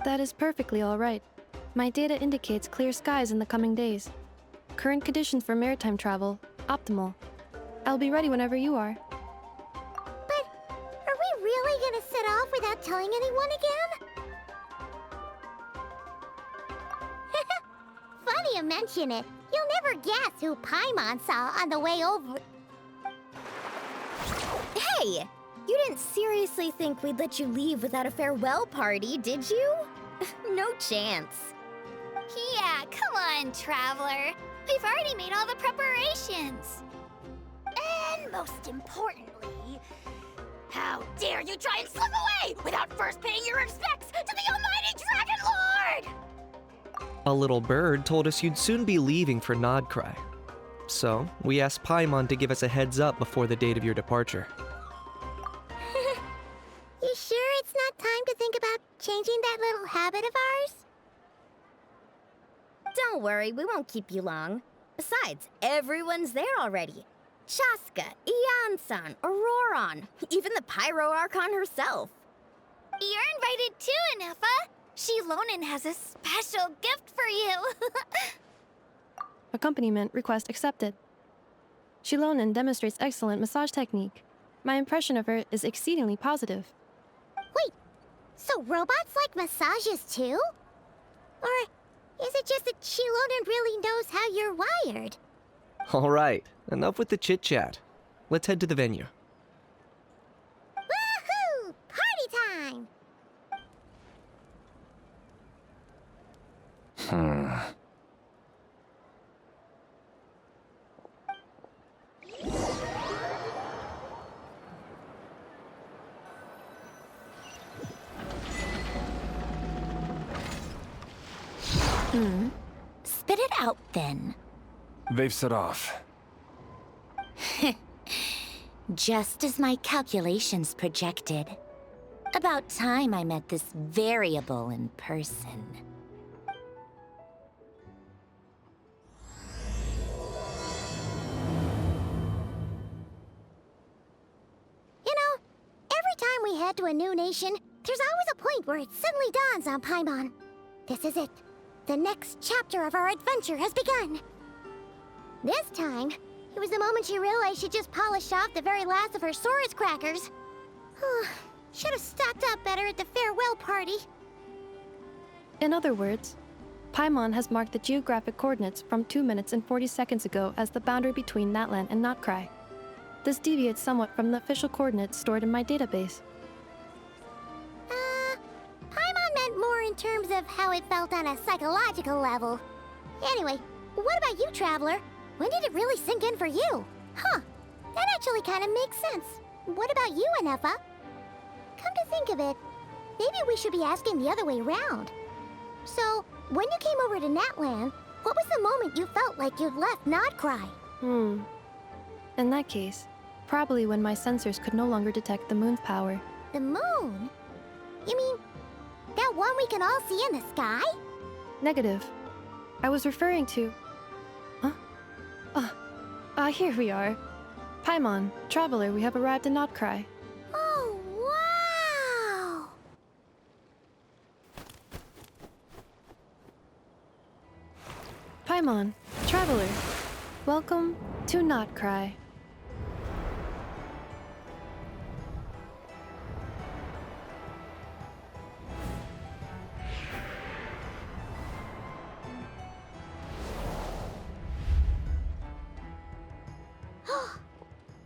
That is perfectly all right. My data indicates clear skies in the coming days. Current conditions for maritime travel, optimal. I'll be ready whenever you are. But are we really gonna set off without telling anyone again? Funny you mention it. You'll never guess who Paimon saw on the way over. Hey! You didn't seriously think we'd let you leave without a farewell party, did you? No chance. Yeah, come on, Traveler. We've already made all the preparations. And most importantly, how dare you try and slip away without first paying your respects to the almighty Dragon Lord! A little bird told us you'd soon be leaving for Nod Krai. So, we asked Paimon to give us a heads up before the date of your departure. You sure it's not time to think about changing that little habit of ours? Don't worry, we won't keep you long. Besides, everyone's there already. Chaska, Ian-san, Auroron, even the Pyro Archon herself. You're invited too, Ineffa. Shilonen has a special gift for you. Accompaniment request accepted. Shilonen demonstrates excellent massage technique. My impression of her is exceedingly positive. Wait, so robots like massages too? Or is it just that Shilonen really knows how you're wired? Alright, enough with the chit-chat. Let's head to the venue. Woohoo! Party time! Spit it out then. They've set off. Just as my calculations projected. About time I met this variable in person. You know, every time we head to a new nation, there's always a point where it suddenly dawns on Paimon. This is it. The next chapter of our adventure has begun. This time, it was the moment she realized she just polished off the very last of her Saurus crackers. Should have stocked up better at the farewell party. In other words, Paimon has marked the geographic coordinates from 2 minutes and 40 seconds ago as the boundary between Natlan and Nod Krai. This deviates somewhat from the official coordinates stored in my database. Paimon meant more in terms of how it felt on a psychological level. Anyway, what about you, Traveler? When did it really sink in for you? Huh, that actually kind of makes sense. What about you, Ineffa? Come to think of it, maybe we should be asking the other way around. So, when you came over to Natlan, what was the moment you felt like you'd left Nod Krai? In that case, probably when my sensors could no longer detect the moon's power. The moon? You mean, that one we can all see in the sky? Negative. I was referring to... Here we are. Paimon, Traveler, we have arrived in Nod Krai. Oh, wow! Paimon, Traveler, welcome to Nod Krai.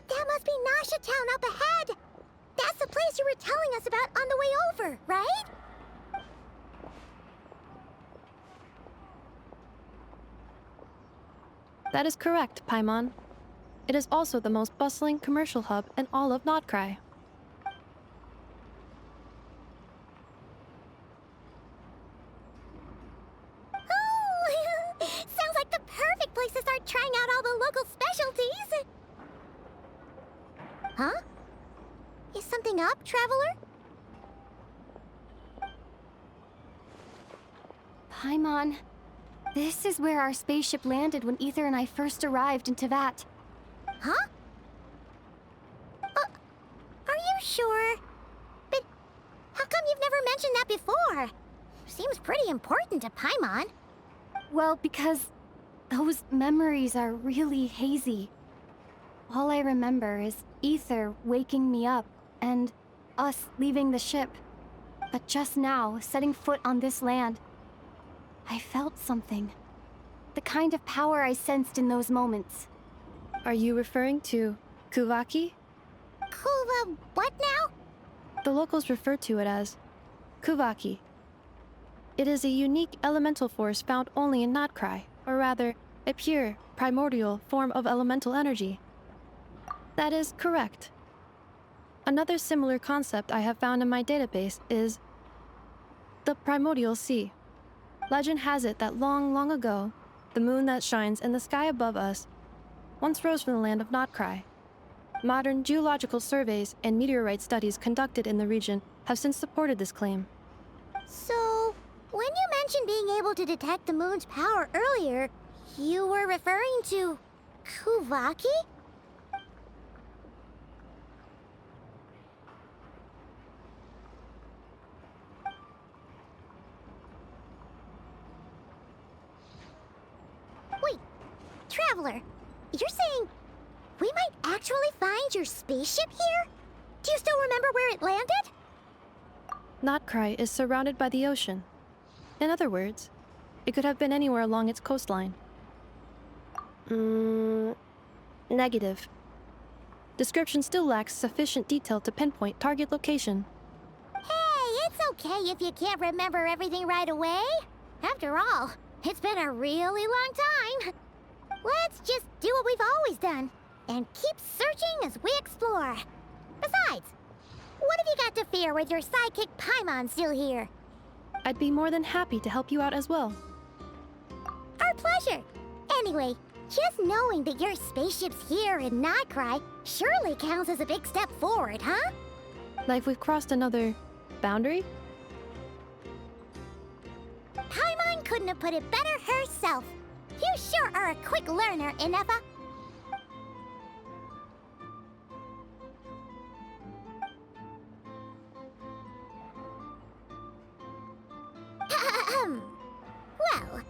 That must be Nasha Town up ahead! That's the place you were telling us about on the way over, right? That is correct, Paimon. It is also the most bustling commercial hub in all of Nod Krai. Oh! Sounds like the perfect place to start trying out all the local specialties! Huh? Is something up, Traveler? Paimon, this is where our spaceship landed when Ether and I first arrived in Teyvat. Huh? Are you sure? But how come you've never mentioned that before? seems pretty important to Paimon. Well, because those memories are really hazy. All I remember is Ether waking me up and us leaving the ship. But just now, setting foot on this land, I felt something. The kind of power I sensed in those moments. Are you referring to Kuvaki? Kuva, what now? The locals refer to it as Kuvaki. It is a unique elemental force found only in Nod Krai, or rather, a pure, primordial form of elemental energy. That is correct. Another similar concept I have found in my database is the primordial sea. Legend has it that long, long ago, the moon that shines in the sky above us once rose from the land of Nod Krai. Modern geological surveys and meteorite studies conducted in the region have since supported this claim. So, when you mentioned being able to detect the moon's power earlier, you were referring to Kuvaki? Wait, Traveler, you're saying we might actually find your spaceship here? Do you still remember where it landed? Nod Krai is surrounded by the ocean. In other words, it could have been anywhere along its coastline. Negative. Description still lacks sufficient detail to pinpoint target location. Hey, it's okay if you can't remember everything right away. After all, it's been a really long time. Let's just do what we've always done, and keep searching as we explore. Besides, what have you got to fear with your sidekick Paimon still here? I'd be more than happy to help you out as well. Our pleasure. Anyway, just knowing that your spaceship's here in Nod Krai surely counts as a big step forward, huh? Like we've crossed another boundary? Paimon couldn't have put it better herself. You sure are a quick learner, Ineffa. Well,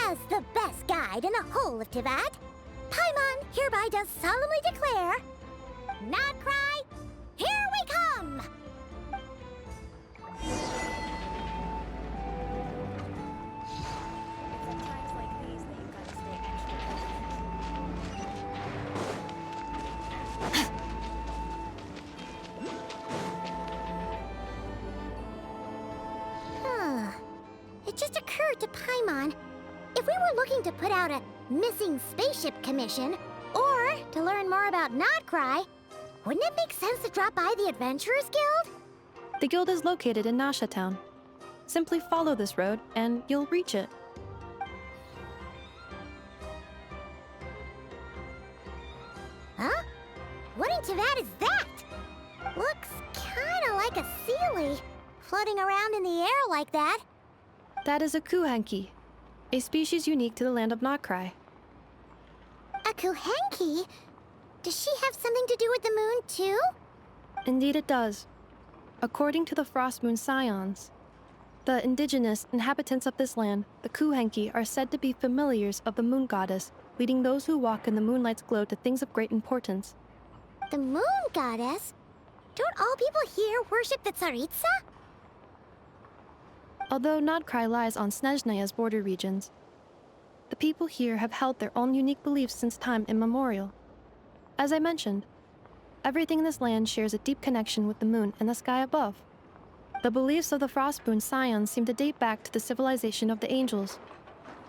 as the best guide in the whole of Tivat, Paimon hereby does solemnly declare, Nod Krai, here we come! It just occurred to Paimon, if we were looking to put out a missing spaceship commission, or to learn more about Nod Krai, wouldn't it make sense to drop by the Adventurers Guild? The guild is located in Nasha Town. Simply follow this road, and you'll reach it. Huh? What in Tivat is that? Looks kinda like a Sealy, floating around in the air like that. That is a Kuhenki, a species unique to the land of Nod Krai. A Kuhenki? Does she have something to do with the moon, too? Indeed it does. According to the Frost Moon Scions, the indigenous inhabitants of this land, the Kuhenki, are said to be familiars of the moon goddess, leading those who walk in the moonlight's glow to things of great importance. The moon goddess? Don't all people here worship the Tsaritsa? Although Nod Krai lies on Snezhnaya's border regions, the people here have held their own unique beliefs since time immemorial. As I mentioned, everything in this land shares a deep connection with the moon and the sky above. The beliefs of the Frostmoon Scions seem to date back to the civilization of the angels.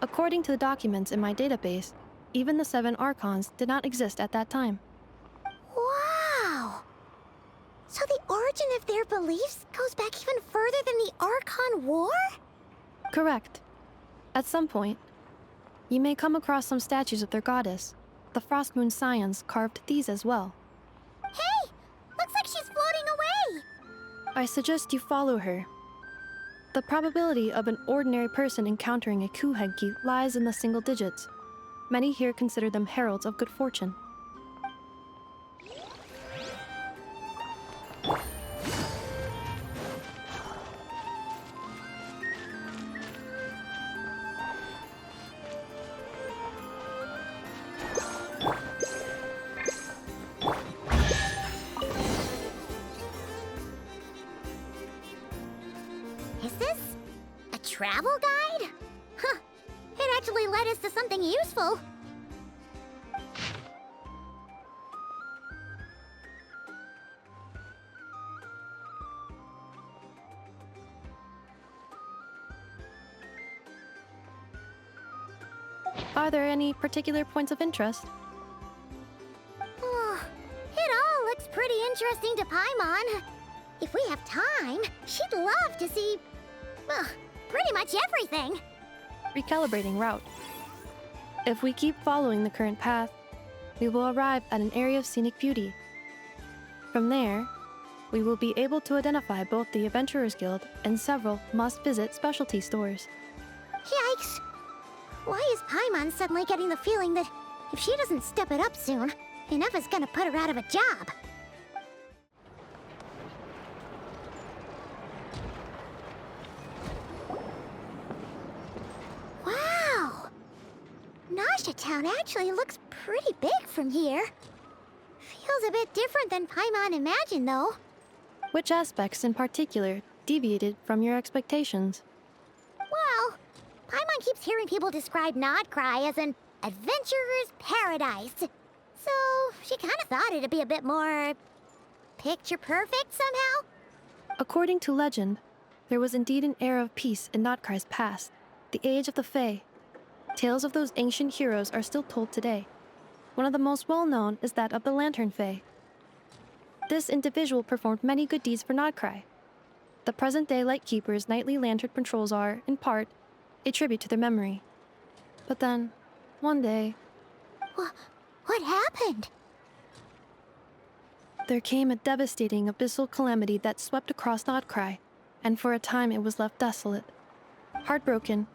According to the documents in my database, even the 7 Archons did not exist at that time. Wow! So the origin of their beliefs goes back even further than the Archon War? Correct. At some point, you may come across some statues of their goddess. The Frostmoon Scions carved these as well. Hey! Looks like she's floating away! I suggest you follow her. The probability of an ordinary person encountering a Kuhenki lies in the single digits. Many here consider them heralds of good fortune. useful. Are there any particular points of interest? Oh, it all looks pretty interesting to Paimon. If we have time, she'd love to see, pretty much everything. Recalibrating route. If we keep following the current path, we will arrive at an area of scenic beauty. From there, we will be able to identify both the Adventurers Guild and several must-visit specialty stores. Yikes! Why is Paimon suddenly getting the feeling that if she doesn't step it up soon, Ineffa's gonna put her out of a job? Wow! Nasha Town actually looks pretty big from here. Feels a bit different than Paimon imagined, though. Which aspects in particular deviated from your expectations? Well, Paimon keeps hearing people describe Nod Krai as an adventurer's paradise. So, she kind of thought it'd be a bit more picture perfect somehow. According to legend, there was indeed an era of peace in Nod Krai's past, the age of the Fae. Tales of those ancient heroes are still told today. One of the most well-known is that of the Lantern Fae. This individual performed many good deeds for Nod Krai. The present-day Lightkeeper's nightly lantern patrols are, in part, a tribute to their memory. But then, one day, What happened? there came a devastating abyssal calamity that swept across Nod Krai, and for a time it was left desolate. Heartbroken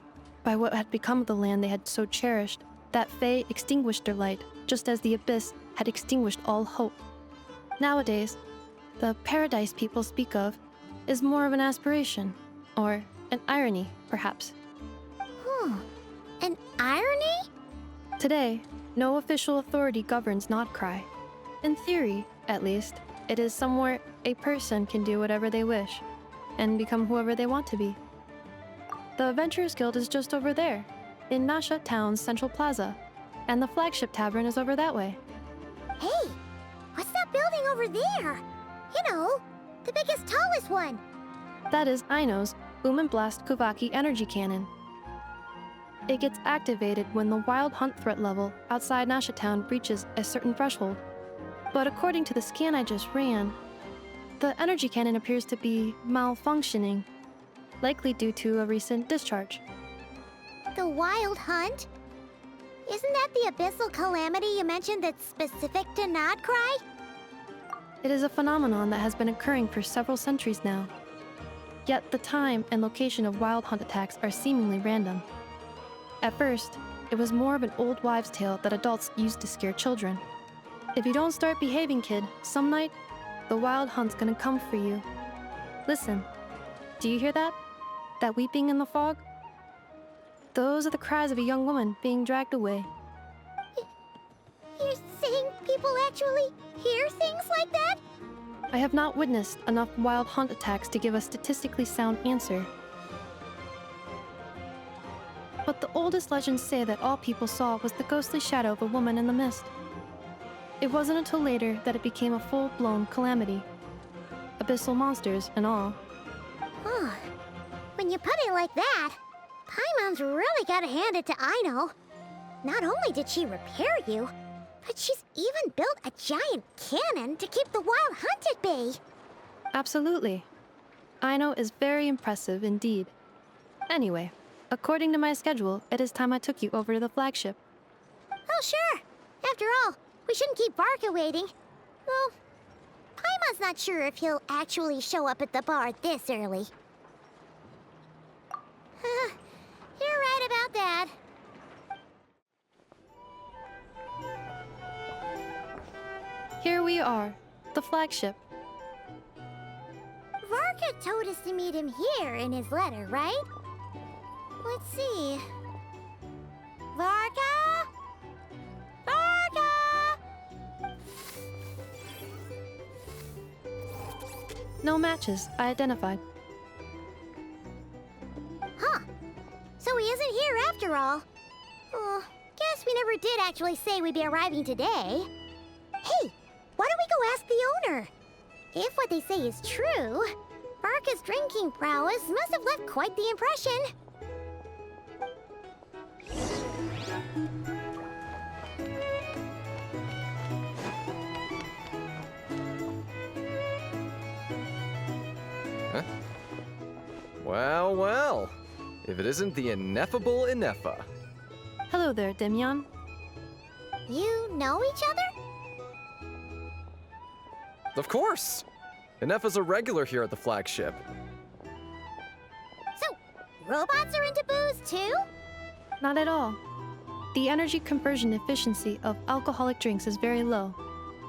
by what had become of the land they had so cherished, that Fae extinguished their light, just as the abyss had extinguished all hope. Nowadays, the paradise people speak of is more of an aspiration, or an irony, perhaps. An irony? Today, no official authority governs Nod Krai. In theory, at least, it is somewhere a person can do whatever they wish, and become whoever they want to be. The Adventurers Guild is just over there, in Nasha Town's Central Plaza, and the flagship tavern is over that way. Hey, what's that building over there? You know, the biggest, tallest one. That is Aino's Boom and Blast Kuvaki energy cannon. It gets activated when the wild hunt threat level outside Nasha Town reaches a certain threshold. But according to the scan I just ran, the energy cannon appears to be malfunctioning, likely due to a recent discharge. The wild hunt? Isn't that the abyssal calamity you mentioned that's specific to Nod Krai? It is a phenomenon that has been occurring for several centuries now. Yet the time and location of wild hunt attacks are seemingly random. At first, it was more of an old wives' tale that adults used to scare children. If you don't start behaving, kid, some night, the wild hunt's gonna come for you. Listen, do you hear that? That weeping in the fog? Those are the cries of a young woman being dragged away. You're saying people actually hear things like that? I have not witnessed enough wild hunt attacks to give a statistically sound answer. But the oldest legends say that all people saw was the ghostly shadow of a woman in the mist. It wasn't until later that it became a full-blown calamity. Abyssal monsters and all. Huh. When you put it like that, Paimon's really gotta hand it to Aino. Not only did she repair you, but she's even built a giant cannon to keep the wild hunt at bay. Absolutely. Aino is very impressive indeed. Anyway, according to my schedule, it is time I took you over to the flagship. Oh, sure. After all, we shouldn't keep Varka waiting. Well, Paimon's not sure if he'll actually show up at the bar this early. You're right about that. Here we are, the flagship. Varka told us to meet him here in his letter, right? Let's see. Varka? Varka! No matches, I identified. Huh. So he isn't here after all. Oh, guess did actually say we'd be arriving today. Hey, why don't we go ask the owner? If what they say is true, Varka's drinking prowess must have left quite the impression. Huh? Well, well. If it isn't the ineffable Ineffa. Hello there, Demyon. You know each other? Of course! Ineffa's a regular here at the flagship. So, robots are into booze too? Not at all. The energy conversion efficiency of alcoholic drinks is very low,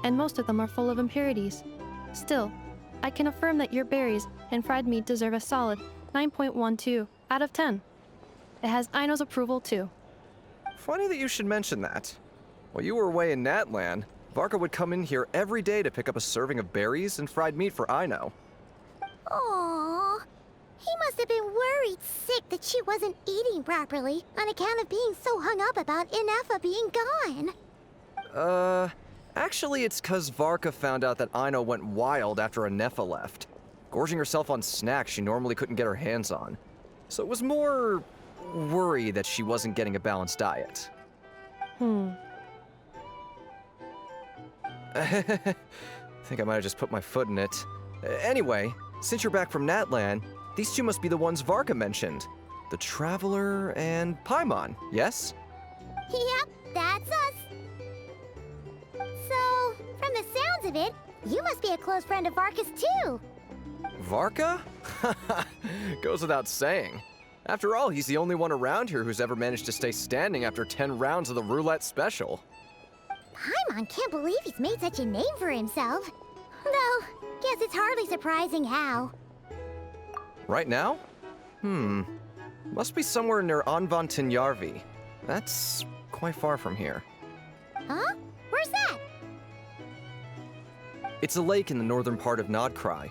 and most of them are full of impurities. Still, I can affirm that your berries and fried meat deserve a solid 9.12 out of 10. It has Aino's approval too. Funny that you should mention that. While you were away in Natlan, Varka would come in here every day to pick up a serving of berries and fried meat for Aino. Aww. He must have been worried sick that she wasn't eating properly on account of being so hung up about Ineffa being gone. Actually it's 'cause Varka found out that Aino went wild after Ineffa left, gorging herself on snacks she normally couldn't get her hands on. So it was more worry that she wasn't getting a balanced diet. Think I might have just put my foot in it. Anyway, since you're back from Natlan, these two must be the ones Varka mentioned. The Traveler and Paimon, yes? Yep, that's us. So, from the sounds of it, you must be a close friend of Varka's too. Varka? Goes without saying. After all, he's the only one around here who's ever managed to stay standing after 10 rounds of the roulette special. Paimon can't believe he's made such a name for himself. Though, guess it's hardly surprising how. Right now? Must be somewhere near Anvantinyarvi. That's quite far from here. Huh? Where's that? It's a lake in the northern part of Nod Krai.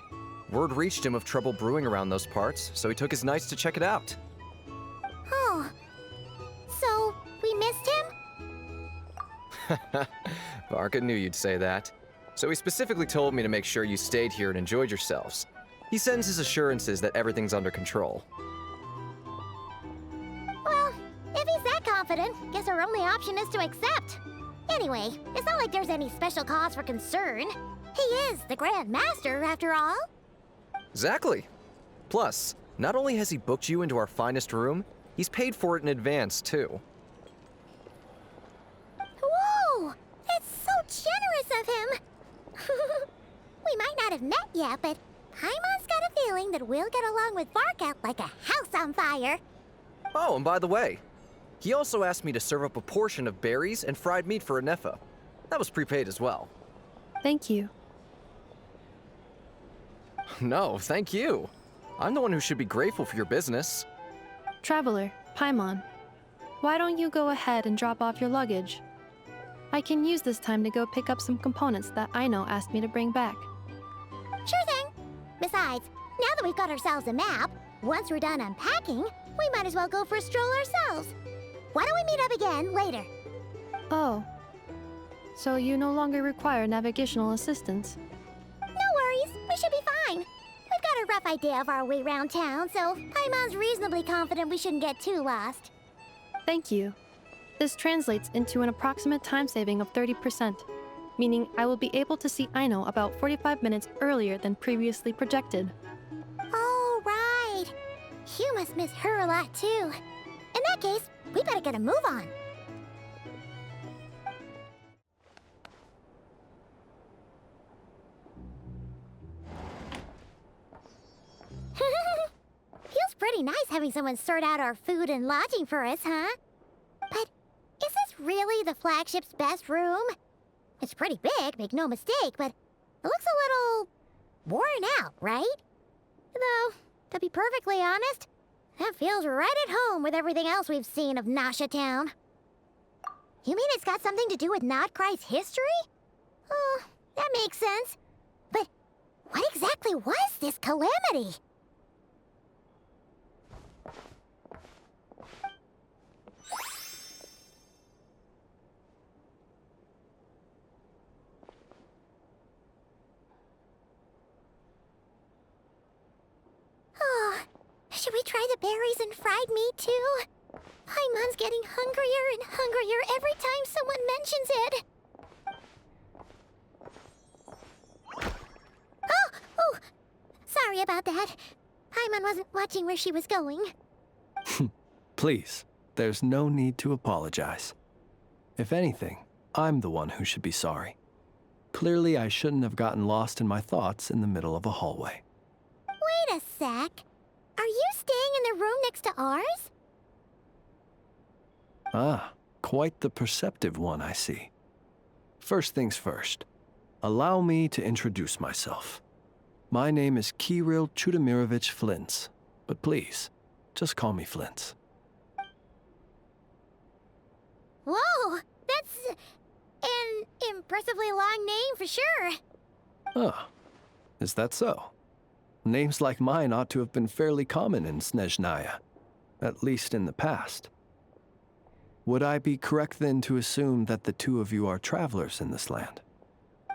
Word reached him of trouble brewing around those parts, so he took his knights to check it out. Oh. So, we missed him? Varka knew you'd say that. So he specifically told me to make sure you stayed here and enjoyed yourselves. He sends his assurances that everything's under control. Well, if he's that confident, guess our only option is to accept. Anyway, it's not like there's any special cause for concern. He is the Grand Master, after all. Exactly. Plus, not only has he booked you into our finest room, he's paid for it in advance, too. Whoa! That's so generous of him! We might not have met yet, but Paimon's got a feeling that we'll get along with Varka like a house on fire. Oh, and by the way, he also asked me to serve up a portion of berries and fried meat for Ineffa. That was prepaid as well. Thank you. No, thank you. I'm the one who should be grateful for your business. Traveler, Paimon, why don't you go ahead and drop off your luggage? I can use this time to go pick up some components that Aino asked me to bring back. Sure thing. Besides, now that we've got ourselves a map, once we're done unpacking, we might as well go for a stroll ourselves. Why don't we meet up again later? Oh. So you no longer require navigational assistance? No worries, we should be fine. We've got a rough idea of our way around town, so Paimon's reasonably confident we shouldn't get too lost. Thank you. This translates into an approximate time saving of 30%, meaning I will be able to see Aino about 45 minutes earlier than previously projected. Oh, right. You must miss her a lot, too. In that case, we better get a move on. Feels pretty nice having someone sort out our food and lodging for us, huh? But is this really the flagship's best room? It's pretty big, make no mistake, but it looks a little worn out, right? Though, to be perfectly honest, that feels right at home with everything else we've seen of Nasha Town. You mean it's got something to do with Nod Krai's history? Oh, that makes sense. But what exactly was this calamity? try the berries and fried meat too? Paimon's getting hungrier and hungrier every time someone mentions it. Oh! Sorry about that. Paimon wasn't watching where she was going. Please, there's no need to apologize. If anything, I'm the one who should be sorry. Clearly, I shouldn't have gotten lost in my thoughts in the middle of a hallway. Wait a sec. Are you staying in the room next to ours? Ah, quite the perceptive one, I see. First things first, allow me to introduce myself. My name is Kirill Chudamirovich Flintz, but please, just call me Flintz. Whoa! That's an impressively long name for sure. Ah, is that so? Names like mine ought to have been fairly common in Snezhnaya, at least in the past. Would I be correct then to assume that the two of you are travelers in this land?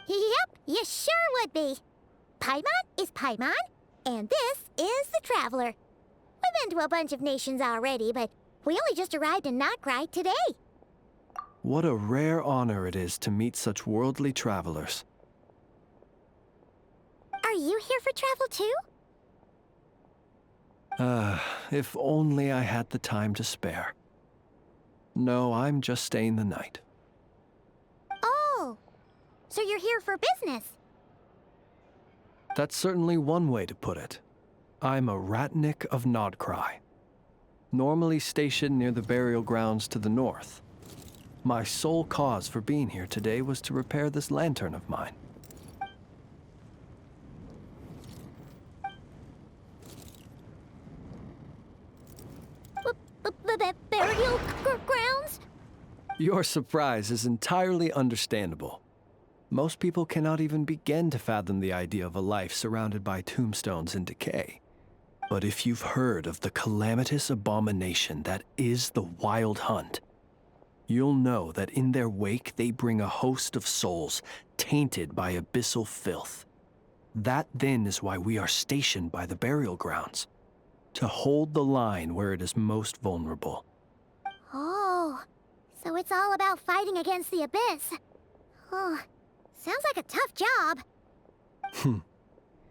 Yep, you sure would be. Paimon is Paimon, and this is the Traveler. We've been to a bunch of nations already, but we only just arrived in Nod Krai today. What a rare honor it is to meet such worldly travelers. Are you here for travel too? If only I had the time to spare. No, I'm just staying the night. Oh, so you're here for business? That's certainly one way to put it. I'm a ratnik of Nod Krai, normally stationed near the burial grounds to the north. My sole cause for being here today was to repair this lantern of mine. Burial grounds? Your surprise is entirely understandable. Most people cannot even begin to fathom the idea of a life surrounded by tombstones and decay. But if you've heard of the calamitous abomination that is the Wild Hunt, you'll know that in their wake they bring a host of souls tainted by abyssal filth. That then is why we are stationed by the burial grounds, to hold the line where it is most vulnerable. Oh, so it's all about fighting against the abyss. Oh, sounds like a tough job.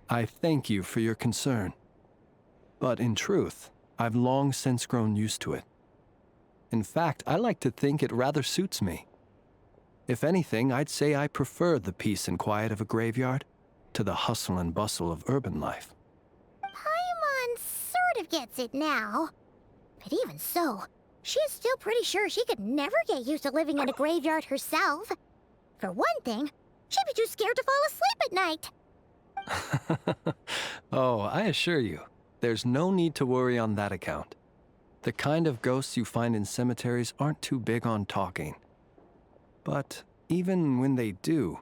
I thank you for your concern. But in truth, I've long since grown used to it. In fact, I like to think it rather suits me. If anything, I'd say I prefer the peace and quiet of a graveyard to the hustle and bustle of urban life. Paimon sort of gets it now. But even so, she is still pretty sure she could never get used to living in a graveyard herself. For one thing, she'd be too scared to fall asleep at night. Oh, I assure you, there's no need to worry on that account. The kind of ghosts you find in cemeteries aren't too big on talking. But even when they do,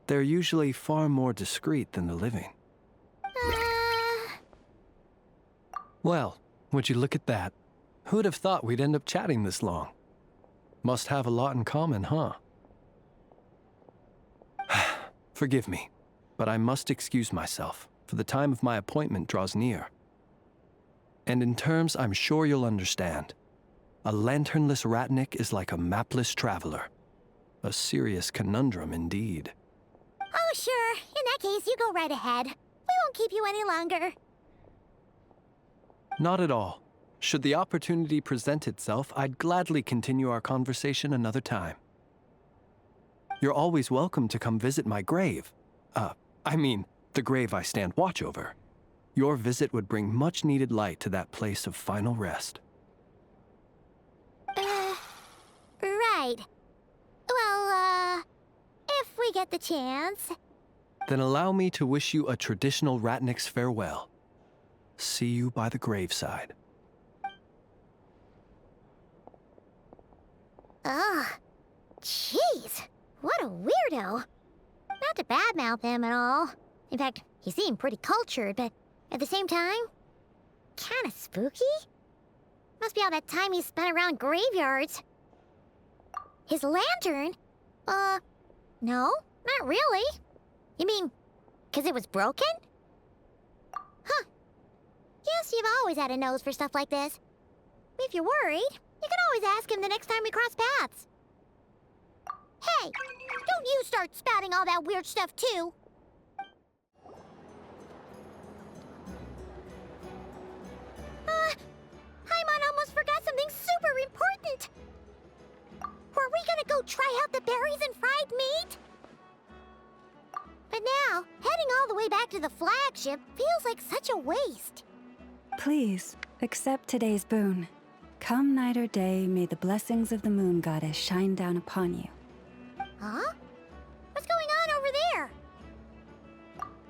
they're usually far more discreet than the living. Well, would you look at that? Who'd have thought we'd end up chatting this long? Must have a lot in common, huh? Forgive me, but I must excuse myself, for the time of my appointment draws near. And in terms I'm sure you'll understand, a lanternless ratnik is like a mapless traveler. A serious conundrum indeed. Oh, sure. In that case, you go right ahead. We won't keep you any longer. Not at all. Should the opportunity present itself, I'd gladly continue our conversation another time. You're always welcome to come visit my grave. I mean, the grave I stand watch over. Your visit would bring much-needed light to that place of final rest. Right. Well, if we get the chance. Then allow me to wish you a traditional ratnik's farewell. See you by the graveside. Ugh. Jeez. What a weirdo. Not to badmouth him at all. In fact, he seemed pretty cultured, but at the same time, kinda spooky? Must be all that time he spent around graveyards. His lantern? No, not really. You mean, 'cause it was broken? Huh. Guess you've always had a nose for stuff like this. If you're worried, you can always ask him the next time we cross paths. Hey, don't you start spouting all that weird stuff too. Paimon almost forgot something super important. Were we gonna go try out the berries and fried meat? But now, heading all the way back to the flagship feels like such a waste. Please, accept today's boon. Come night or day, may the blessings of the moon goddess shine down upon you. Huh? What's going on over there?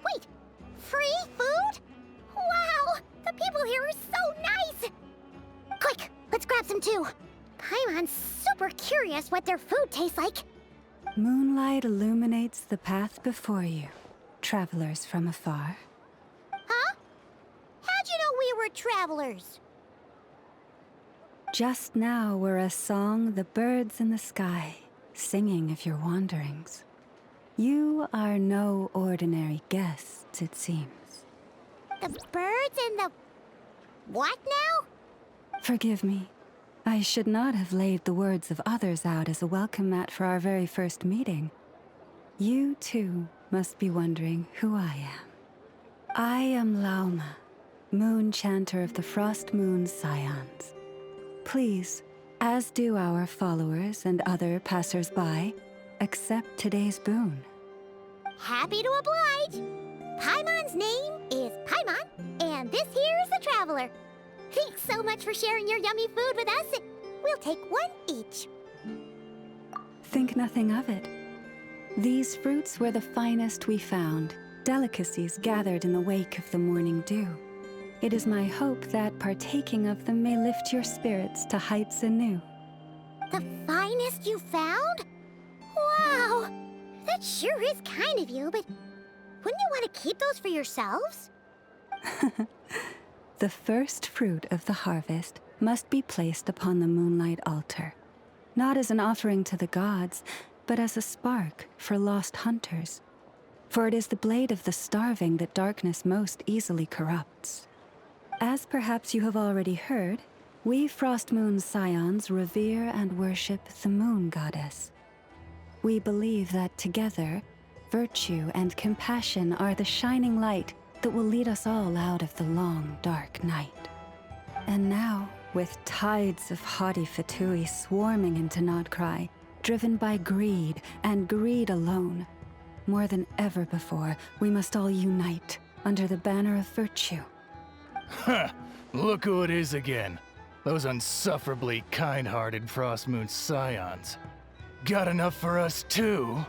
Wait, free food? Wow, the people here are so nice! Quick, let's grab some too. Paimon's super curious what their food tastes like. Moonlight illuminates the path before you, travelers from afar. Huh? How'd you know we were travelers? Just now were a song the birds in the sky, singing of your wanderings. You are no ordinary guests, it seems. The birds and the... what now? Forgive me. I should not have laid the words of others out as a welcome mat for our very first meeting. You, too, must be wondering who I am. I am Lauma, moon chanter of the Frost Moon's Scions. Please, as do our followers and other passers-by, accept today's boon. Happy to oblige. Paimon's name is Paimon, and this here is the Traveler. Thanks so much for sharing your yummy food with us. We'll take one each. Think nothing of it. These fruits were the finest we found, delicacies gathered in the wake of the morning dew. It is my hope that partaking of them may lift your spirits to heights anew. The finest you found? Wow! That sure is kind of you, but wouldn't you want to keep those for yourselves? The first fruit of the harvest must be placed upon the moonlight altar, not as an offering to the gods, but as a spark for lost hunters. For it is the blade of the starving that darkness most easily corrupts. As perhaps you have already heard, we Frost Moon's Scions revere and worship the moon goddess. We believe that together, virtue and compassion are the shining light that will lead us all out of the long, dark night. And now, with tides of haughty Fatui swarming into Nod Krai, driven by greed, and greed alone, more than ever before, we must all unite under the banner of virtue. Ha! Look who it is again. Those unsufferably kind-hearted Frost Moon Scions. Got enough for us too?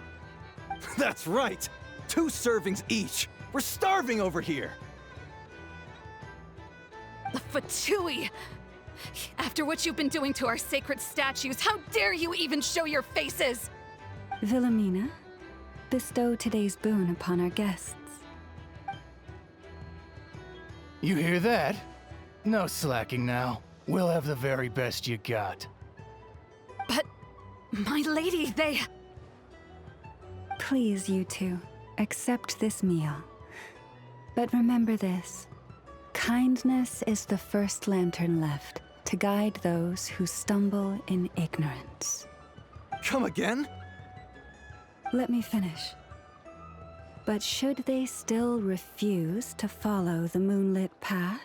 That's right! 2 servings each! We're starving over here! The Fatui! After what you've been doing to our sacred statues, how dare you even show your faces! Wilhelmina, bestow today's boon upon our guests. You hear that? No slacking now. We'll have the very best you got. But, my lady, they... Please, you two, accept this meal. But remember this. Kindness is the first lantern left to guide those who stumble in ignorance. Come again? Let me finish. But should they still refuse to follow the moonlit path,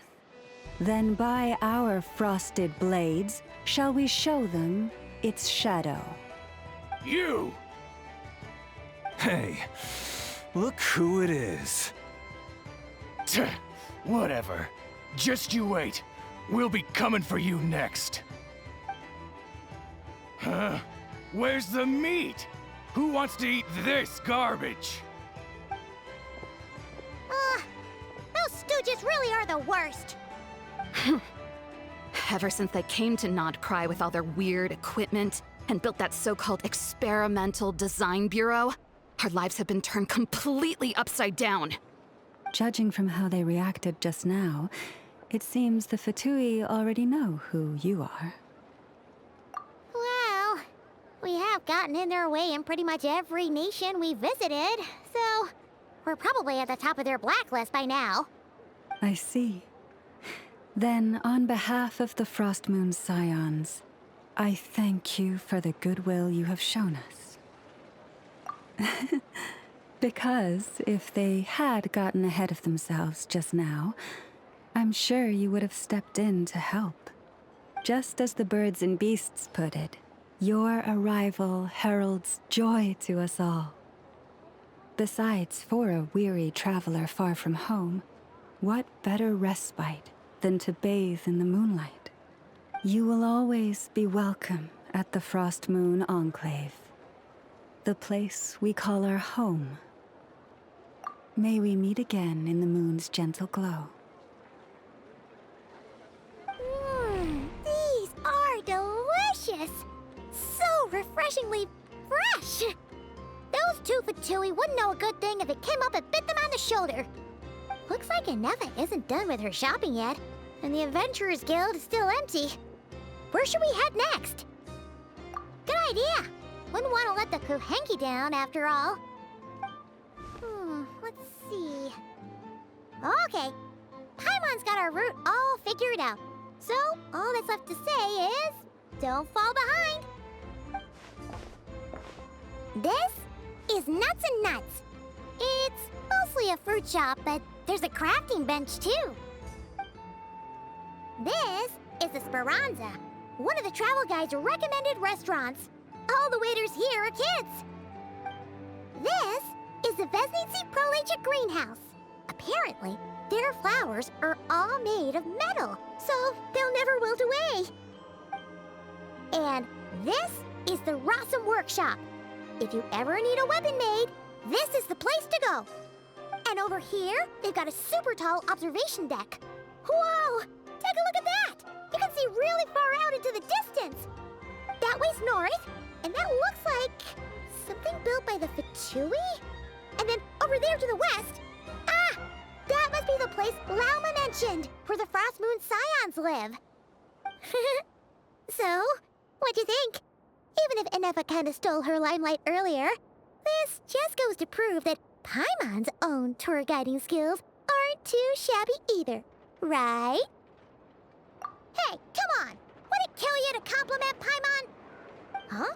then by our frosted blades shall we show them its shadow. You! Hey, look who it is. Tch, whatever. Just you wait. We'll be coming for you next. Huh? Where's the meat? Who wants to eat this garbage? Those stooges really are the worst. Ever since they came to Nod Krai with all their weird equipment and built that so-called experimental design bureau, our lives have been turned completely upside down. Judging from how they reacted just now, it seems the Fatui already know who you are. Well, we have gotten in their way in pretty much every nation we visited, so we're probably at the top of their blacklist by now. I see. Then, on behalf of the Frost Moon Scions, I thank you for the goodwill you have shown us. Because if they had gotten ahead of themselves just now, I'm sure you would have stepped in to help. Just as the birds and beasts put it, your arrival heralds joy to us all. Besides, for a weary traveler far from home, what better respite than to bathe in the moonlight? You will always be welcome at the Frost Moon Enclave, the place we call our home. May we meet again in the moon's gentle glow. These are delicious! So refreshingly fresh! Those two Fatui wouldn't know a good thing if it came up and bit them on the shoulder. Looks like Ineffa isn't done with her shopping yet, and the Adventurers Guild is still empty. Where should we head next? Good idea! Wouldn't want to let the Kuhenki down, after all. Let's see... Okay, Paimon's got our route all figured out. So, all that's left to say is... don't fall behind! This is Nuts and Nuts. It's mostly a fruit shop, but there's a crafting bench, too. This is the Speranza, one of the travel guide's recommended restaurants. All the waiters here are kids. This is the Vesnitsi Prolegia greenhouse. Apparently, their flowers are all made of metal, so they'll never wilt away. And this is the Rossum Workshop. If you ever need a weapon made, this is the place to go. And over here, they've got a super tall observation deck. Whoa! Take a look at that! You can see really far out into the distance. That way's north, and that looks like something built by the Fatui? And then over there to the west, that must be the place Lauma mentioned, where the Frost Moon Scions live. So, what'd you think? Even if Ineffa kinda stole her limelight earlier, this just goes to prove that Paimon's own tour guiding skills aren't too shabby either, right? Hey, come on! Would it kill you to compliment Paimon? Huh?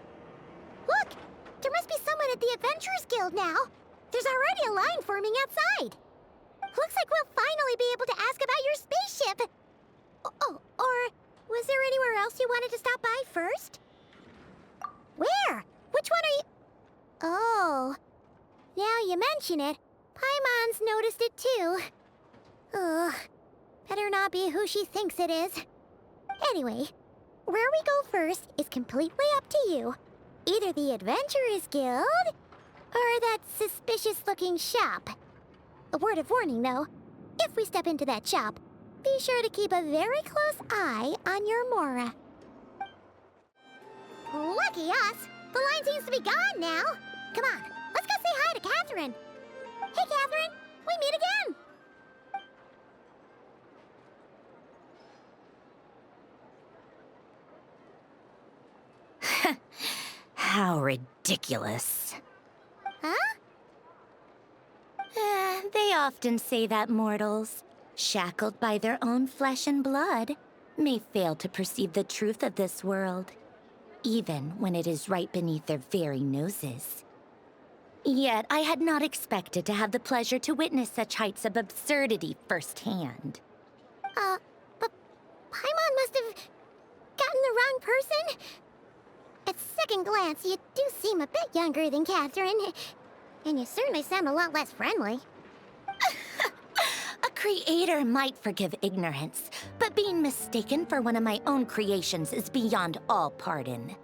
Look! There must be someone at the Adventurers Guild now! There's already a line forming outside! Looks like we'll finally be able to ask about your spaceship! Oh, or was there anywhere else you wanted to stop by first? Where? Which one are you... Oh, now you mention it, Paimon's noticed it too. Ugh, better not be who she thinks it is. Anyway, where we go first is completely up to you. Either the Adventurers Guild, or that suspicious-looking shop. A word of warning, though. If we step into that shop, be sure to keep a very close eye on your Mora. Lucky us! The line seems to be gone now. Come on, let's go say hi to Catherine. Hey, Catherine, we meet again. How ridiculous. Huh? They often say that mortals, shackled by their own flesh and blood, may fail to perceive the truth of this world, even when it is right beneath their very noses. Yet I had not expected to have the pleasure to witness such heights of absurdity firsthand. But Paimon must have gotten the wrong person. At second glance, you do seem a bit younger than Catherine, and you certainly sound a lot less friendly. A creator might forgive ignorance, but being mistaken for one of my own creations is beyond all pardon.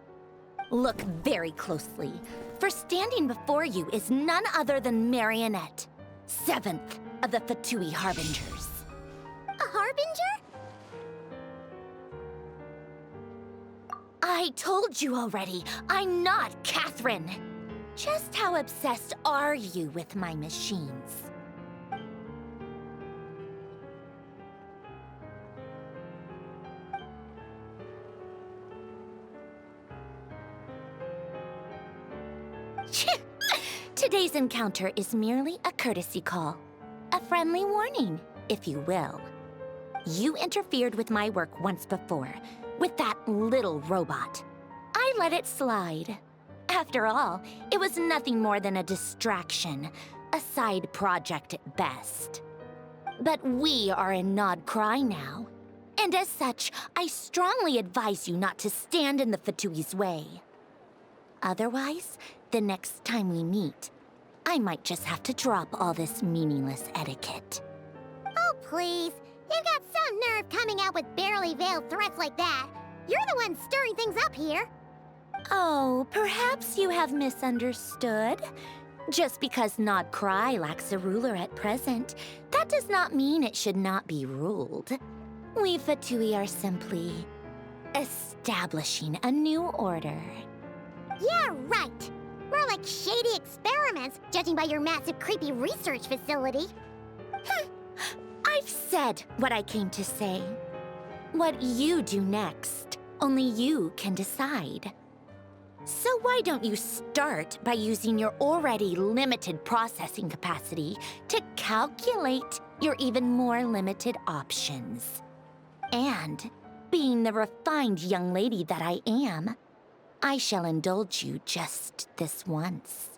Look very closely, for standing before you is none other than Marionette, 7th of the Fatui Harbingers. A Harbinger? I told you already, I'm not Catherine. Just how obsessed are you with my machines? Today's encounter is merely a courtesy call. A friendly warning, if you will. You interfered with my work once before, with that little robot. I let it slide. After all, it was nothing more than a distraction, a side project at best. But we are in Nod Krai now, and as such, I strongly advise you not to stand in the Fatui's way. Otherwise, the next time we meet, I might just have to drop all this meaningless etiquette. Oh, please. You've got some nerve coming out with barely veiled threats like that. You're the one stirring things up here. Oh, perhaps you have misunderstood. Just because Nod Krai lacks a ruler at present, that does not mean it should not be ruled. We Fatui are simply establishing a new order. Yeah, right. More like shady experiments, judging by your massive creepy research facility. I've said what I came to say. What you do next, only you can decide. So why don't you start by using your already limited processing capacity to calculate your even more limited options? And, being the refined young lady that I am, I shall indulge you just this once.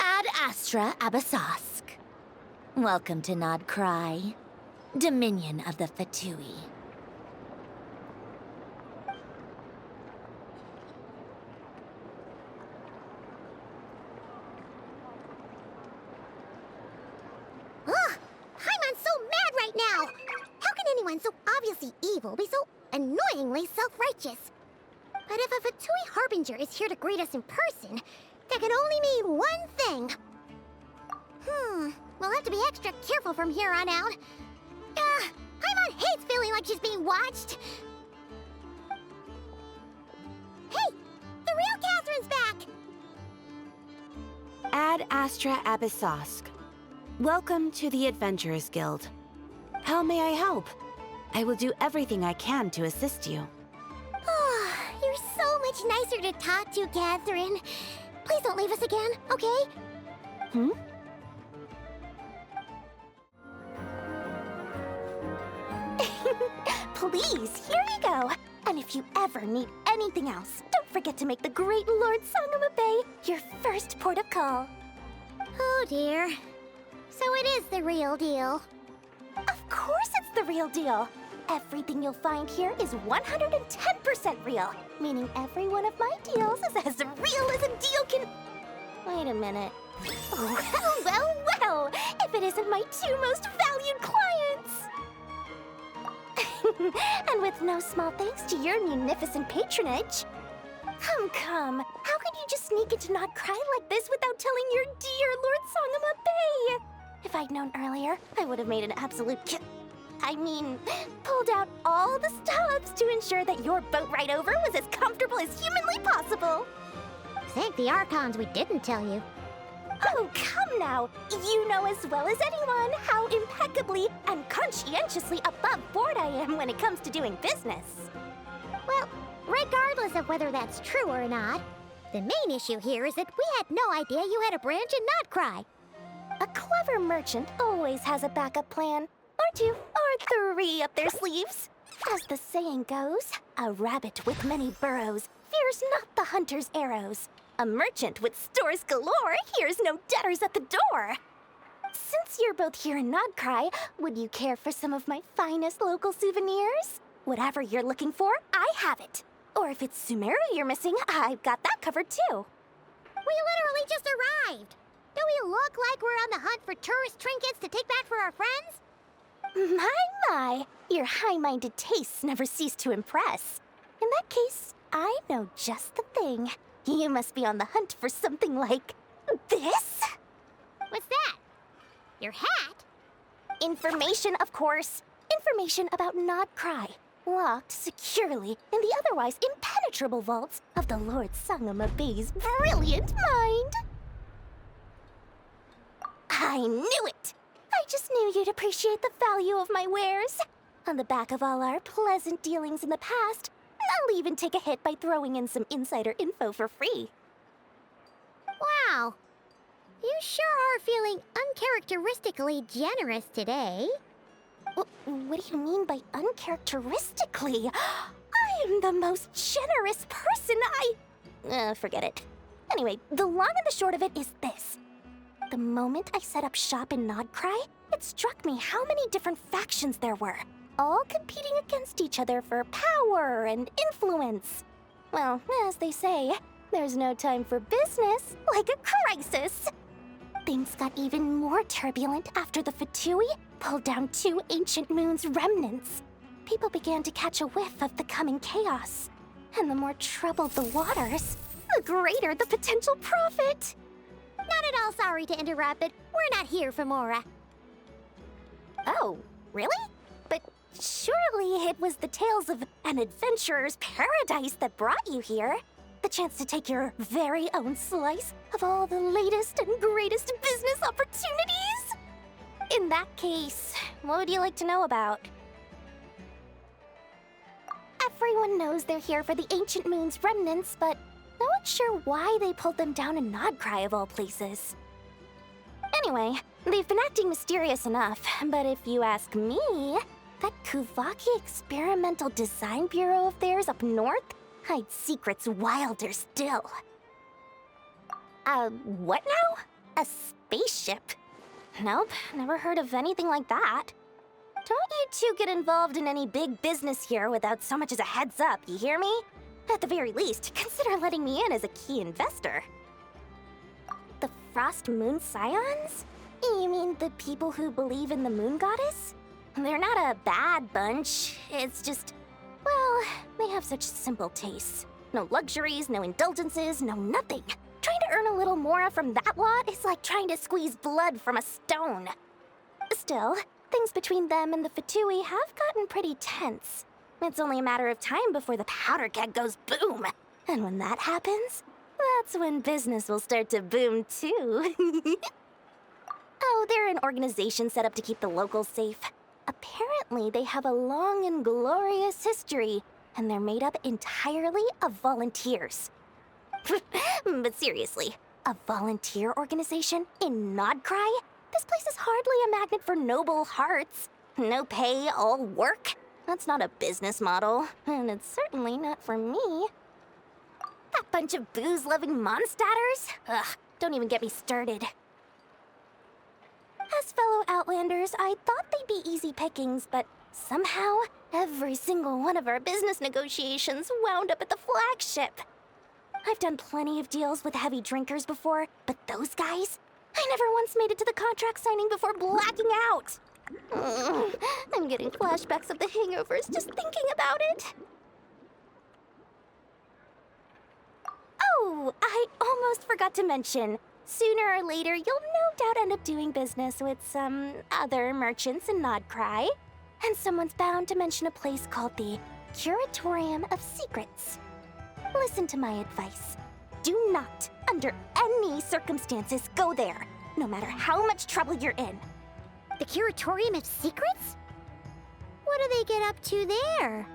Ad Astra Abasask. Welcome to Nod Krai, Dominion of the Fatui. Ugh! Paimon's so mad right now! How can anyone so obviously evil be so annoyingly self-righteous? But if a Fatui Harbinger is here to greet us in person, that can only mean one thing. We'll have to be extra careful from here on out. Paimon hates feeling like she's being watched. Hey! The real Catherine's back! Ad Astra Abyssosque. Welcome to the Adventurers Guild. How may I help? I will do everything I can to assist you. You're so much nicer to talk to, Catherine. Please don't leave us again, okay? Please, here you go. And if you ever need anything else, don't forget to make the great Lord Sangama Bay your first port of call. Oh dear. So it is the real deal. Of course it's the real deal. Everything you'll find here is 110% real, meaning every one of my deals is as real as a deal can... Wait a minute. Well, if it isn't my two most valued clients! And with no small thanks to your munificent patronage. Come. How could you just sneak into Nod Krai like this without telling your dear Lord Sangama Bay? If I'd known earlier, I would have made an absolute pulled out all the stops to ensure that your boat ride over was as comfortable as humanly possible. Thank the Archons we didn't tell you. Oh, come now. You know as well as anyone how impeccably and conscientiously above board I am when it comes to doing business. Well, regardless of whether that's true or not, the main issue here is that we had no idea you had a branch in Nod Krai. A clever merchant always has a backup plan, or two, or three up their sleeves. As the saying goes, a rabbit with many burrows fears not the hunter's arrows. A merchant with stores galore hears no debtors at the door. Since you're both here in Nod Krai, would you care for some of my finest local souvenirs? Whatever you're looking for, I have it. Or if it's Sumeru you're missing, I've got that covered too. We literally just arrived. Do we look like we're on the hunt for tourist trinkets to take back for our friends? My, your high-minded tastes never cease to impress. In that case, I know just the thing. You must be on the hunt for something like this? What's that? Your hat? Information, of course. Information about Nod Krai, locked securely in the otherwise impenetrable vaults of the Lord Sangama Bay's brilliant mind. I knew it! I just knew you'd appreciate the value of my wares. On the back of all our pleasant dealings in the past, I'll even take a hit by throwing in some insider info for free. Wow. You sure are feeling uncharacteristically generous today. What do you mean by uncharacteristically? I am the most generous person forget it. Anyway, the long and the short of it is this. The moment I set up shop in Nod Krai, it struck me how many different factions there were, all competing against each other for power and influence. Well, as they say, there's no time for business like a crisis. Things got even more turbulent after the Fatui pulled down 2 ancient moon's remnants. People began to catch a whiff of the coming chaos. And the more troubled the waters, the greater the potential profit. Not at all sorry to interrupt, but we're not here for Mora. Oh, really? But surely it was the tales of an adventurer's paradise that brought you here. The chance to take your very own slice of all the latest and greatest business opportunities? In that case, what would you like to know about? Everyone knows they're here for the Ancient Moon's remnants, but no one's sure why they pulled them down in Nod Krai of all places. Anyway, they've been acting mysterious enough, but if you ask me, that Kuvaki Experimental Design Bureau of theirs up north hides secrets wilder still. What now? A spaceship? Nope, never heard of anything like that. Don't you two get involved in any big business here without so much as a heads up, you hear me? At the very least, consider letting me in as a key investor. The Frost Moon Scions? You mean the people who believe in the Moon Goddess? They're not a bad bunch, it's just, well, they have such simple tastes. No luxuries, no indulgences, no nothing. Trying to earn a little more from that lot is like trying to squeeze blood from a stone. Still, things between them and the Fatui have gotten pretty tense. It's only a matter of time before the powder keg goes boom. And when that happens, that's when business will start to boom too. Oh, they're an organization set up to keep the locals safe. Apparently, they have a long and glorious history, and they're made up entirely of volunteers. But seriously, a volunteer organization in Nod Krai? This place is hardly a magnet for noble hearts. No pay, all work. That's not a business model, and it's certainly not for me. That bunch of booze-loving monstaters? Ugh, don't even get me started. As fellow Outlanders, I thought they'd be easy pickings, but somehow, every single one of our business negotiations wound up at the flagship. I've done plenty of deals with heavy drinkers before, but those guys? I never once made it to the contract signing before blacking out. I'm getting flashbacks of the hangovers just thinking about it. Oh, I almost forgot to mention. Sooner or later, you'll no doubt end up doing business with some other merchants in Nod Krai. And someone's bound to mention a place called the Curatorium of Secrets. Listen to my advice. Do not, under any circumstances, go there, no matter how much trouble you're in. The Curatorium of Secrets? What do they get up to there?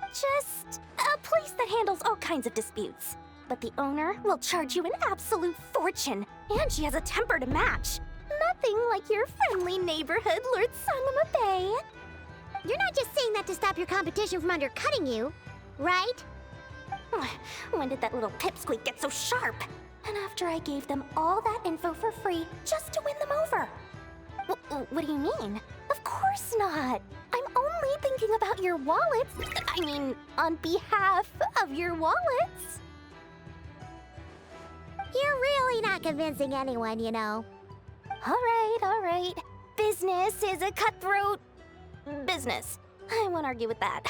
Just a place that handles all kinds of disputes. But the owner will charge you an absolute fortune, and she has a temper to match. Nothing like your friendly neighborhood, Lord Sangama Bay. You're not just saying that to stop your competition from undercutting you, right? When did that little pipsqueak get so sharp? And after I gave them all that info for free just to win them over. What do you mean? Of course not. I'm only thinking about your wallets. I mean, on behalf of your wallets. You're really not convincing anyone, you know. All right. Business is a cutthroat business. I won't argue with that.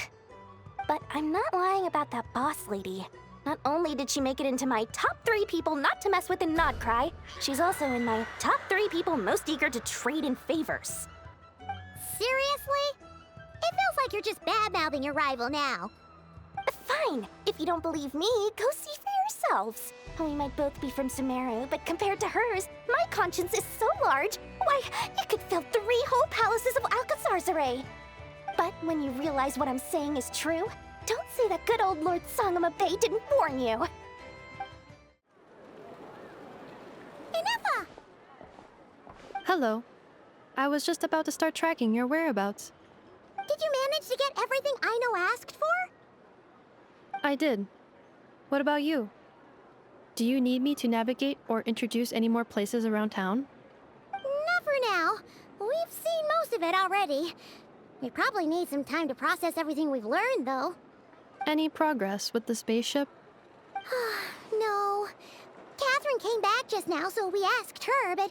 But I'm not lying about that boss lady. Not only did she make it into my top 3 people not to mess with in Nod Krai, she's also in my top 3 people most eager to trade in favors. Seriously? It feels like you're just bad-mouthing your rival now. Fine. If you don't believe me, go see for yourselves. We might both be from Sumeru, but compared to hers, my conscience is so large, why, you could fill 3 whole palaces of Alcazar's array. But when you realize what I'm saying is true, don't say that good old Lord Sangama Bay didn't warn you. Ineffa! Hello. I was just about to start tracking your whereabouts. Did you manage to get everything Aino asked for? I did. What about you? Do you need me to navigate or introduce any more places around town? Not for now. We've seen most of it already. We probably need some time to process everything we've learned, though. Any progress with the spaceship? No. Catherine came back just now, so we asked her, but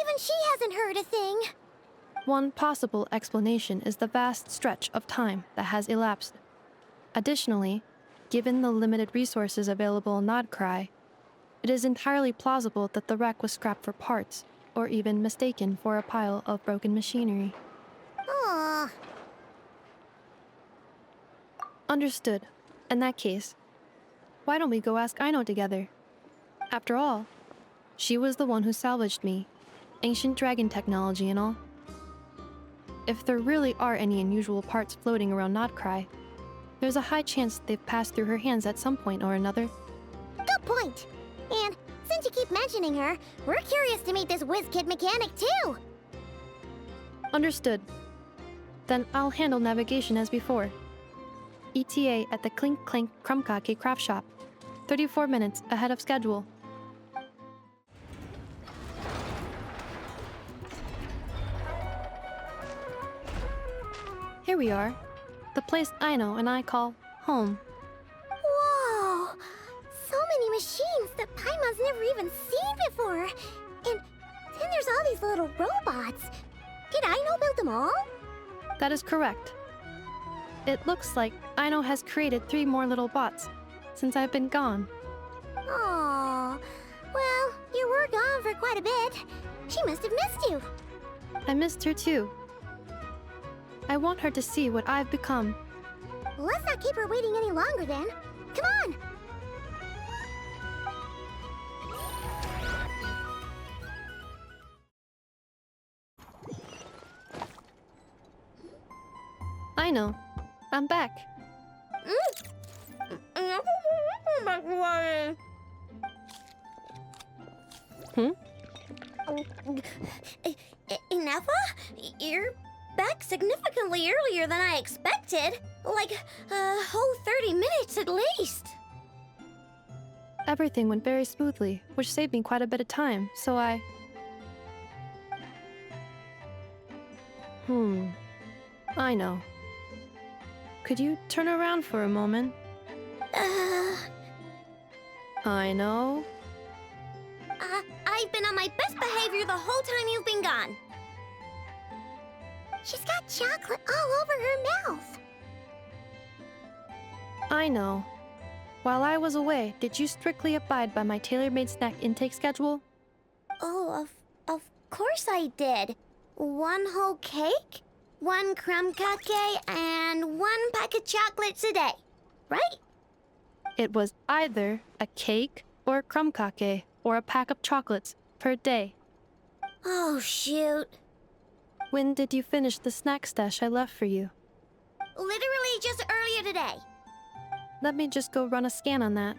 even she hasn't heard a thing. One possible explanation is the vast stretch of time that has elapsed. Additionally, given the limited resources available in Nod Krai, it is entirely plausible that the wreck was scrapped for parts, or even mistaken for a pile of broken machinery. Aww. Understood. In that case, why don't we go ask Aino together? After all, she was the one who salvaged me, ancient dragon technology and all. If there really are any unusual parts floating around Nod Krai, there's a high chance they've passed through her hands at some point or another. Good point. And since you keep mentioning her, we're curious to meet this whiz-kid mechanic too. Understood. Then I'll handle navigation as before. ETA at the Clink Clank Krumkake craft shop. 34 minutes ahead of schedule. Here we are. The place Aino and I call home. Whoa! So many machines that Paimon's never even seen before. And then there's all these little robots. Did Aino build them all? That is correct. It looks like Aino has created 3 more little bots since I've been gone. Aww. Well, you were gone for quite a bit. She must have missed you. I missed her too. I want her to see what I've become. Let's not keep her waiting any longer then. Come on! Aino, I'm back. Hmm? Ineffa? You're back significantly earlier than I expected. Like a whole 30 minutes at least. Everything went very smoothly, which saved me quite a bit of time, so I... Aino. Could you turn around for a moment? Aino? I've been on my best behavior the whole time you've been gone. She's got chocolate all over her mouth. Aino. While I was away, did you strictly abide by my tailor-made snack intake schedule? Oh, of course I did. 1 whole cake, 1 crumb cake, and 1 pack of chocolates a day, right? It was either a cake or a krumkake or a pack of chocolates per day. Oh, shoot. When did you finish the snack stash I left for you? Literally just earlier today. Let me just go run a scan on that.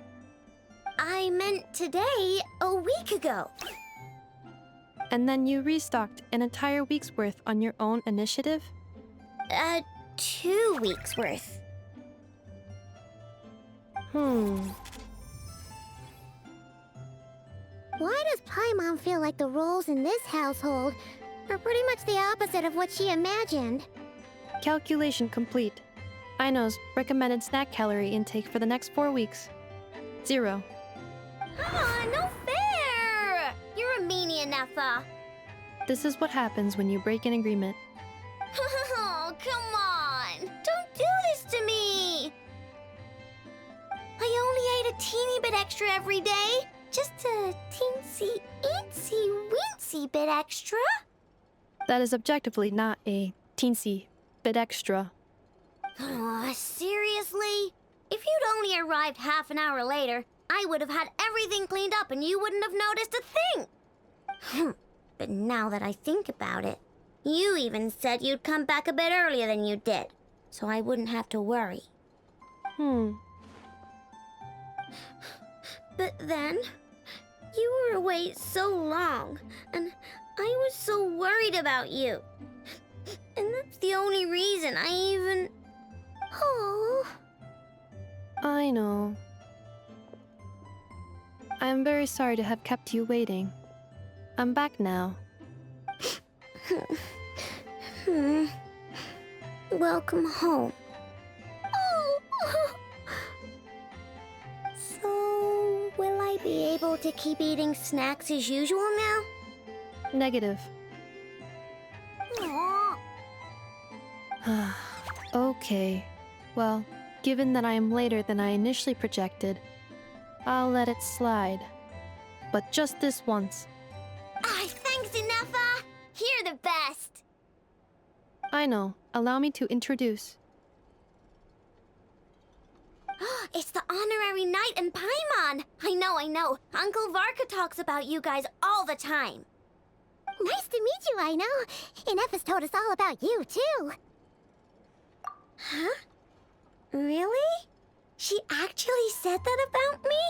I meant today, a week ago. And then you restocked an entire week's worth on your own initiative? 2 weeks worth. Why does Paimon feel like the roles in this household are pretty much the opposite of what she imagined? Calculation complete. Aino's recommended snack calorie intake for the next 4 weeks. 0. No fair! You're a meanie, Ineffa. This is what happens when you break an agreement. Oh, come on! Don't do this to me! I only ate a teeny bit extra every day. Just a teensy, eensy, bit extra. That is objectively not a teensy bit extra. Oh, seriously? If you'd only arrived half an hour later, I would have had everything cleaned up and you wouldn't have noticed a thing. But now that I think about it, you even said you'd come back a bit earlier than you did, so I wouldn't have to worry. But then, you were away so long, and I was so worried about you. And that's the only reason I even... Oh. I know. I'm very sorry to have kept you waiting. I'm back now. Welcome home. Oh. So, will I be able to keep eating snacks as usual now? Negative. Aw. Okay. Well, given that I am later than I initially projected, I'll let it slide. But just this once. Thanks, Ineffa! You're the best! I know. Allow me to introduce. It's the honorary knight and Paimon! I know. Uncle Varka talks about you guys all the time. Nice to meet you, I know. Ineffa's told us all about you, too. Huh? Really? She actually said that about me?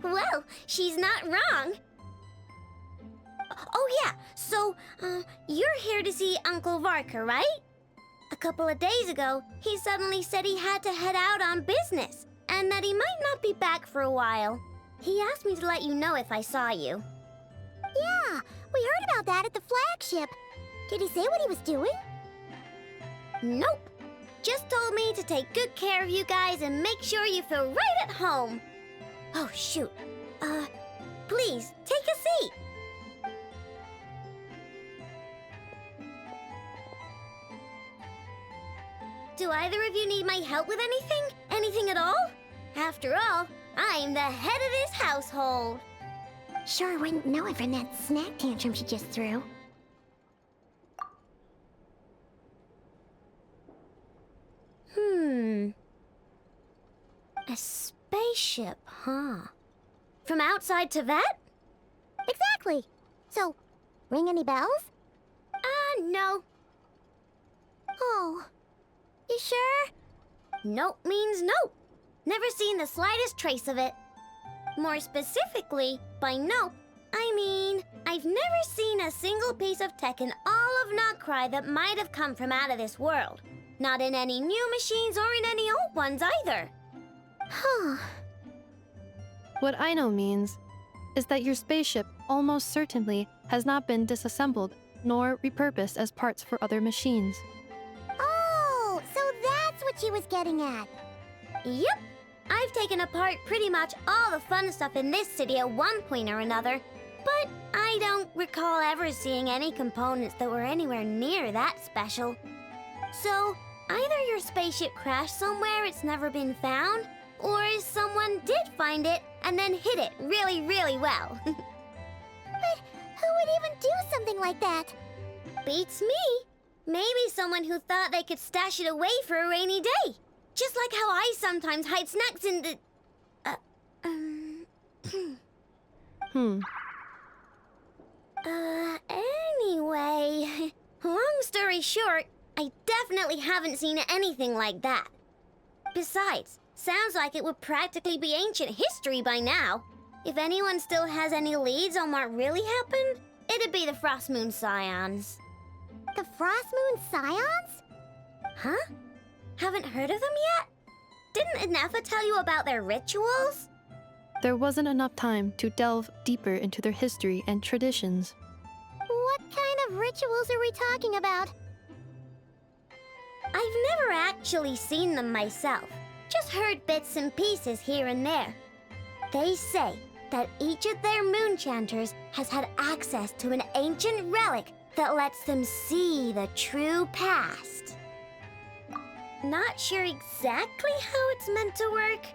Well, she's not wrong. Oh yeah, so, you're here to see Uncle Varka, right? A couple of days ago, he suddenly said he had to head out on business, and that he might not be back for a while. He asked me to let you know if I saw you. Yeah, we heard about that at the flagship. Did he say what he was doing? Nope. Just told me to take good care of you guys and make sure you feel right at home. Oh, shoot. Please, take a seat. Do either of you need my help with anything? Anything at all? After all, I'm the head of this household. Sure wouldn't know it from that snack tantrum she just threw. A spaceship, huh? From outside to that? Exactly. So, ring any bells? No. Oh. You sure? Nope means nope. Never seen the slightest trace of it. More specifically, by nope, I mean, I've never seen a single piece of tech in all of Nod Krai that might have come from out of this world. Not in any new machines or in any old ones either. Huh. What I know means is that your spaceship almost certainly has not been disassembled nor repurposed as parts for other machines. Oh, so that's what she was getting at. Yep. I've taken apart pretty much all the fun stuff in this city at one point or another, but I don't recall ever seeing any components that were anywhere near that special. So, either your spaceship crashed somewhere it's never been found, or someone did find it and then hid it really, really well. But who would even do something like that? Beats me. Maybe someone who thought they could stash it away for a rainy day. Just like how I sometimes hide snacks in the... Anyway... Long story short, I definitely haven't seen anything like that. Besides, sounds like it would practically be ancient history by now. If anyone still has any leads on what really happened, it'd be the Frost Moon Scions. The Frost Moon Scions? Huh? Haven't heard of them yet? Didn't Ineffa tell you about their rituals? There wasn't enough time to delve deeper into their history and traditions. What kind of rituals are we talking about? I've never actually seen them myself. Just heard bits and pieces here and there. They say that each of their moon chanters has had access to an ancient relic that lets them see the true past. Not sure exactly how it's meant to work.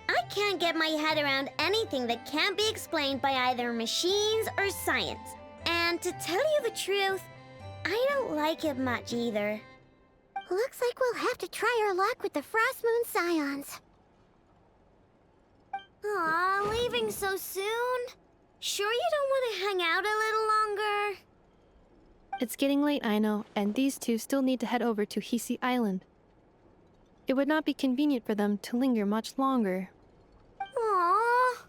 I can't get my head around anything that can't be explained by either machines or science. And to tell you the truth, I don't like it much either. Looks like we'll have to try our luck with the Frost Moon Scions. Aw, leaving so soon? Sure you don't want to hang out a little longer? It's getting late, I know, and these two still need to head over to Hisi Island. It would not be convenient for them to linger much longer. Aww.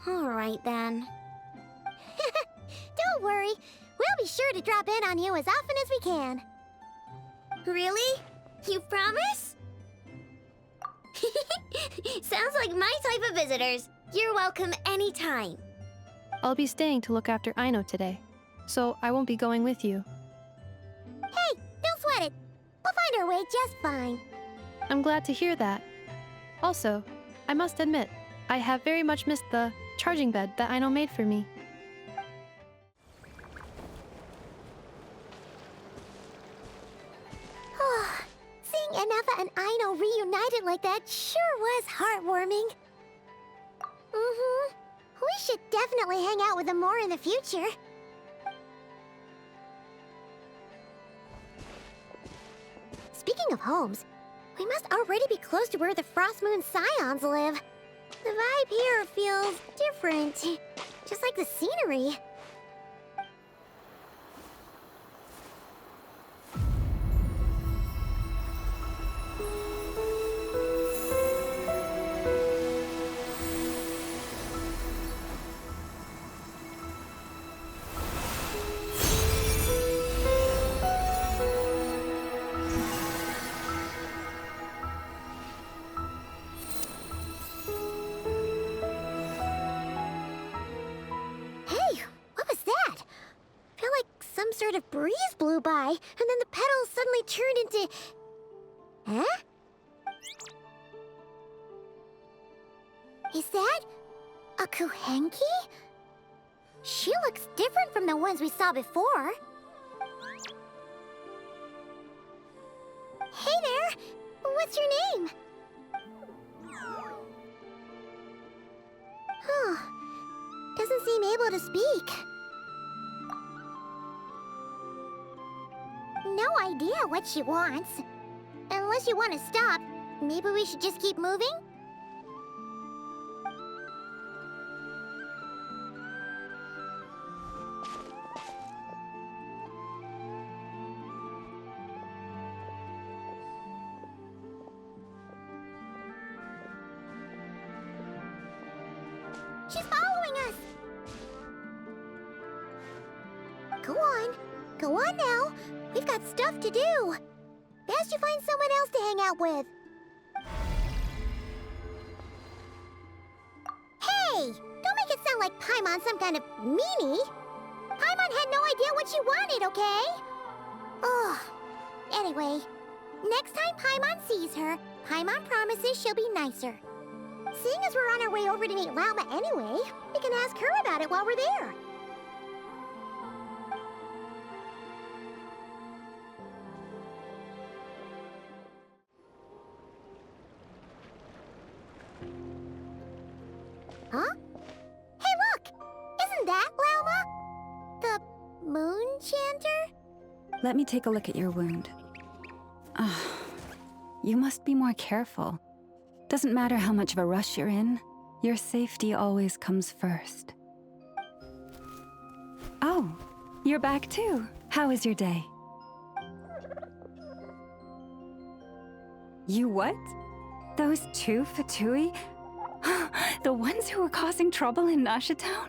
All right then. Don't Don't worry. We'll be sure to drop in on you as often as we can. Really? You promise? Sounds like my type of visitors. You're welcome anytime. I'll be staying to look after Aino today, so I won't be going with you. Hey, don't sweat it. We'll find our way just fine. I'm glad to hear that. Also, I must admit, I have very much missed the charging bed that Aino made for me. Seeing Ineffa and Aino reunited like that sure was heartwarming. We should definitely hang out with them more in the future. Speaking of homes, we must already be close to where the Frost Moon Scions live. The vibe here feels different, just like the scenery. Sort of breeze blew by, and then the petals suddenly turned into... Huh? Is that a Kuhenki? She looks different from the ones we saw before. Hey there! What's your name? Huh. Doesn't seem able to speak. No idea what she wants. Unless you want to stop, maybe we should just keep moving? She's following us! Go on. Go on now. We've got stuff to do. Best you find someone else to hang out with. Hey! Don't make it sound like Paimon's some kind of meanie. Paimon had no idea what she wanted, okay? Ugh. Anyway, next time Paimon sees her, Paimon promises she'll be nicer. Seeing as we're on our way over to meet Lauma anyway, we can ask her about it while we're there. Huh? Hey, look! Isn't that Lauma? The moon chanter? Let me take a look at your wound. You must be more careful. Doesn't matter how much of a rush you're in, your safety always comes first. Oh, you're back too. How was your day? You what? Those two Fatui? The ones who were causing trouble in Nasha Town?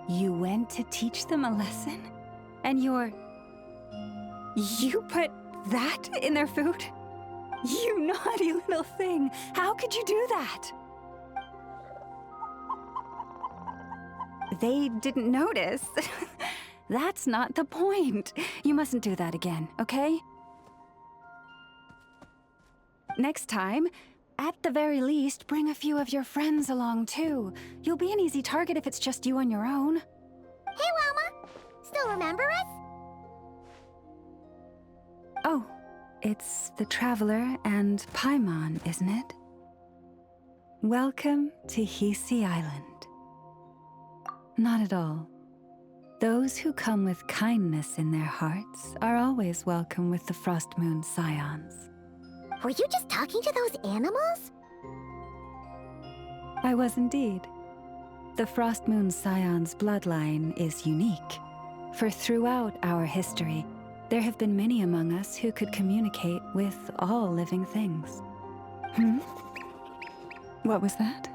You went to teach them a lesson? And you put that in their food? You naughty little thing! How could you do that? They didn't notice. That's not the point. You mustn't do that again, okay? Next time, at the very least, bring a few of your friends along too. You'll be an easy target if it's just you on your own. Hey, Lauma! Still remember us? Oh, it's the Traveler and Paimon, isn't it? Welcome to Hisi Island. Not at all. Those who come with kindness in their hearts are always welcome with the Frost Moon Scions. Were you just talking to those animals? I was indeed. The Frost Moon Scion's bloodline is unique, for throughout our history, there have been many among us who could communicate with all living things. What was that?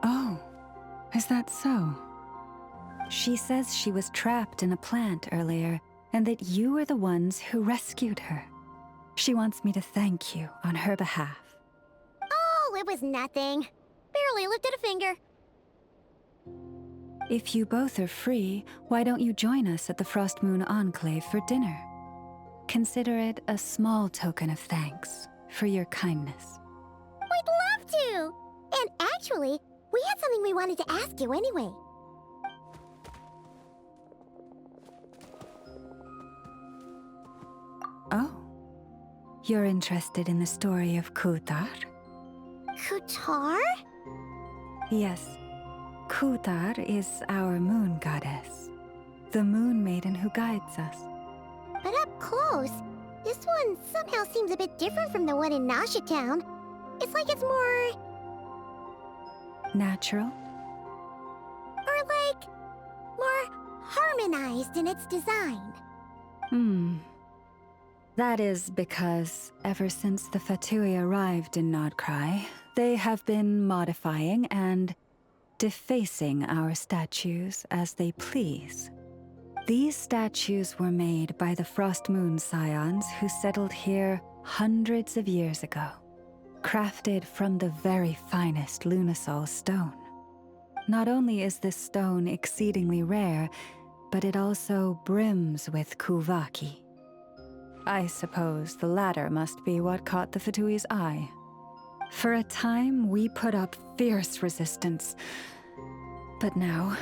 Oh, is that so? She says she was trapped in a plant earlier, and that you were the ones who rescued her. She wants me to thank you on her behalf. Oh, it was nothing. Barely lifted a finger. If you both are free, why don't you join us at the Frost Moon Enclave for dinner? Consider it a small token of thanks for your kindness. We'd love to! And actually, we had something we wanted to ask you anyway. Oh, you're interested in the story of Kutar? Kutar? Yes. Kutar is our moon goddess, the moon maiden who guides us. But up close, this one somehow seems a bit different from the one in Nasha Town. It's like it's more... natural? or like... more harmonized in its design. That is because ever since the Fatui arrived in Nod Krai, they have been modifying and defacing our statues as they please. These statues were made by the Frost Moon Scions who settled here hundreds of years ago, crafted from the very finest Lunasol stone. Not only is this stone exceedingly rare, but it also brims with Kuvaki. I suppose the latter must be what caught the Fatui's eye. For a time, we put up fierce resistance, but now,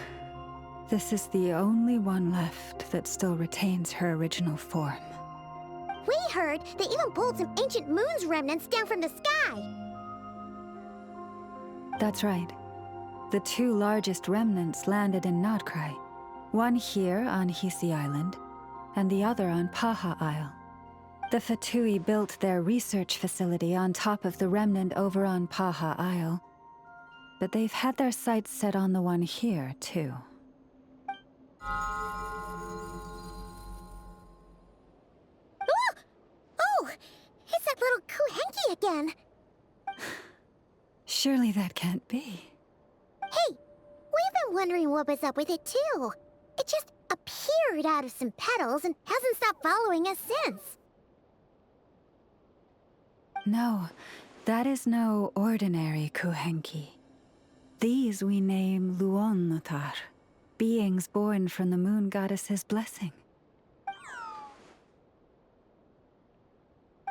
this is the only one left that still retains her original form. We heard they even pulled some ancient moon's remnants down from the sky. That's right. The two largest remnants landed in Nod Krai. One here on Hisi Island, and the other on Paha Isle. The Fatui built their research facility on top of the remnant over on Paha Isle, but they've had their sights set on the one here, too. Oh! It's that little Kuhenki again! Surely that can't be. Hey! We've been wondering what was up with it, too. It just appeared out of some petals and hasn't stopped following us since. No, that is no ordinary Kuhenki. These we name Luonnotar, beings born from the moon goddess's blessing.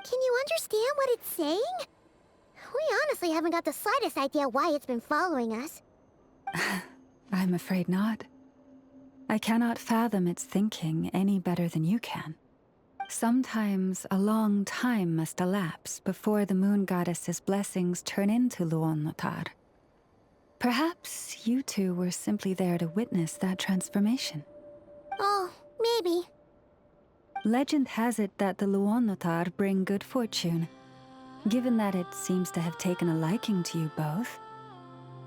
Can you understand what it's saying? We honestly haven't got the slightest idea why it's been following us. I'm afraid not. I cannot fathom its thinking any better than you can. Sometimes a long time must elapse before the moon goddess's blessings turn into Luonnotar. Perhaps you two were simply there to witness that transformation. Oh, maybe. Legend has it that the Luonnotar bring good fortune. Given that it seems to have taken a liking to you both,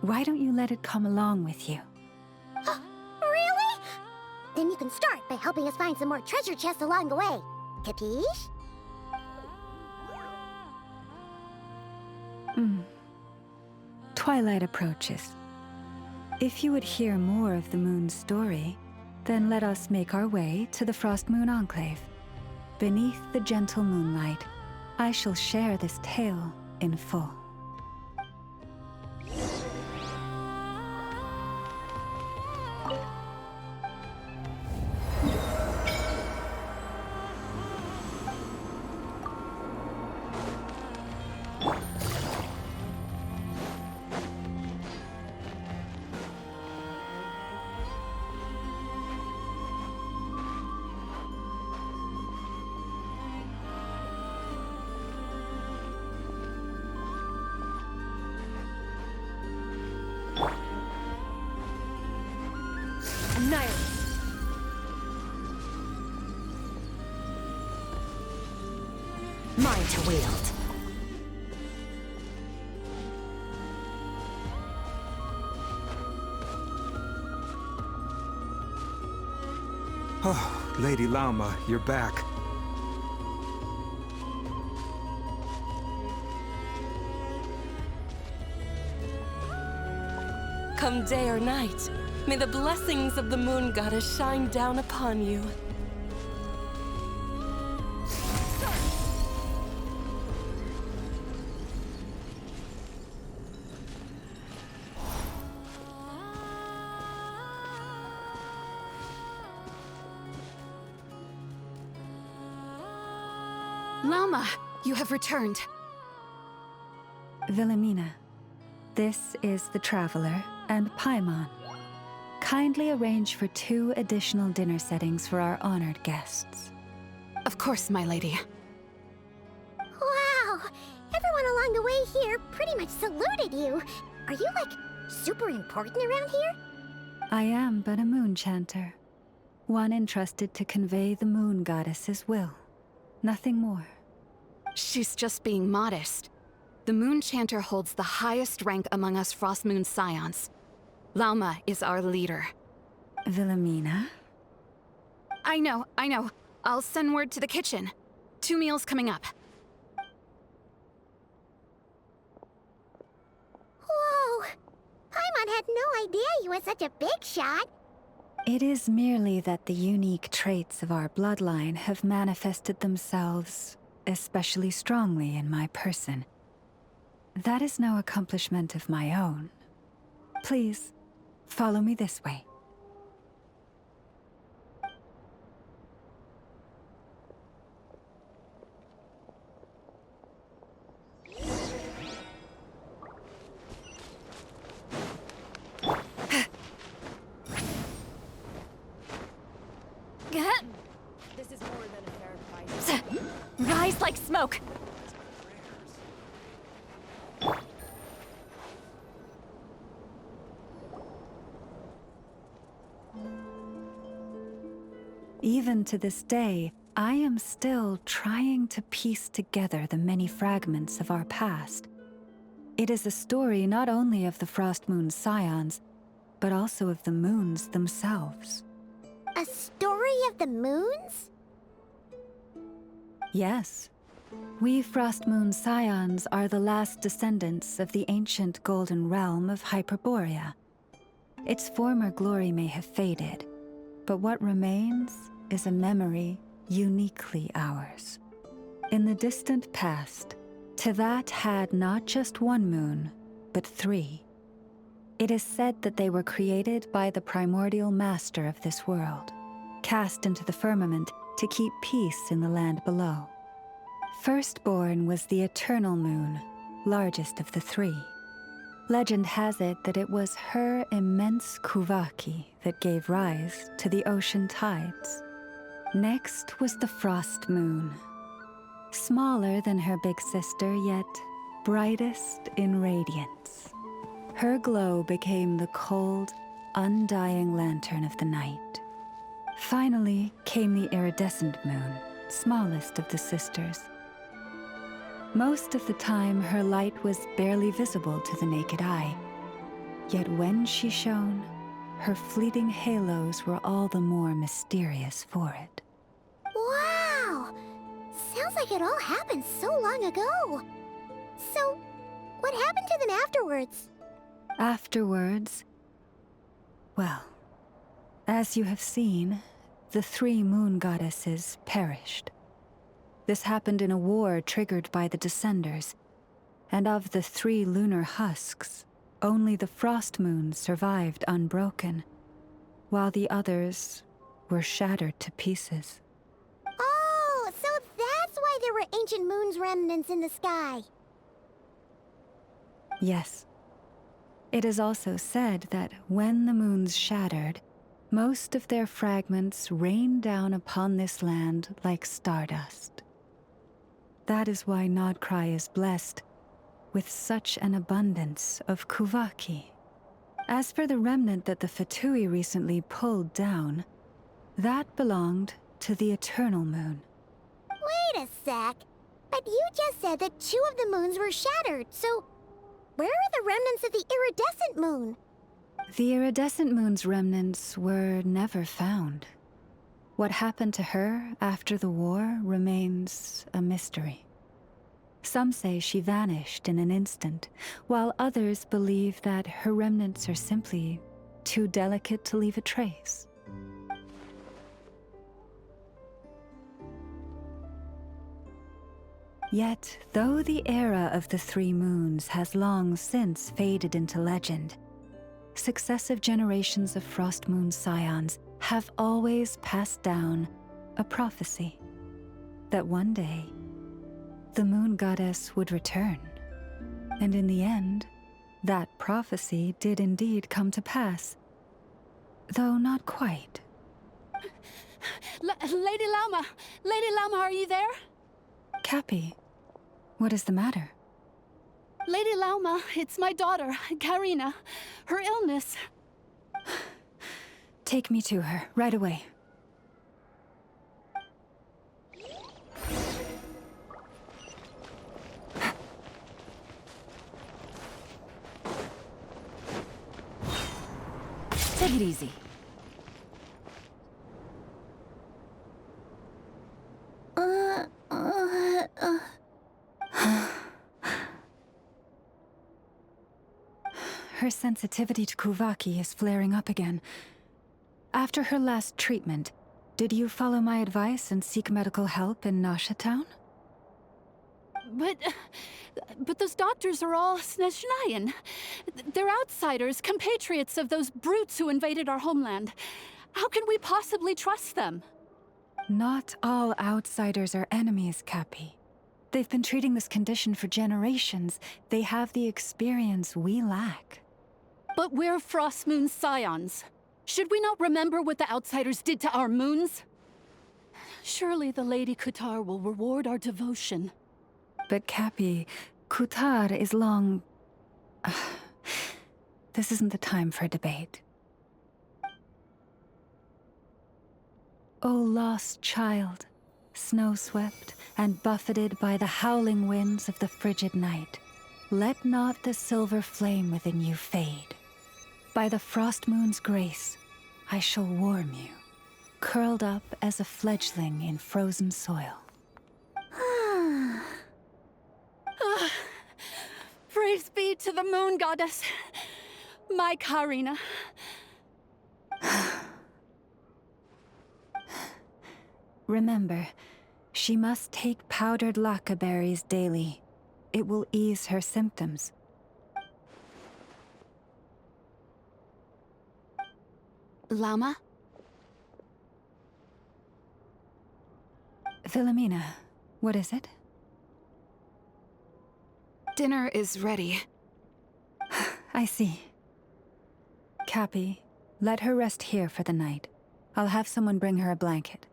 why don't you let it come along with you? Really? Then you can start by helping us find some more treasure chests along the way. Capiche? Twilight approaches. If you would hear more of the moon's story, then let us make our way to the Frost Moon Enclave. Beneath the gentle moonlight, I shall share this tale in full. Mine to wield. Oh, Lady Lauma, you're back. come day or night, may the blessings of the moon goddess shine down upon you. Lauma, you have returned. Wilhelmina, this is the Traveler and Paimon. Kindly arrange for 2 additional dinner settings for our honored guests. Of course, my lady. Wow! Everyone along the way here pretty much saluted you. Are you, like, super important around here? I am but a moon chanter, one entrusted to convey the moon goddess's will. Nothing more. She's just being modest. The Moon Chanter holds the highest rank among us Frost Moon Scions. Lauma is our leader. Wilhelmina? I know. I'll send word to the kitchen. 2 meals coming up. Whoa! Paimon had no idea you were such a big shot. It is merely that the unique traits of our bloodline have manifested themselves especially strongly in my person. That is no accomplishment of my own. Please, follow me this way. This is more than a fair price. Rise like smoke! Even to this day, I am still trying to piece together the many fragments of our past. It is a story not only of the Frost Moon Scions, but also of the moons themselves. A story of the moons? Yes. We Frost Moon Scions are the last descendants of the ancient golden realm of Hyperborea. Its former glory may have faded, but what remains is a memory uniquely ours. In the distant past, Teyvat had not just 1 moon, but 3. It is said that they were created by the primordial master of this world, cast into the firmament to keep peace in the land below. Firstborn was the eternal moon, largest of the 3. Legend has it that it was her immense Kuvaki that gave rise to the ocean tides. Next was the frost moon, smaller than her big sister, yet brightest in radiance. Her glow became the cold, undying lantern of the night. Finally came the iridescent moon, smallest of the sisters. Most of the time, her light was barely visible to the naked eye. Yet when she shone, her fleeting halos were all the more mysterious for it. Wow! Sounds like it all happened so long ago. So, what happened to them afterwards? Afterwards, well, as you have seen, the 3 moon goddesses perished. This happened in a war triggered by the Descenders, and of the 3 lunar husks, only the frost moon survived unbroken, while the others were shattered to pieces. Oh, so that's why there were ancient moon's remnants in the sky. Yes. It is also said that when the moons shattered, most of their fragments rained down upon this land like stardust. That is why Nod Krai is blessed with such an abundance of Kuvaki. As for the remnant that the Fatui recently pulled down, that belonged to the Eternal Moon. Wait a sec. But you just said that 2 of the moons were shattered, so where are the remnants of the iridescent moon? The iridescent moon's remnants were never found. What happened to her after the war remains a mystery. Some say she vanished in an instant, while others believe that her remnants are simply too delicate to leave a trace. Yet, though the era of the three moons has long since faded into legend, successive generations of Frost Moon Scions have always passed down a prophecy that one day the moon goddess would return. And in the end, that prophecy did indeed come to pass, though not quite. Lady Lauma! Lady Lauma, are you there? Cappy, what is the matter? Lady Lauma, it's my daughter, Karina. Her illness. Take me to her, right away. Take it easy. Her sensitivity to Kuvaki is flaring up again. After her last treatment, did you follow my advice and seek medical help in Nasha Town? But those doctors are all Snezhnayan. They're outsiders, compatriots of those brutes who invaded our homeland. How can we possibly trust them? Not all outsiders are enemies, Cappy. They've been treating this condition for generations. They have the experience we lack. But we're Frost Moon Scions. Should we not remember what the outsiders did to our moons? Surely the Lady Kutar will reward our devotion. But Cappy, Kutar is long... This isn't the time for debate. O lost child, snow-swept and buffeted by the howling winds of the frigid night, let not the silver flame within you fade. By the frost moon's grace, I shall warm you, curled up as a fledgling in frozen soil. Praise be to the moon goddess, my Karina. Remember, she must take powdered laka berries daily. It will ease her symptoms. Lauma? Philomena, what is it? Dinner is ready. I see. Cappy, let her rest here for the night. I'll have someone bring her a blanket.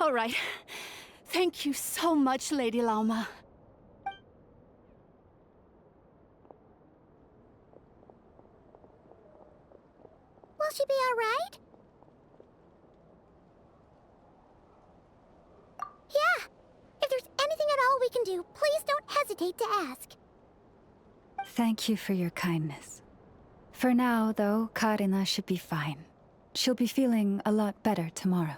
All right. Thank you so much, Lady Lauma. Will she be all right? Yeah. If there's anything at all we can do, please don't hesitate to ask. Thank you for your kindness. For now, though, Karina should be fine. She'll be feeling a lot better tomorrow.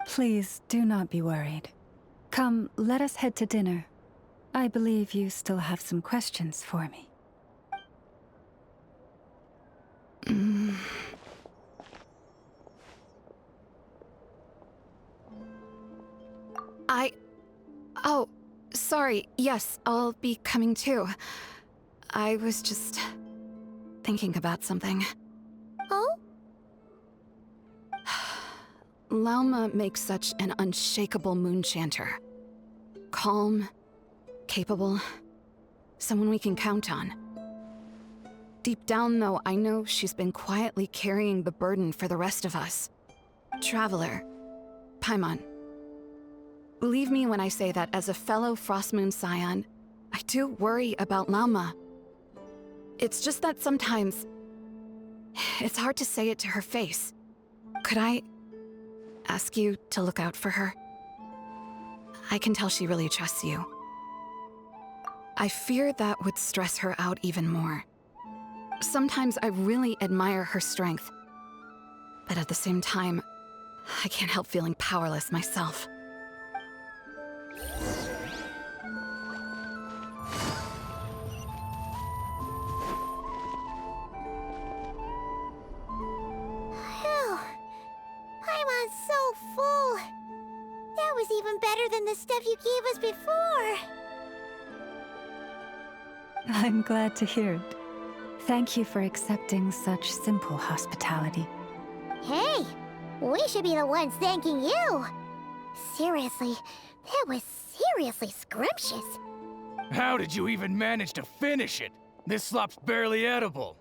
Please do not be worried. Come, let us head to dinner. I believe you still have some questions for me. Oh, sorry. Yes, I'll be coming too. I was just thinking about something. Oh? Lauma makes such an unshakable moon chanter. Calm, capable, someone we can count on. Deep down, though, I know she's been quietly carrying the burden for the rest of us. Traveler, Paimon, believe me when I say that as a fellow Frost Moon Scion, I do worry about Lauma. It's just that sometimes it's hard to say it to her face. Could I ask you to look out for her? I can tell she really trusts you. I fear that would stress her out even more. Sometimes I really admire her strength, but at the same time, I can't help feeling powerless myself. Phew. Paimon's so full. That was even better than the stuff you gave us before. I'm glad to hear it. Thank you for accepting such simple hospitality. Hey, we should be the ones thanking you. Seriously, that was seriously scrumptious. How did you even manage to finish it? This slop's barely edible.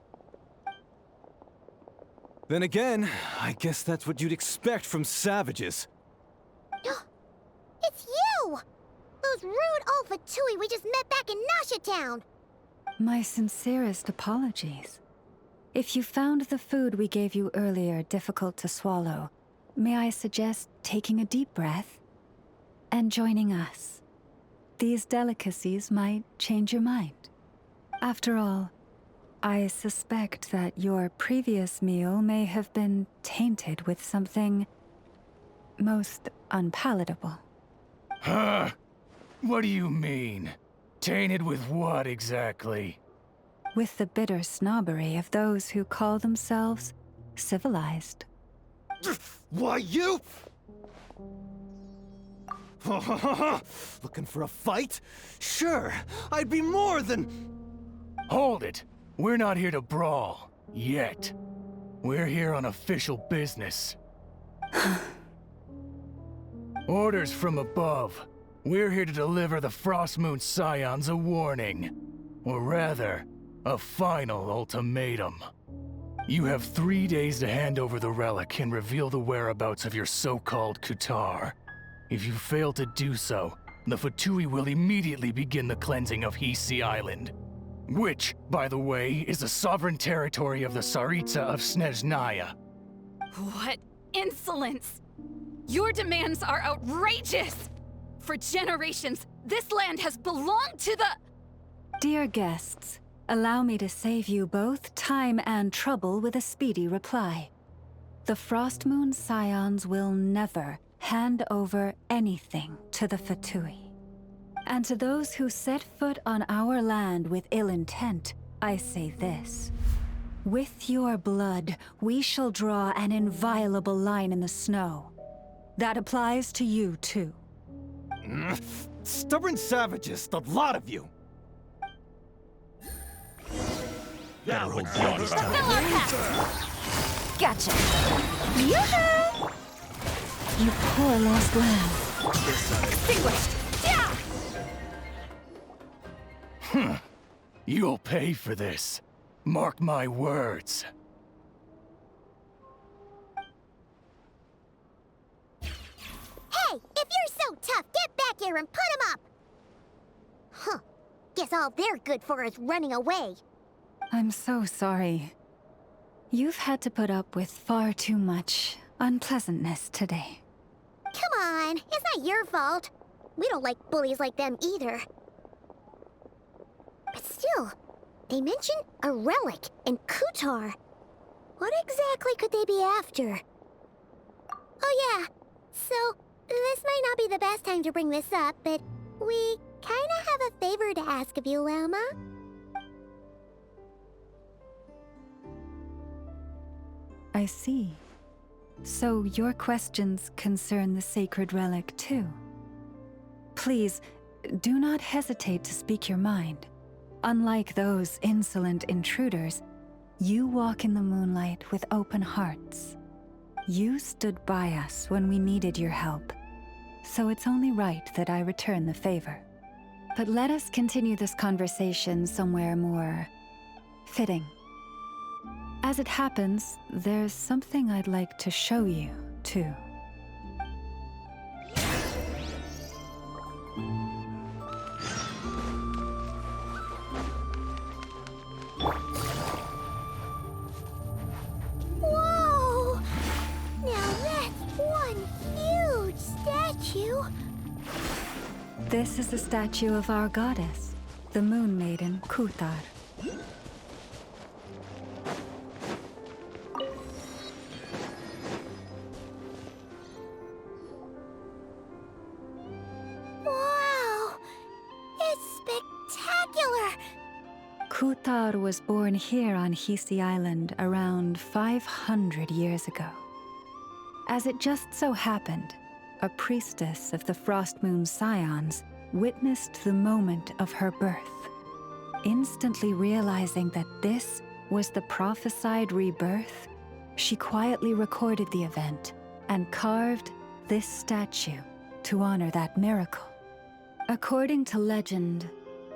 Then again, I guess that's what you'd expect from savages. It's you! Those rude old Fatui we just met back in Nasha Town! My sincerest apologies. If you found the food we gave you earlier difficult to swallow, may I suggest taking a deep breath and joining us? These delicacies might change your mind. After all, I suspect that your previous meal may have been tainted with something most unpalatable. Huh? What do you mean? Tainted with what exactly? With the bitter snobbery of those who call themselves civilized. Why, you? Looking for a fight? Sure, I'd be more than... Hold it! We're not here to brawl. Yet. We're here on official business. Orders from above. We're here to deliver the Frostmoon Scions a warning. Or rather, a final ultimatum. You have 3 days to hand over the relic and reveal the whereabouts of your so-called Kutar. If you fail to do so, the Fatui will immediately begin the cleansing of Hisi Island. Which, by the way, is the sovereign territory of the Tsaritsa of Snezhnaya. What insolence! Your demands are outrageous! For generations, this land has belonged to the... Dear guests, allow me to save you both time and trouble with a speedy reply. The Frostmoon Scions will never hand over anything to the Fatui. And to those who set foot on our land with ill intent, I say this. With your blood, we shall draw an inviolable line in the snow. That applies to you, too. Stubborn savages, the lot of you! Better hold on this time. Gotcha! Yoo-hoo! You poor lost lamb. Extinguished! Yeah! You'll pay for this. Mark my words. Hey, if you're so tough, get back here and put him up! Huh. Guess all they're good for is running away. I'm so sorry. You've had to put up with far too much unpleasantness today. Come on, it's not your fault. We don't like bullies like them either. But still, they mentioned a relic and Kutar. What exactly could they be after? Oh yeah, so this might not be the best time to bring this up, but we kinda have a favor to ask of you, Lauma. I see. So your questions concern the sacred relic too. Please, do not hesitate to speak your mind. Unlike those insolent intruders, you walk in the moonlight with open hearts. You stood by us when we needed your help, so it's only right that I return the favor. But let us continue this conversation somewhere more fitting. As it happens, there's something I'd like to show you, too. Whoa! Now that's one huge statue. This is the statue of our goddess, the Moon Maiden Kutar. Wow! It's spectacular! Kutar was born here on Hisi Island around 500 years ago. As it just so happened, a priestess of the Frost Moon Scions witnessed the moment of her birth. Instantly realizing that this was the prophesied rebirth, she quietly recorded the event and carved this statue to honor that miracle. According to legend,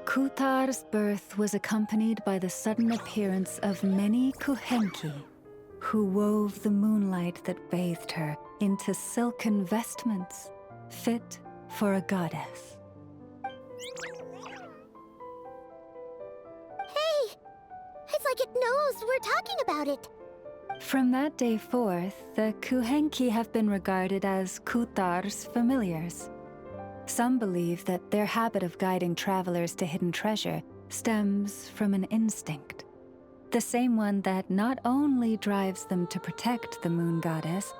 Kutar's birth was accompanied by the sudden appearance of many Kuhenki, who wove the moonlight that bathed her into silken vestments fit for a goddess. Hey! It's like it knows we're talking about it. From that day forth, the Kuhenki have been regarded as Kutar's familiars. Some believe that their habit of guiding travelers to hidden treasure stems from an instinct. The same one that not only drives them to protect the moon goddess,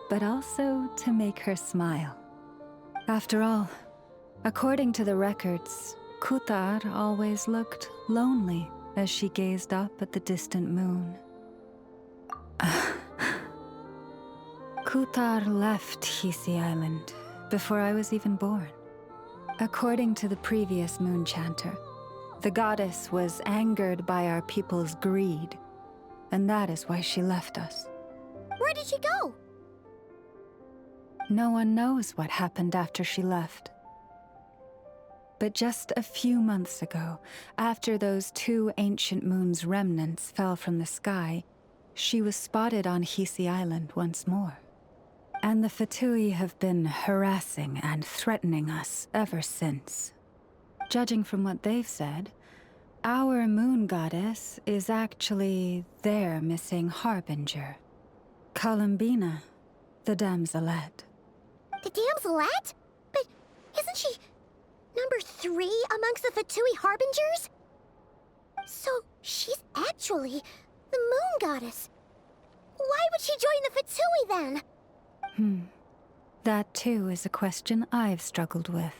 but also to make her smile. After all, according to the records, Kutar always looked lonely as she gazed up at the distant moon. Kutar left Hisi Island before I was even born. According to the previous moon chanter, the goddess was angered by our people's greed, and that is why she left us. Where did she go? No one knows what happened after she left. But just a few months ago, after those 2 ancient moon's remnants fell from the sky, she was spotted on Hisi Island once more. And the Fatui have been harassing and threatening us ever since. Judging from what they've said, our moon goddess is actually their missing harbinger, Columbina, the damselette. The damselette? But isn't she number 3 amongst the Fatui harbingers? So she's actually the moon goddess. Why would she join the Fatui then? That too is a question I've struggled with.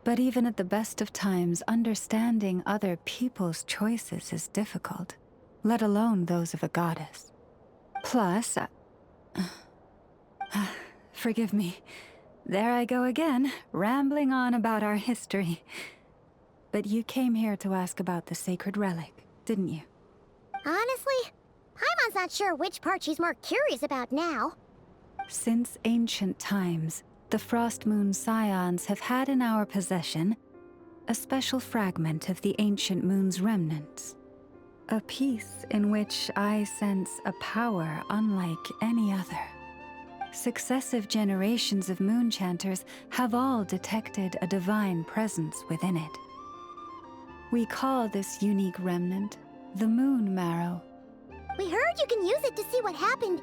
But even at the best of times, understanding other people's choices is difficult, let alone those of a goddess. Plus, forgive me, there I go again, rambling on about our history. But you came here to ask about the sacred relic, didn't you? Honestly, Paimon's not sure which part she's more curious about now. Since ancient times, the Frost Moon Scions have had in our possession a special fragment of the ancient moon's remnants. A piece in which I sense a power unlike any other. Successive generations of moon chanters have all detected a divine presence within it. We call this unique remnant the Moon Marrow. We heard you can use it to see what happened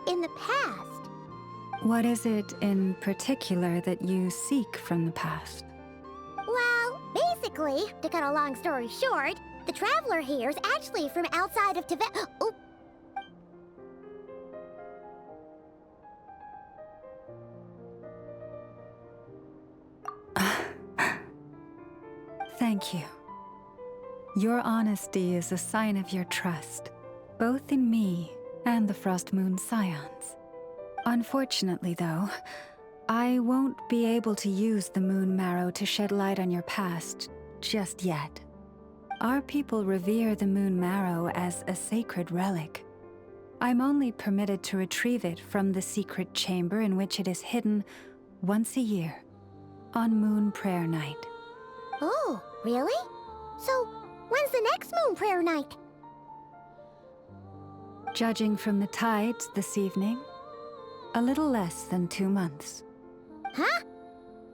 in the past. What is it in particular that you seek from the past? Well, basically, to cut a long story short, the traveler here is actually from outside of Tibet. Oh. Thank you. Your honesty is a sign of your trust, both in me and the Frost Moon Scions. Unfortunately, though, I won't be able to use the Moon Marrow to shed light on your past just yet. Our people revere the Moon Marrow as a sacred relic. I'm only permitted to retrieve it from the secret chamber in which it is hidden once a year, on Moon Prayer Night. Oh, really? So, when's the next Moon Prayer Night? Judging from the tides this evening, a little less than 2 months. Huh?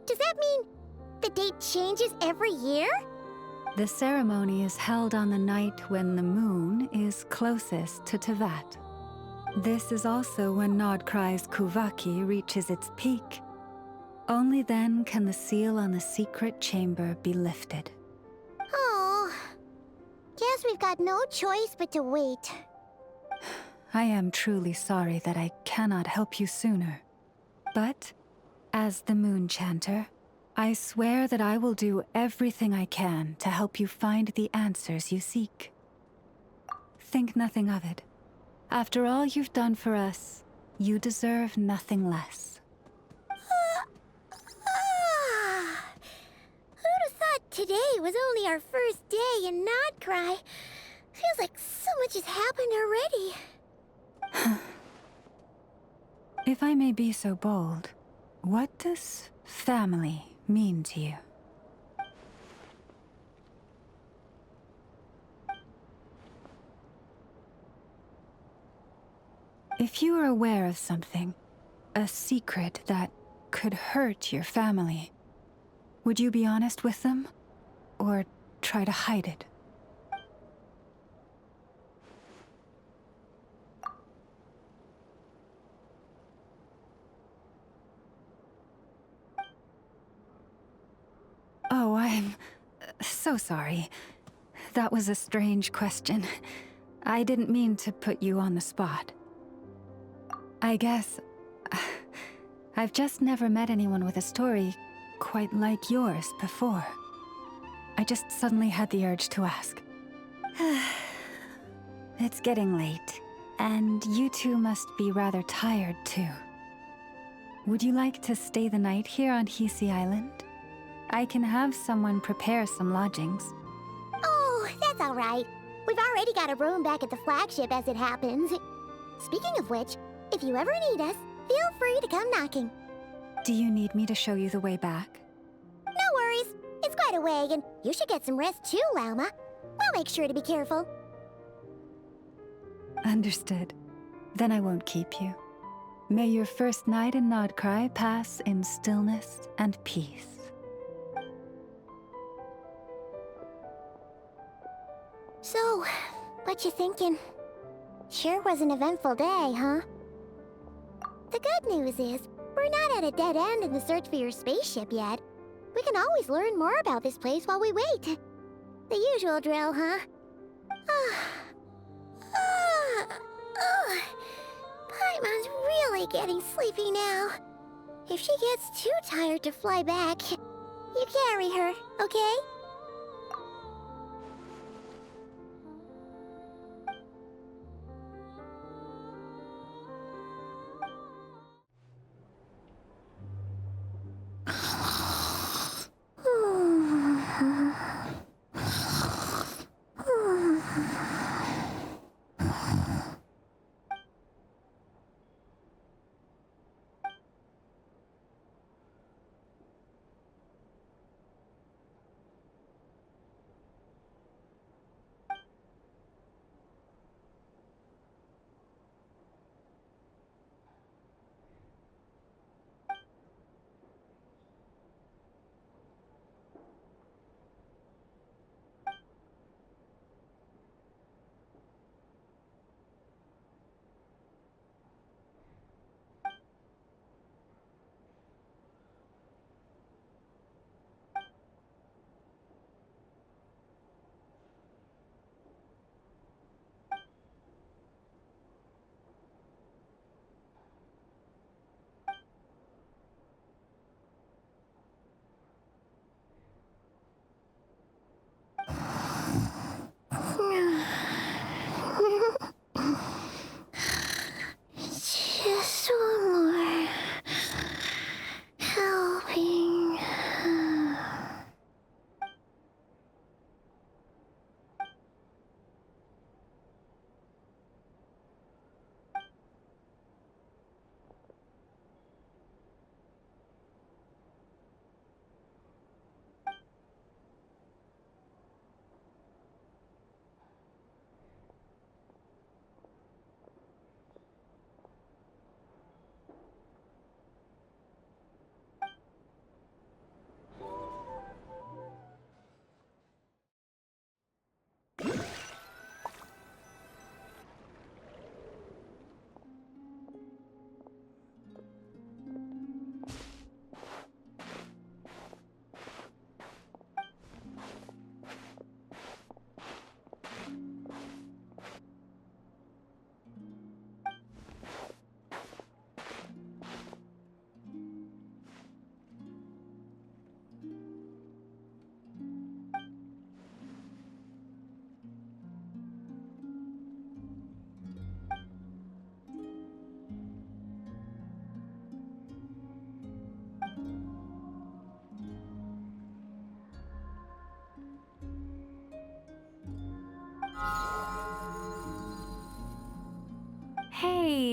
Does that mean the date changes every year? The ceremony is held on the night when the moon is closest to Tevat. This is also when Nod Krai's Kuvaki reaches its peak. Only then can the seal on the secret chamber be lifted. guess we've got no choice but to wait. I am truly sorry that I cannot help you sooner. But, as the Moon Chanter, I swear that I will do everything I can to help you find the answers you seek. Think nothing of it. After all you've done for us, you deserve nothing less. Who'd have thought today was only our first day in Nod Krai? Feels like so much has happened already. If I may be so bold, what does family mean to you? If you are aware of something, a secret that could hurt your family, would you be honest with them? Or try to hide it? Oh, I'm so sorry. That was a strange question. I didn't mean to put you on the spot. I guess I've just never met anyone with a story quite like yours before. I just suddenly had the urge to ask. It's getting late, and you two must be rather tired too. Would you like to stay the night here on Hisi Island? I can have someone prepare some lodgings. Oh, that's all right. We've already got a room back at the flagship as it happens. Speaking of which, if you ever need us, feel free to come knocking. Do you need me to show you the way back? No worries. It's quite a way, and you should get some rest too, Lauma. We'll make sure to be careful. Understood. Then I won't keep you. May your first night in Nod Krai pass in stillness and peace. So, what you thinking? Sure was an eventful day, huh? The good news is, we're not at a dead end in the search for your spaceship yet. We can always learn more about this place while we wait. The usual drill, huh? Paimon's really getting sleepy now. If she gets too tired to fly back, you carry her, okay?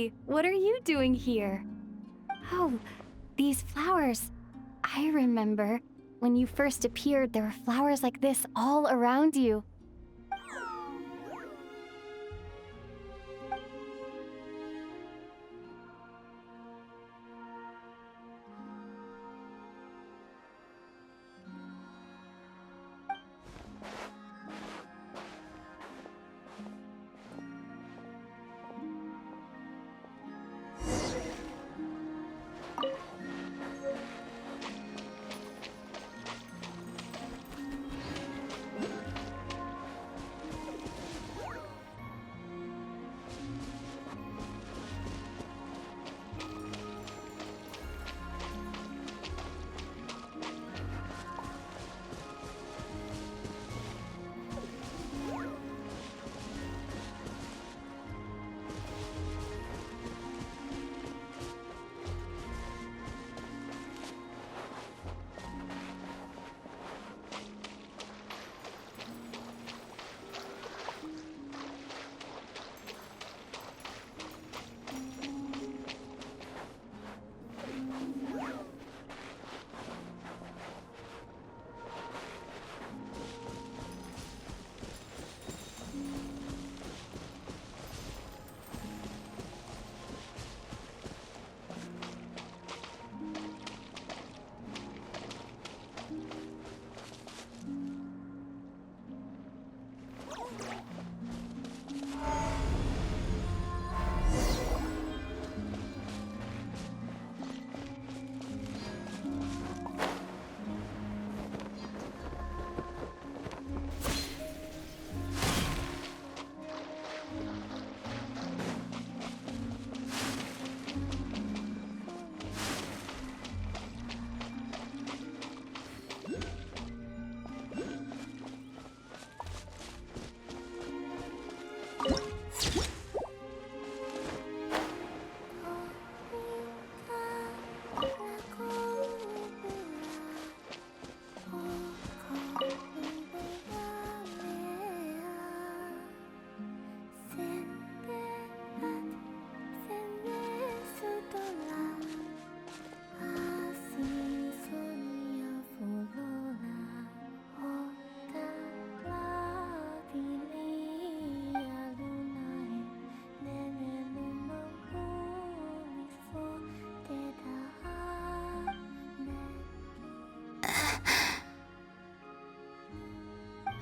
Hi, what are you doing here? Oh, these flowers. I remember. When you first appeared, there were flowers like this all around you.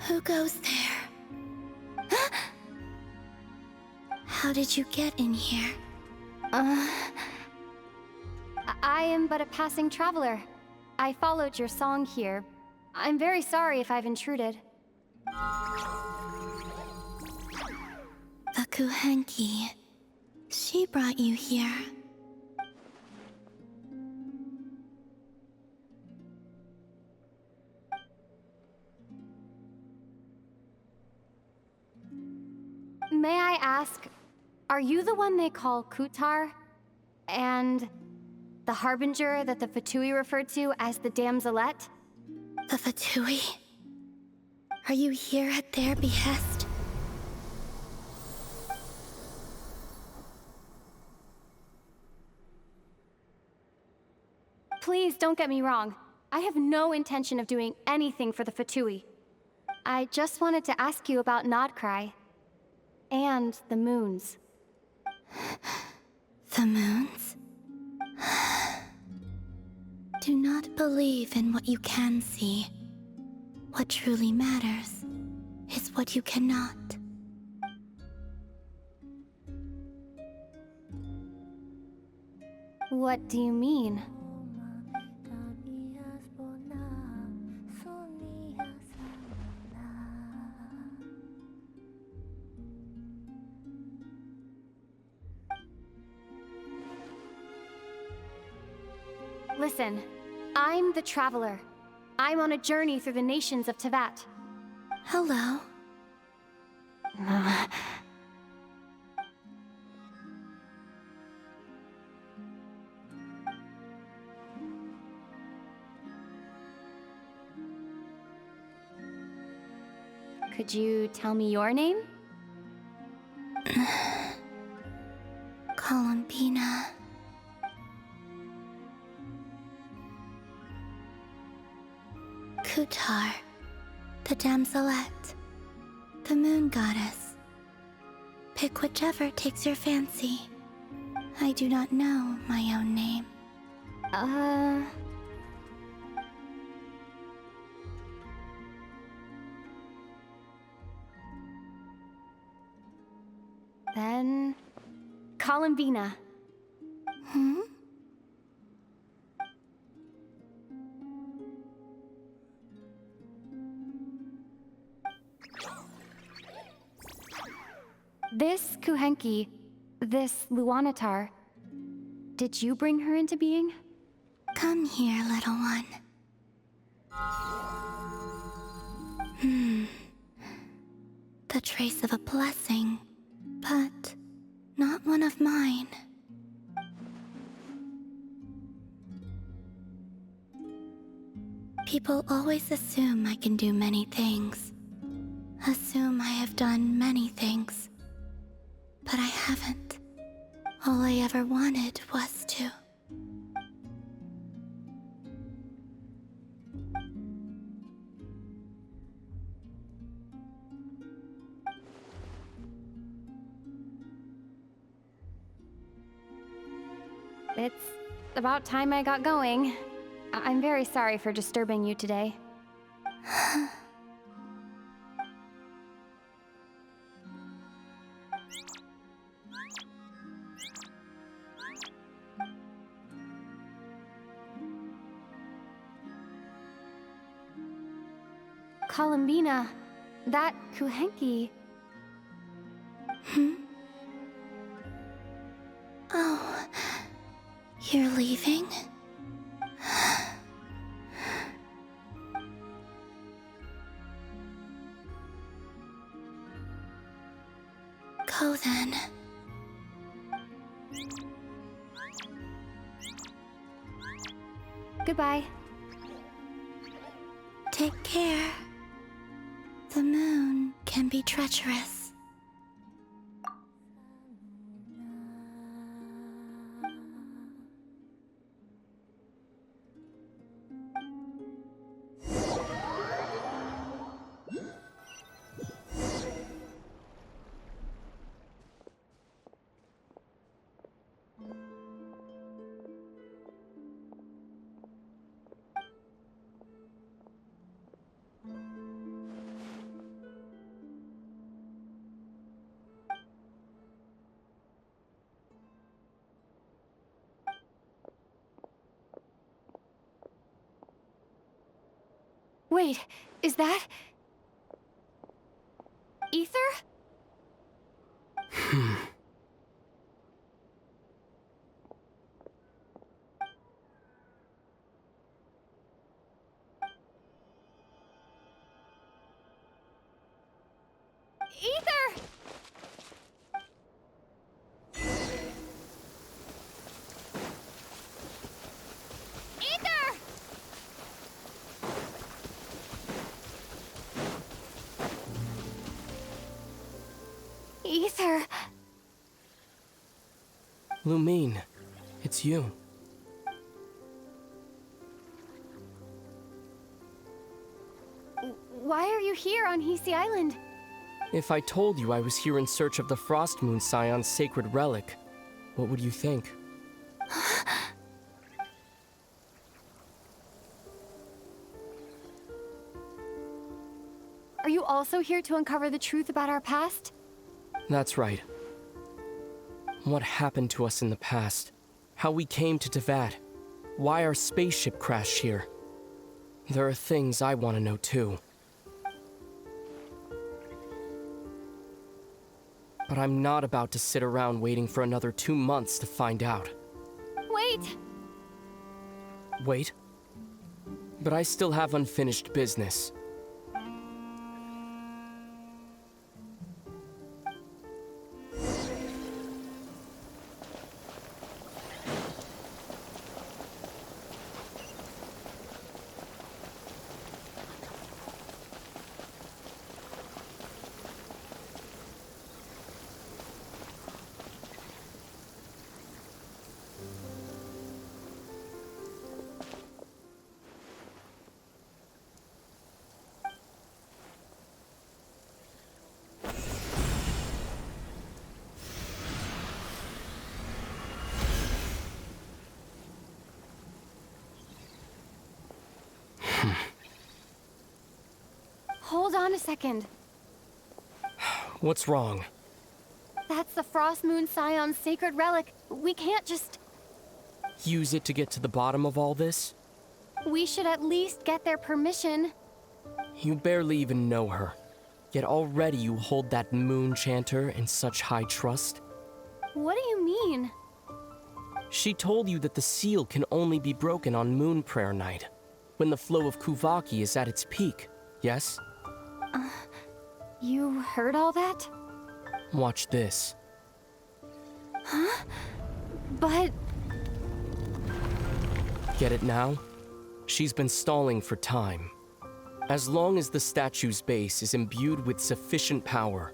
Who goes there? How did you get in here? I am but a passing traveler. I followed your song here. I'm very sorry if I've intruded. The Kuhenki. She brought you here. May I ask, are you the one they call Kutar? And the harbinger that the Fatui referred to as the Damselette? The Fatui? Are you here at their behest? Please don't get me wrong. I have no intention of doing anything for the Fatui. I just wanted to ask you about Nod Krai. And the moons. The moons? Do not believe in what you can see. What truly matters is what you cannot. What do you mean? Listen, I'm the Traveler. I'm on a journey through the nations of Teyvat. Hello. Could you tell me your name? Call him Kutar, the damselette, the moon goddess. Pick whichever takes your fancy. I do not know my own name. Then... Columbina. Hmm? This Kuhenki, this Luanatar, did you bring her into being? Come here, little one. The trace of a blessing, but not one of mine. People always assume I can do many things. Assume I have done many things. But I haven't. All I ever wanted was to. It's about time I got going. I'm very sorry for disturbing you today. Columbina, that Kuhenki... Oh, you're leaving? Go then. Goodbye. Take care. The moon can be treacherous. Wait, is that... Ether? Ether! Ether! Ether! Lumine, it's you. Why are you here on Hisi Island? If I told you I was here in search of the Frost Moon Scion's sacred relic, what would you think? Are you also here to uncover the truth about our past? That's right. What happened to us in the past? How we came to Tevat? Why our spaceship crashed here? There are things I want to know too. But I'm not about to sit around waiting for another 2 months to find out. Wait! Wait? But I still have unfinished business. Hold on a second. What's wrong? That's the Frost Moon Scion's sacred relic. We can't just... Use it to get to the bottom of all this? We should at least get their permission. You barely even know her. Yet already you hold that moon chanter in such high trust. What do you mean? She told you that the seal can only be broken on Moon Prayer Night, when the flow of Kuvaki is at its peak, yes? You heard all that? Watch this. Huh? But... Get it now? She's been stalling for time. As long as the statue's base is imbued with sufficient power,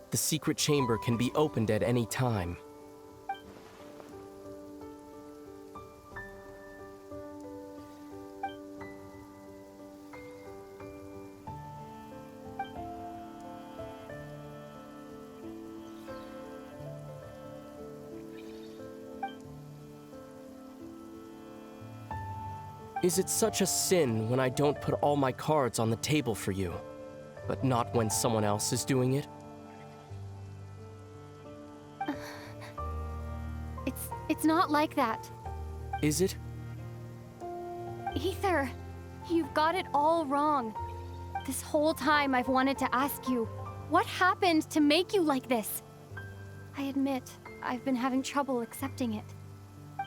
the secret chamber can be opened at any time. Is it such a sin when I don't put all my cards on the table for you, but not when someone else is doing it? It's not like that. Is it? Ether, you've got it all wrong. This whole time I've wanted to ask you, what happened to make you like this? I admit, I've been having trouble accepting it.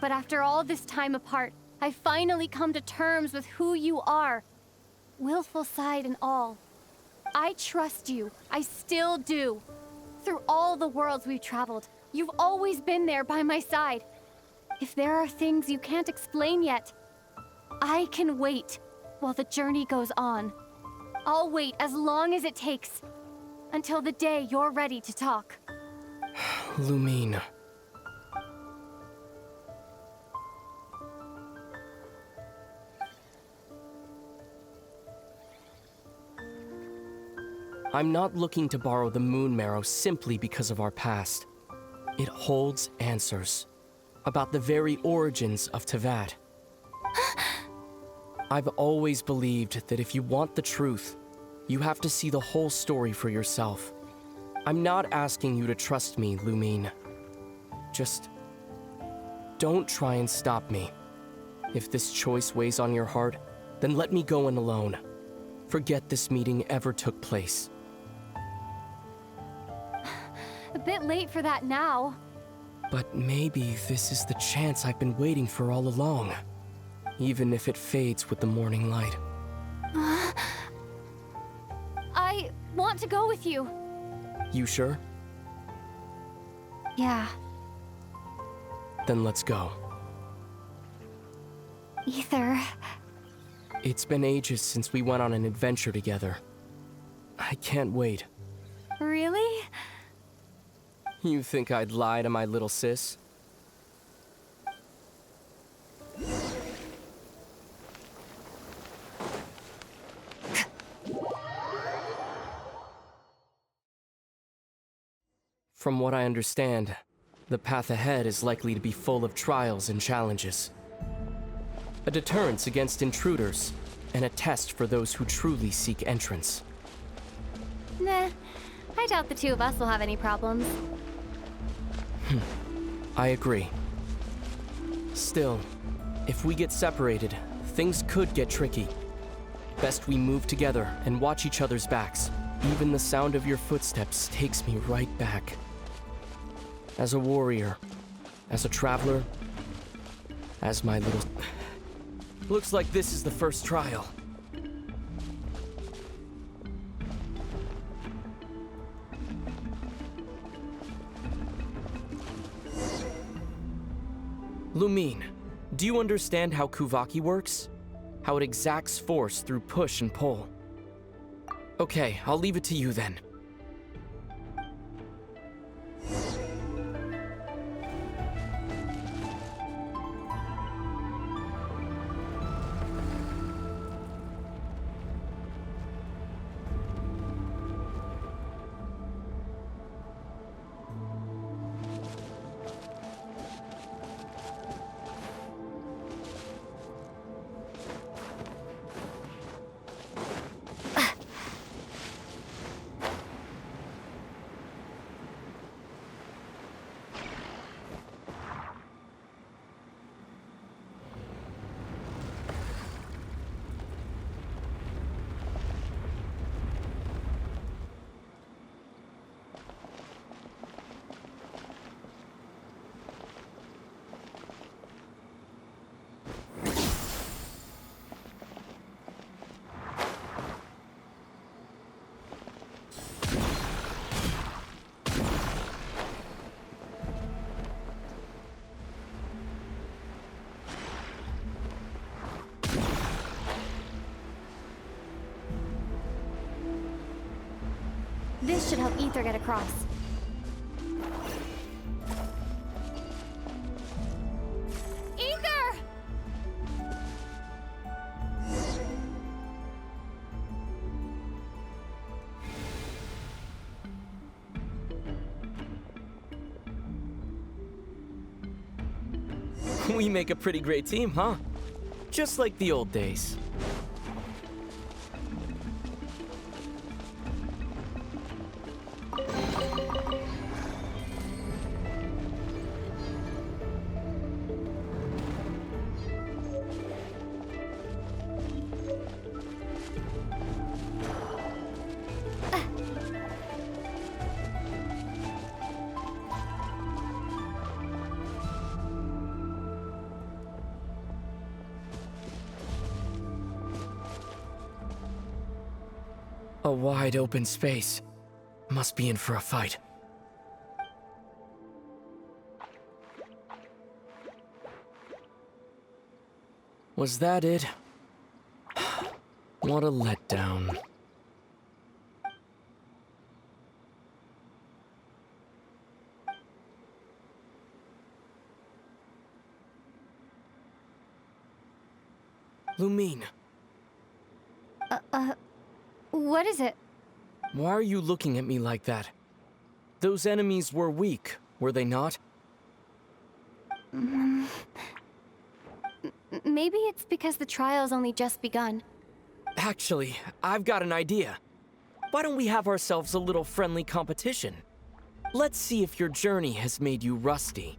But after all this time apart, I've finally come to terms with who you are. Willful side and all. I trust you. I still do. Through all the worlds we've traveled, you've always been there by my side. If there are things you can't explain yet, I can wait while the journey goes on. I'll wait as long as it takes, until the day you're ready to talk. Lumine. I'm not looking to borrow the Moon Marrow simply because of our past. It holds answers about the very origins of Teyvat. I've always believed that if you want the truth, you have to see the whole story for yourself. I'm not asking you to trust me, Lumine. Just don't try and stop me. If this choice weighs on your heart, then let me go in alone. Forget this meeting ever took place. A bit late for that now. But maybe this is the chance I've been waiting for all along. Even if it fades with the morning light. I want to go with you. You sure? Yeah. Then let's go. Ether. It's been ages since we went on an adventure together. I can't wait. Really? You think I'd lie to my little sis? From what I understand, the path ahead is likely to be full of trials and challenges. A deterrence against intruders, and a test for those who truly seek entrance. Nah, I doubt the two of us will have any problems. I agree. Still, if we get separated, things could get tricky. Best we move together and watch each other's backs. Even the sound of your footsteps takes me right back. As a warrior, as a traveler, as my little... Looks like this is the first trial. Lumine, do you understand how Kuvaki works? How it exacts force through push and pull? Okay, I'll leave it to you then. This should help Ether get across. Ether! We make a pretty great team, huh? Just like the old days. A wide open space. Must be in for a fight. Was that it? What a letdown. Lumine. What is it? Why are you looking at me like that? Those enemies were weak, were they not? Maybe it's because the trial's only just begun. Actually, I've got an idea. Why don't we have ourselves a little friendly competition? Let's see if your journey has made you rusty.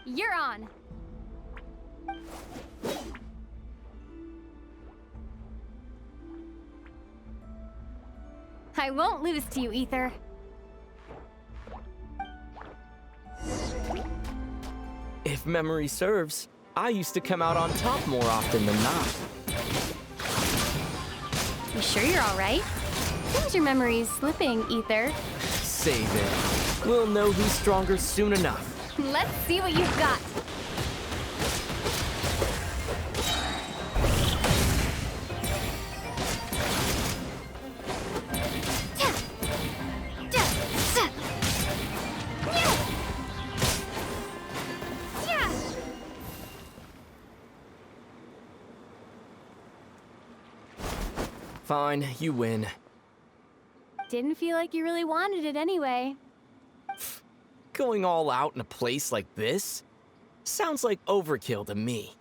You're on. I won't lose to you, Ether. If memory serves, I used to come out on top more often than not. You sure you're all right? Seems your memory's slipping, Ether. Save it. We'll know who's stronger soon enough. Let's see what you've got. Fine, you win. Didn't feel like you really wanted it anyway. Going all out in a place like this? Sounds like overkill to me.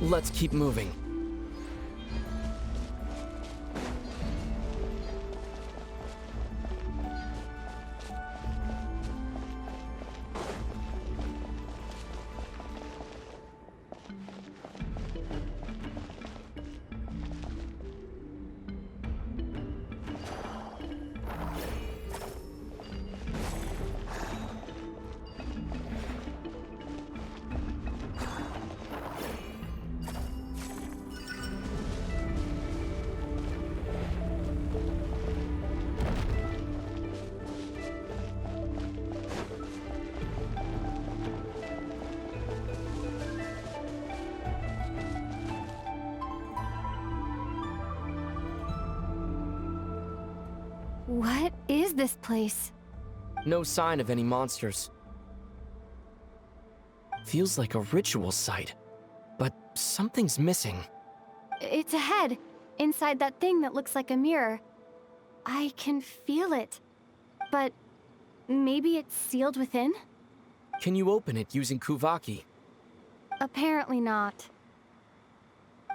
Let's keep moving. What is this place? No sign of any monsters. Feels like a ritual site, but something's missing. It's ahead, inside that thing that looks like a mirror. I can feel it. But maybe it's sealed within? Can you open it using Kuvaki? Apparently not.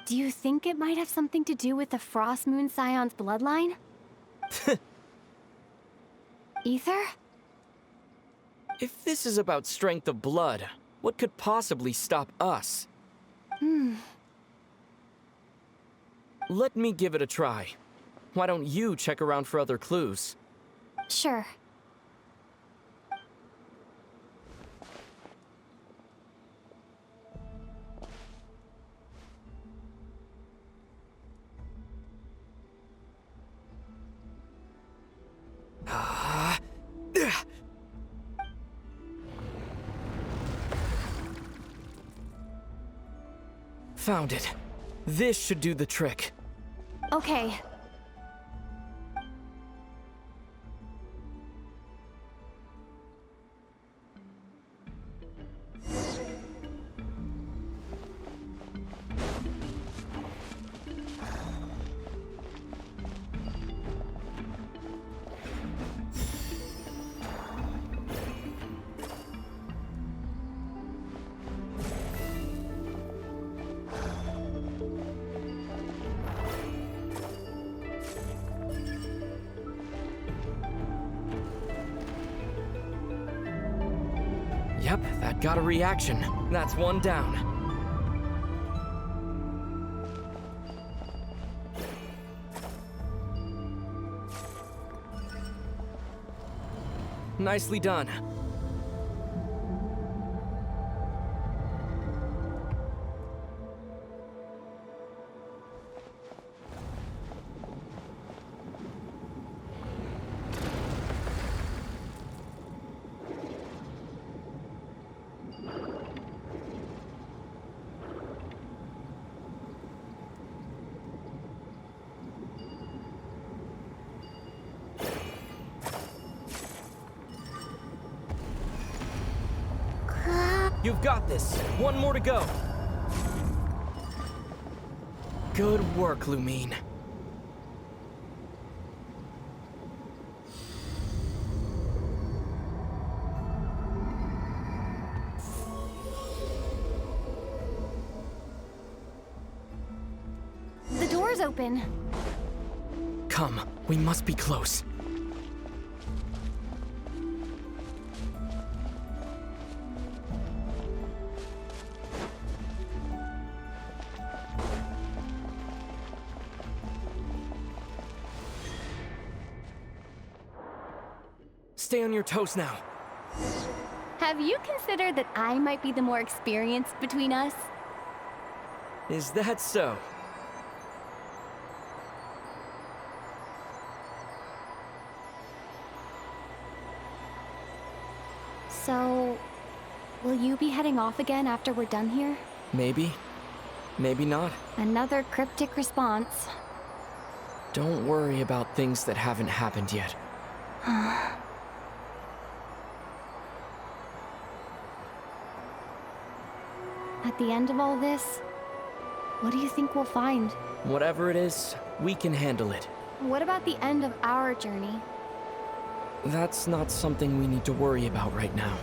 Do you think it might have something to do with the Frost Moon Scion's bloodline? Ether? If this is about strength of blood, what could possibly stop us? Let me give it a try. Why don't you check around for other clues? Sure. Found it. This should do the trick. Okay. Yep, that got a reaction. That's one down. Nicely done. You've got this. One more to go. Good work, Lumine. The door's open. Come, we must be close. Stay on your toes now. Have you considered that I might be the more experienced between us? Is that so? So, will you be heading off again after we're done here? Maybe. Maybe not. Another cryptic response. Don't worry about things that haven't happened yet. At the end of all this, what do you think we'll find? Whatever it is, we can handle it. What about the end of our journey? That's not something we need to worry about right now.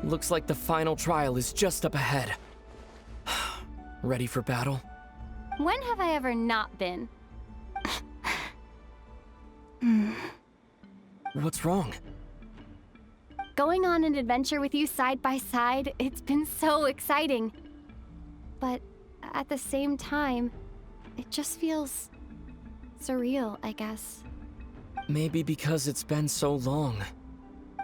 Looks like the final trial is just up ahead. Ready for battle? When have I ever not been? What's wrong? Going on an adventure with you side by side, it's been so exciting. But at the same time, it just feels surreal, I guess. Maybe because it's been so long.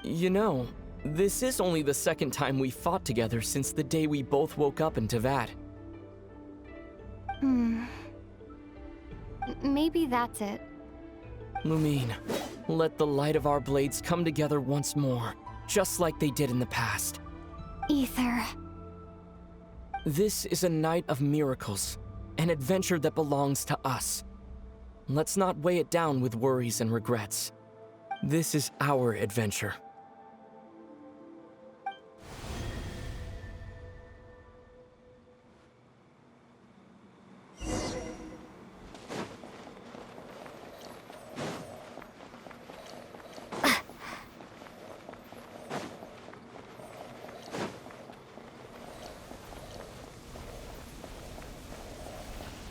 You know, this is only the second time we fought together since the day we both woke up in Teyvat. Maybe that's it. Lumine, let the light of our blades come together once more, just like they did in the past. Ether. This is a night of miracles, an adventure that belongs to us. Let's not weigh it down with worries and regrets. This is our adventure.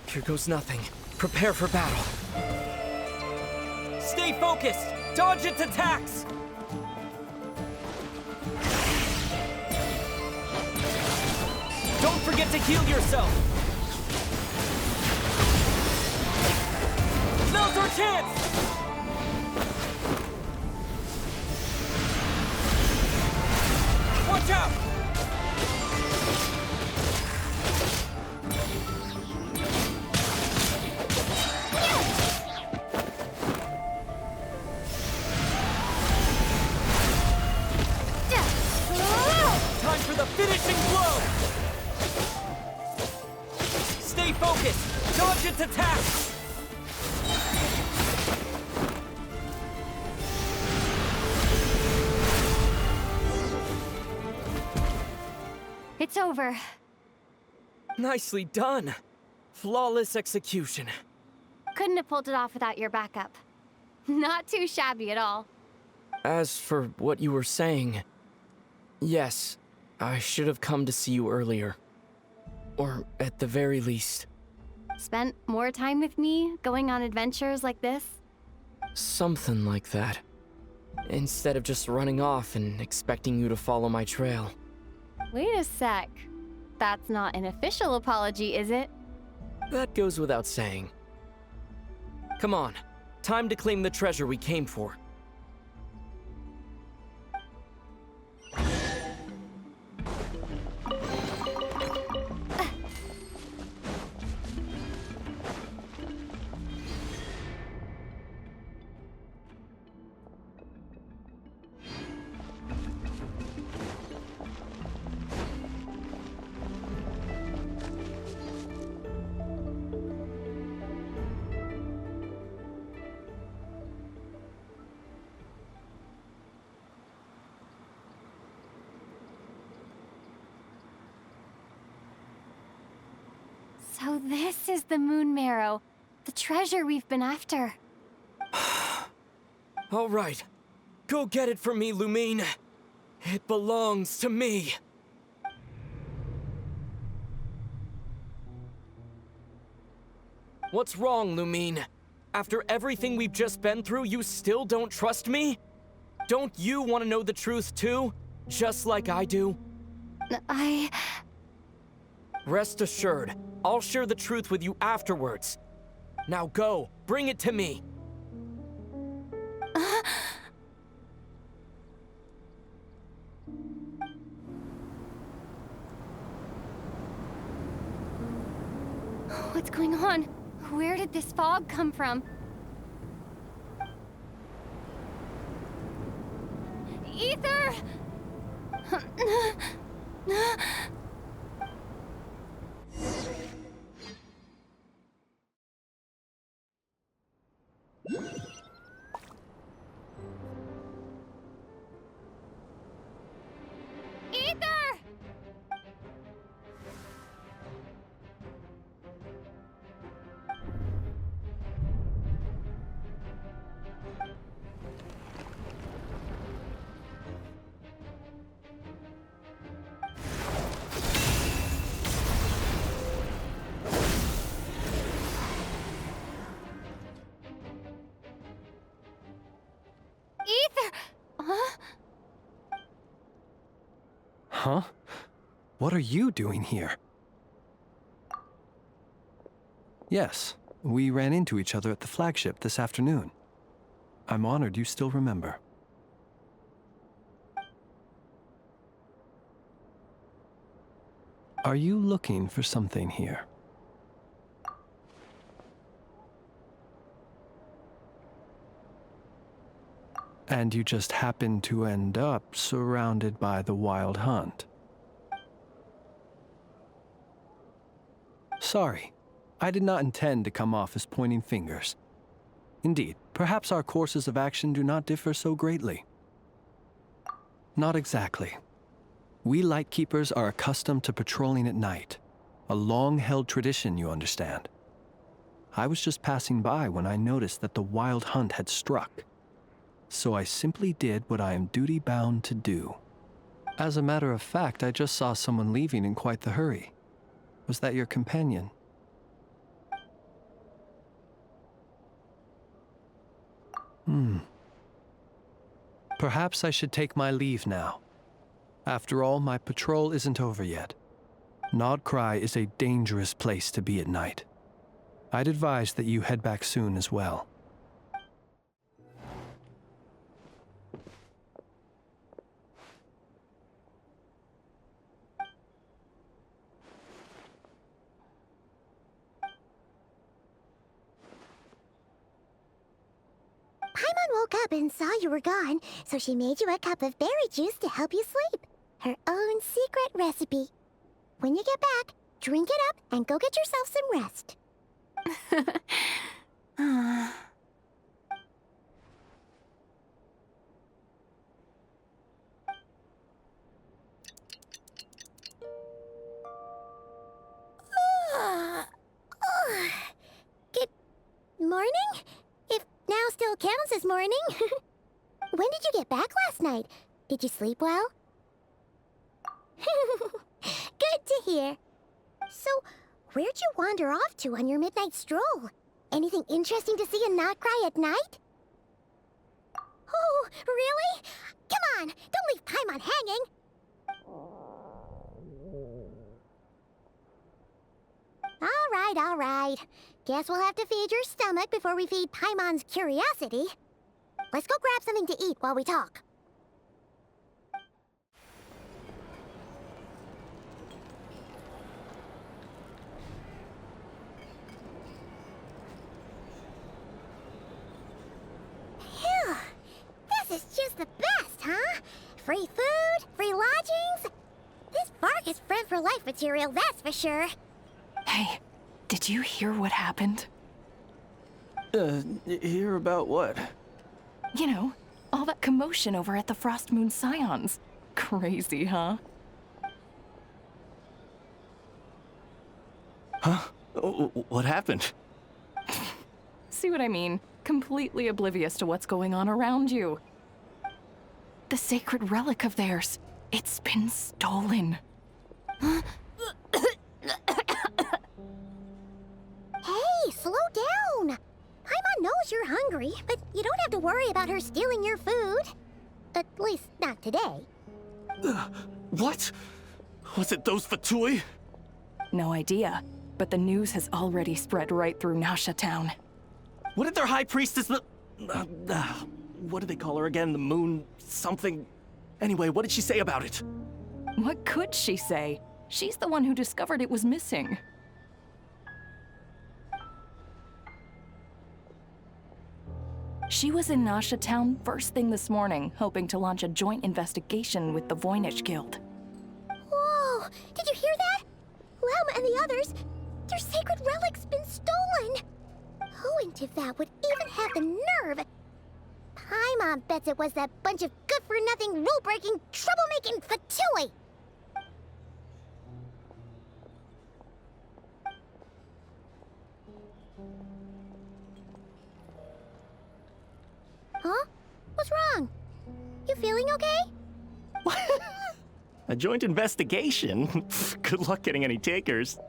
Here goes nothing. Prepare for battle. Stay focused! Dodge its attacks! Don't forget to heal yourself! Now's our chance! Watch out! Time for the finishing blow! Stay focused! Dodge its attack! It's over. Nicely done. Flawless execution. Couldn't have pulled it off without your backup. Not too shabby at all. As for what you were saying, yes, I should have come to see you earlier. Or at the very least. Spent more time with me, going on adventures like this? Something like that. Instead of just running off and expecting you to follow my trail. Wait a sec. That's not an official apology, is it? That goes without saying. Come on, time to claim the treasure we came for. So this is the Moon Marrow, the treasure we've been after. All right, go get it for me, Lumine. It belongs to me. What's wrong, Lumine? After everything we've just been through, you still don't trust me? Don't you want to know the truth too? Just like I do? Rest assured, I'll share the truth with you afterwards. Now go, bring it to me. What's going on? Where did this fog come from? Ether! Ether! Ether! Huh? Huh? What are you doing here? Yes, we ran into each other at the flagship this afternoon. I'm honored you still remember. Are you looking for something here? And you just happened to end up surrounded by the Wild Hunt. Sorry, I did not intend to come off as pointing fingers. Indeed, perhaps our courses of action do not differ so greatly. Not exactly. We Lightkeepers are accustomed to patrolling at night. A long-held tradition, you understand. I was just passing by when I noticed that the Wild Hunt had struck. So I simply did what I am duty-bound to do. As a matter of fact, I just saw someone leaving in quite the hurry. Was that your companion? Perhaps I should take my leave now. After all, my patrol isn't over yet. Nod Krai is a dangerous place to be at night. I'd advise that you head back soon as well. Paimon woke up and saw you were gone, so she made you a cup of berry juice to help you sleep. Her own secret recipe. When you get back, drink it up and go get yourself some rest. Good morning? If now still counts as morning. When did you get back last night? Did you sleep well? Good to hear. So, where'd you wander off to on your midnight stroll? Anything interesting to see in Nod Krai at night? Oh, really? Come on, don't leave Paimon hanging. All right. Guess we'll have to feed your stomach before we feed Paimon's curiosity. Let's go grab something to eat while we talk. Phew! This is just the best, huh? Free food, free lodgings. This Varka's friend for life material, that's for sure. Hey, did you hear what happened? Hear about what? You know, all that commotion over at the Frost Moon Scions. Crazy, huh? Huh? What happened? See what I mean? Completely oblivious to what's going on around you. The sacred relic of theirs. It's been stolen. Hey, slow down! Paimon knows you're hungry, but you don't have to worry about her stealing your food. At least, not today. What? Was it those Fatui? No idea, but the news has already spread right through Nasha Town. What did their high priestess what did they call her again? The moon something? Anyway, what did she say about it? What could she say? She's the one who discovered it was missing. She was in Nasha Town first thing this morning, hoping to launch a joint investigation with the Voynich Guild. Whoa! Did you hear that? Lauma and the others, their sacred relic's been stolen! Who in Tivat would even have the nerve? Paimon bets it was that bunch of good-for-nothing, rule-breaking, troublemaking Fatui! Huh? What's wrong? You feeling okay? A joint investigation? Good luck getting any takers.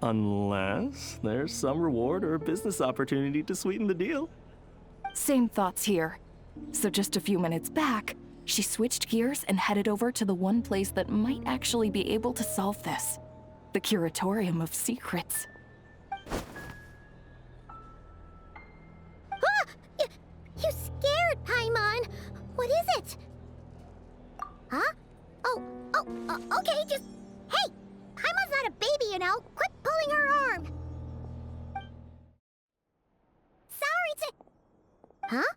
Unless there's some reward or business opportunity to sweeten the deal. Same thoughts here. So just a few minutes back, she switched gears and headed over to the one place that might actually be able to solve this. The Curatorium of Secrets. You scared, Paimon! What is it? Huh? Okay, just... Hey! Paimon's not a baby, you know! Quit pulling her arm! Sorry to... Huh?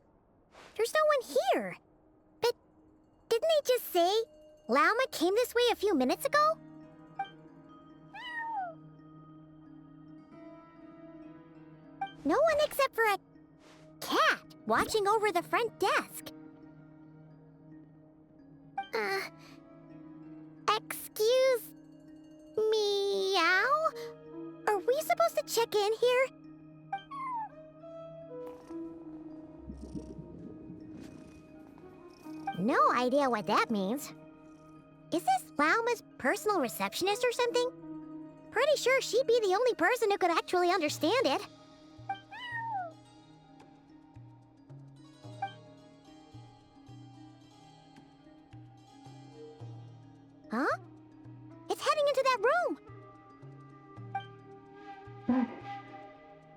There's no one here. But didn't they just say Lauma came this way a few minutes ago? No one except for a cat watching over the front desk. Excuse... meow? Are we supposed to check in here? No idea what that means. Is this Lauma's personal receptionist or something? Pretty sure she'd be the only person who could actually understand it. Huh? It into that room. But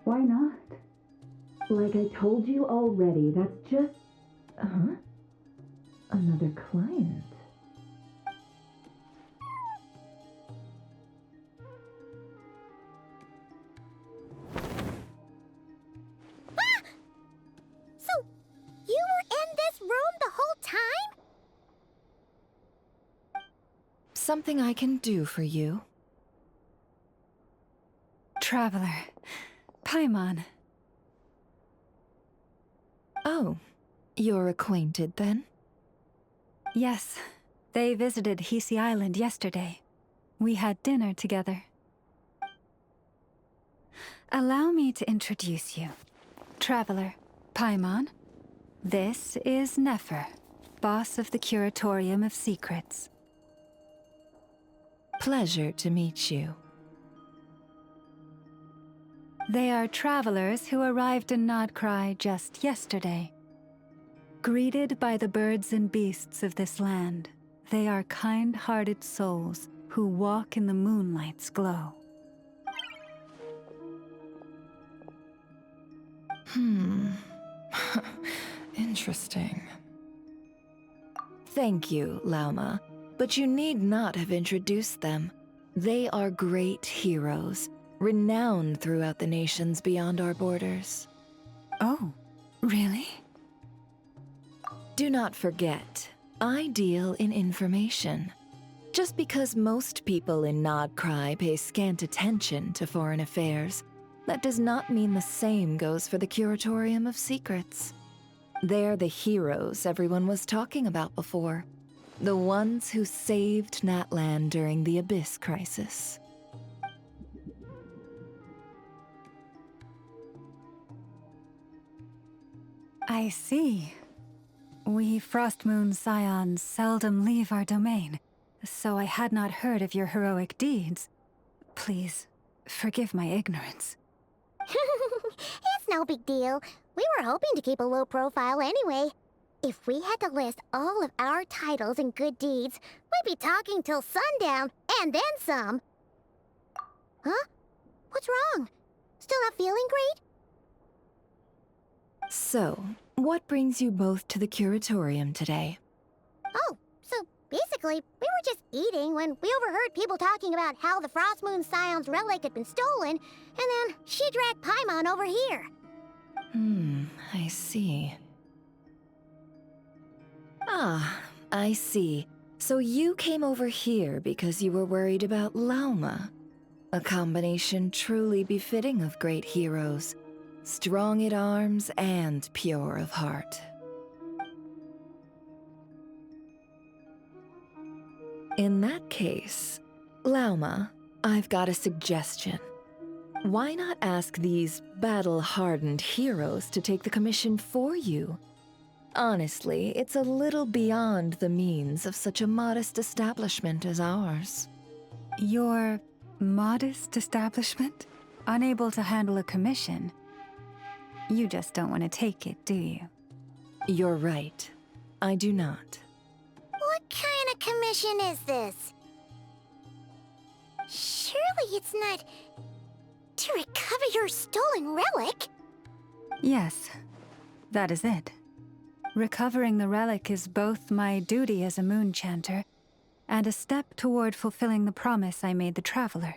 why not? Like I told you already, that's just... Huh? Another client. Ah! So, you were in this room the whole time? Something I can do for you? Traveler. Paimon. Oh, you're acquainted then? Yes, they visited Hisi Island yesterday. We had dinner together. Allow me to introduce you. Traveler, Paimon. This is Nefer, boss of the Curatorium of Secrets. Pleasure to meet you. They are travelers who arrived in Nod Krai just yesterday. Greeted by the birds and beasts of this land, they are kind-hearted souls who walk in the moonlight's glow. Interesting. Thank you, Lauma, but you need not have introduced them. They are great heroes, renowned throughout the nations beyond our borders. Oh, really? Do not forget, I deal in information. Just because most people in Nod Krai pay scant attention to foreign affairs, that does not mean the same goes for the Curatorium of Secrets. They're the heroes everyone was talking about before. The ones who saved Natlan during the Abyss Crisis. I see. We Frostmoon Scions seldom leave our domain, so I had not heard of your heroic deeds. Please, forgive my ignorance. It's no big deal. We were hoping to keep a low profile anyway. If we had to list all of our titles and good deeds, we'd be talking till sundown, and then some. Huh? What's wrong? Still not feeling great? So, what brings you both to the Curatorium today? Oh, so basically, we were just eating when we overheard people talking about how the Frostmoon Scion's relic had been stolen, and then she dragged Paimon over here. I see. Ah, I see. So you came over here because you were worried about Lauma. A combination truly befitting of great heroes. Strong at arms and pure of heart. In that case, Lauma, I've got a suggestion. Why not ask these battle-hardened heroes to take the commission for you? Honestly, it's a little beyond the means of such a modest establishment as ours. Your modest establishment? Unable to handle a commission? You just don't want to take it, do you? You're right. I do not. What kind of commission is this? Surely it's not to recover your stolen relic? Yes, that is it. Recovering the relic is both my duty as a moon chanter and a step toward fulfilling the promise I made the Traveler,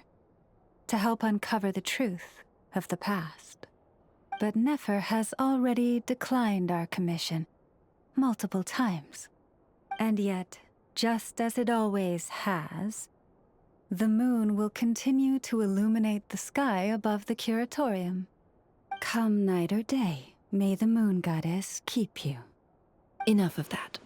to help uncover the truth of the past. But Nefer has already declined our commission multiple times. And yet, just as it always has, the moon will continue to illuminate the sky above the Curatorium. Come night or day, may the moon goddess keep you. Enough of that.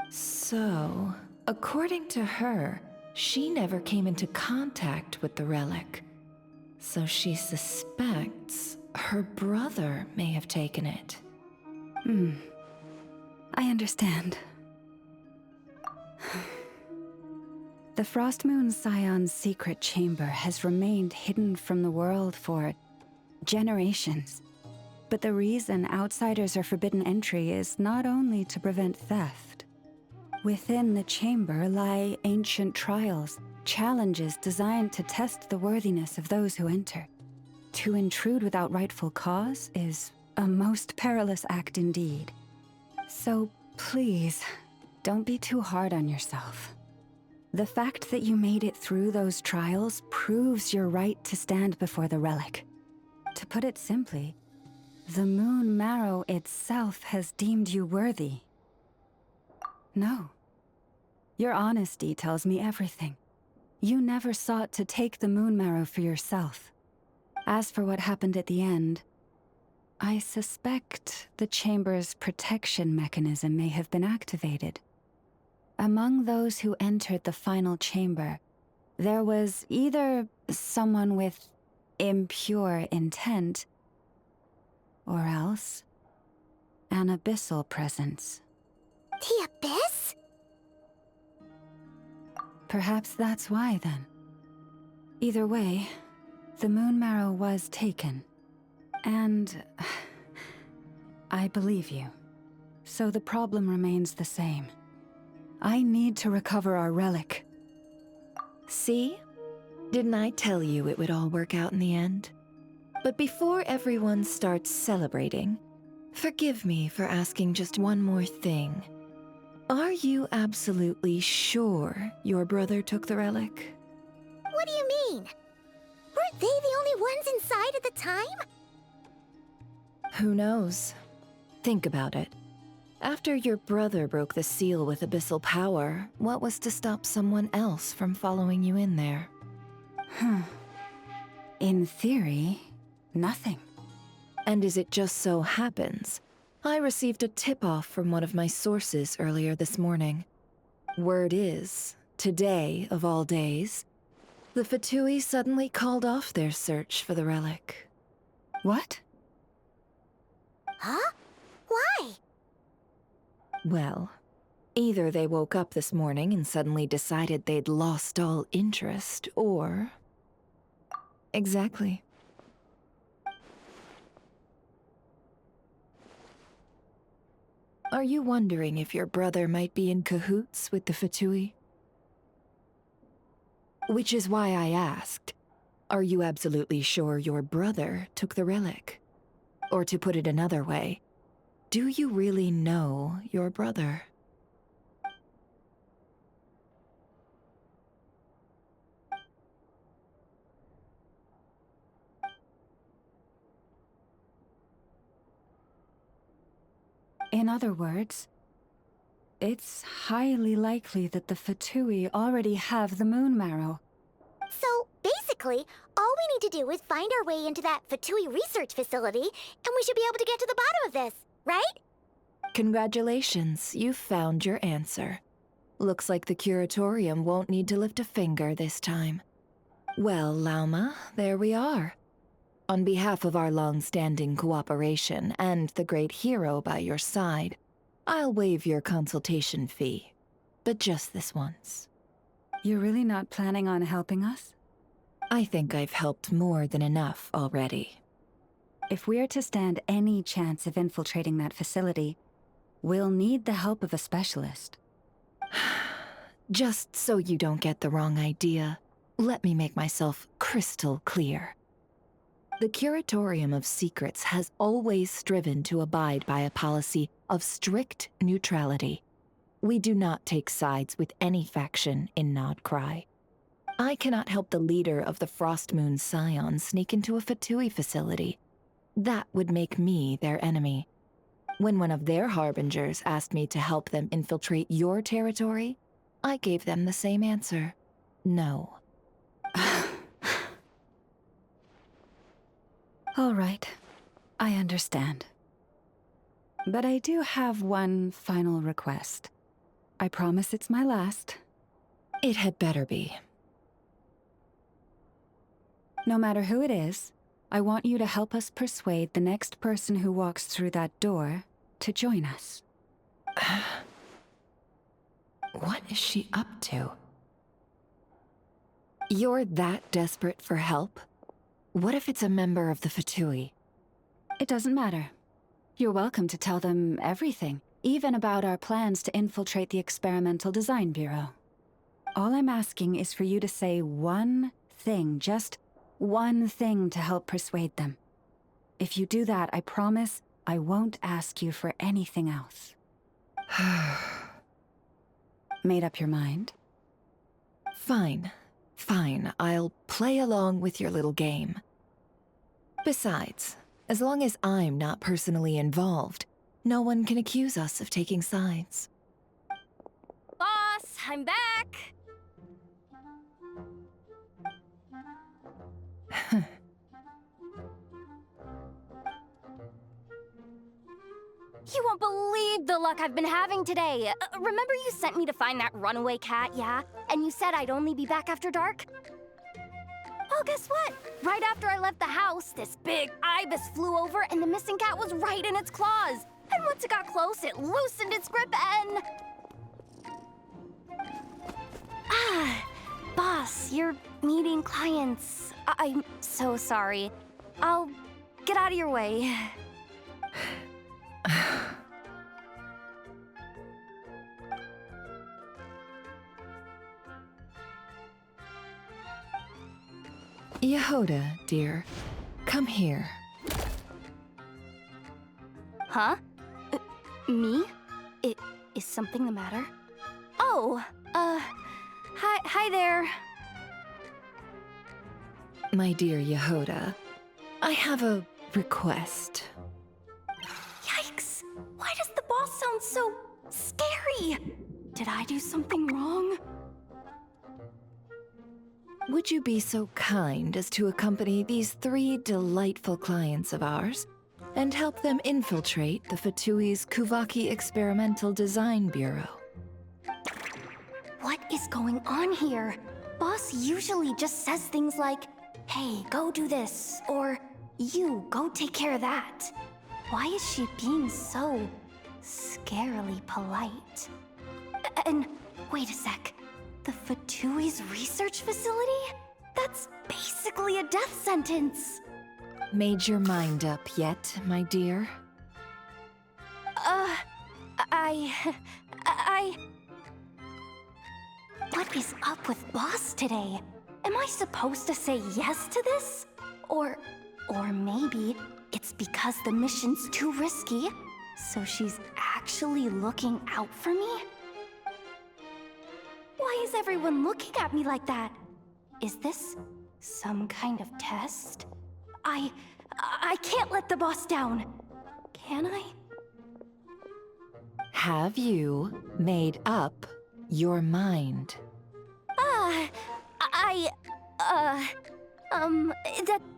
So, according to her, she never came into contact with the relic. So she suspects her brother may have taken it. I understand. The Frostmoon Scion's secret chamber has remained hidden from the world for generations. But the reason outsiders are forbidden entry is not only to prevent theft. Within the chamber lie ancient trials, challenges designed to test the worthiness of those who enter. To intrude without rightful cause is a most perilous act indeed. So please, don't be too hard on yourself. The fact that you made it through those trials proves your right to stand before the relic. To put it simply, the Moon Marrow itself has deemed you worthy. No. Your honesty tells me everything. You never sought to take the Moon Marrow for yourself. As for what happened at the end, I suspect the chamber's protection mechanism may have been activated. Among those who entered the final chamber, there was either someone with impure intent, or else an abyssal presence. The Abyss? Perhaps that's why, then. Either way, the Moon Marrow was taken. And I believe you. So the problem remains the same. I need to recover our relic. See? Didn't I tell you it would all work out in the end? But before everyone starts celebrating, forgive me for asking just one more thing. Are you absolutely sure your brother took the relic? What do you mean? Weren't they the only ones inside at the time? Who knows? Think about it. After your brother broke the seal with abyssal power, what was to stop someone else from following you in there? In theory, nothing. And as it just so happens, I received a tip-off from one of my sources earlier this morning. Word is, today of all days, the Fatui suddenly called off their search for the relic. What? Huh? Why? Well, either they woke up this morning and suddenly decided they'd lost all interest, or... Exactly. Are you wondering if your brother might be in cahoots with the Fatui? Which is why I asked, are you absolutely sure your brother took the relic? Or to put it another way, do you really know your brother? In other words, it's highly likely that the Fatui already have the Moon Marrow. So, basically, all we need to do is find our way into that Fatui research facility, and we should be able to get to the bottom of this, right? Congratulations, you've found your answer. Looks like the Curatorium won't need to lift a finger this time. Well, Lauma, there we are. On behalf of our long-standing cooperation and the great hero by your side, I'll waive your consultation fee. But just this once. You're really not planning on helping us? I think I've helped more than enough already. If we're to stand any chance of infiltrating that facility, we'll need the help of a specialist. Just so you don't get the wrong idea, let me make myself crystal clear. The Curatorium of Secrets has always striven to abide by a policy of strict neutrality. We do not take sides with any faction in Nod Krai. I cannot help the leader of the Frostmoon Scions sneak into a Fatui facility. That would make me their enemy. When one of their harbingers asked me to help them infiltrate your territory, I gave them the same answer. No. All right, I understand. But I do have one final request. I promise it's my last. It had better be. No matter who it is, I want you to help us persuade the next person who walks through that door to join us. What is she up to? You're that desperate for help? What if it's a member of the Fatui? It doesn't matter. You're welcome to tell them everything, even about our plans to infiltrate the Experimental Design Bureau. All I'm asking is for you to say one thing, just one thing to help persuade them. If you do that, I promise I won't ask you for anything else. Made up your mind? Fine. Fine, I'll play along with your little game. Besides, as long as I'm not personally involved, no one can accuse us of taking sides. Boss, I'm back! You won't believe the luck I've been having today. Remember you sent me to find that runaway cat, yeah? And you said I'd only be back after dark? Well, guess what? Right after I left the house, this big ibis flew over and the missing cat was right in its claws. And once it got close, it loosened its grip and... Boss, you're meeting clients. I'm so sorry. I'll get out of your way. Yehoda, dear, come here. Huh? Me? Is something the matter? Oh, hi there. My dear Yehoda, I have a request. Yikes! Why does the boss sound so scary? Did I do something wrong? Would you be so kind as to accompany these 3 delightful clients of ours and help them infiltrate the Fatui's Kuvaki Experimental Design Bureau? What is going on here? Boss usually just says things like, hey, go do this, or you, go take care of that. Why is she being so scarily polite? And wait a sec. The Fatui's research facility? That's basically a death sentence. Made your mind up yet, my dear? What is up with Boss today? Am I supposed to say yes to this? Or maybe it's because the mission's too risky, so she's actually looking out for me? Why is everyone looking at me like that? Is this some kind of test? I can't let the boss down. Can I? Have you made up your mind?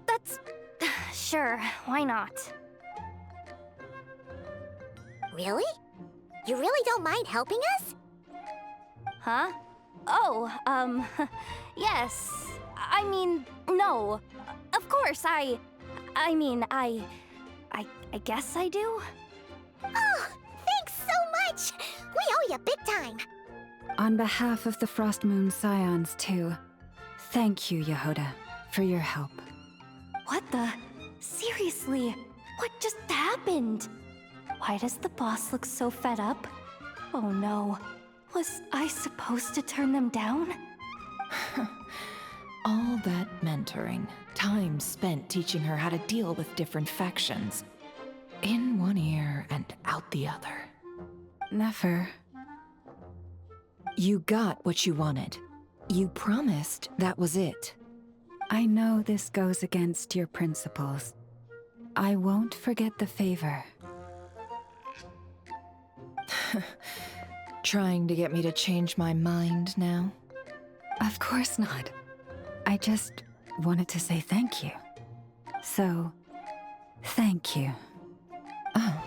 That's... Sure, why not? Really? You really don't mind helping us? Huh? Oh, yes. I mean, no. Of course, I guess I do. Oh, thanks so much! We owe you big time! On behalf of the Frost Moon Scions, too, thank you, Yehoda, for your help. What the? Seriously, what just happened? Why does the boss look so fed up? Oh no. Was I supposed to turn them down? All that mentoring, time spent teaching her how to deal with different factions. In one ear and out the other. Never. You got what you wanted. You promised that was it. I know this goes against your principles. I won't forget the favor. Trying to get me to change my mind now? Of course not. I just wanted to say thank you. So, thank you. Oh.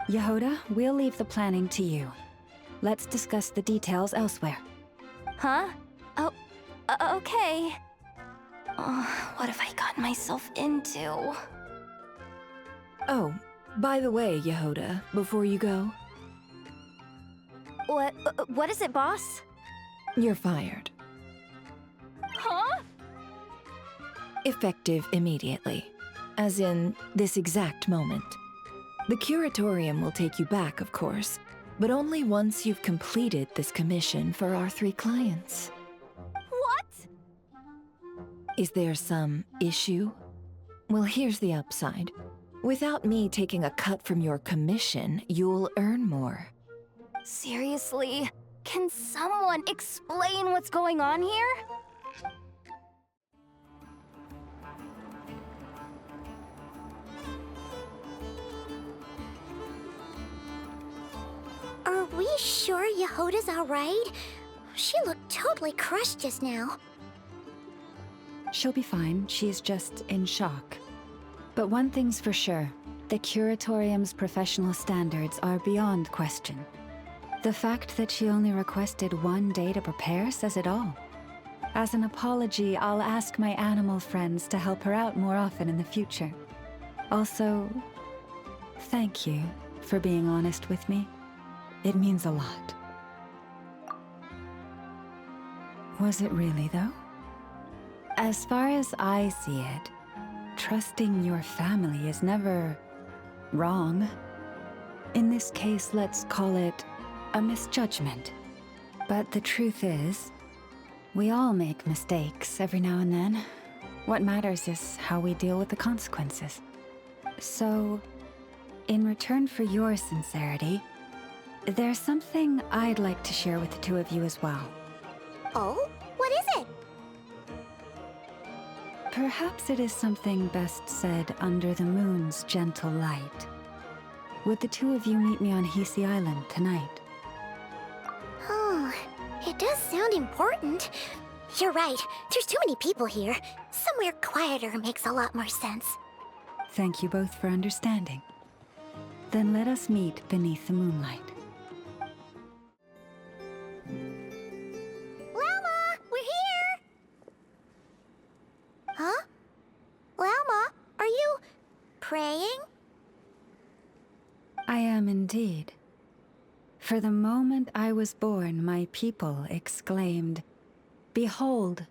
Yehoda, we'll leave the planning to you. Let's discuss the details elsewhere. Huh? Oh, okay. Oh, what have I gotten myself into? Oh, By the way, Yehoda, before you go, What is it, boss? you're fired. Huh? Effective immediately. As in, this exact moment. The curatorium will take you back, of course, but only once you've completed this commission for our 3 clients. What? Is there some issue? Well, here's the upside. Without me taking a cut from your commission, you'll earn more. Seriously? Can someone explain what's going on here? Are we sure Yehoda's alright? She looked totally crushed just now. She'll be fine. She's just in shock. But one thing's for sure. The Curatorium's professional standards are beyond question. The fact that she only requested 1 day to prepare says it all. As an apology, I'll ask my animal friends to help her out more often in the future. Also, thank you for being honest with me. It means a lot. Was it really, though? As far as I see it, trusting your family is never wrong. In this case, let's call it a misjudgment. But the truth is, we all make mistakes every now and then. What matters is how we deal with the consequences. So, in return for your sincerity, there's something I'd like to share with the 2 of you as well. Oh? What is it? Perhaps it is something best said under the moon's gentle light. Would the 2 of you meet me on Hisi Island tonight? Oh, it does sound important. You're right. There's too many people here. Somewhere quieter makes a lot more sense. Thank you both for understanding. Then let us meet beneath the moonlight. Lauma, we're here! Huh? Lauma, are you praying? I am indeed. For the moment I was born, my people exclaimed, "Behold,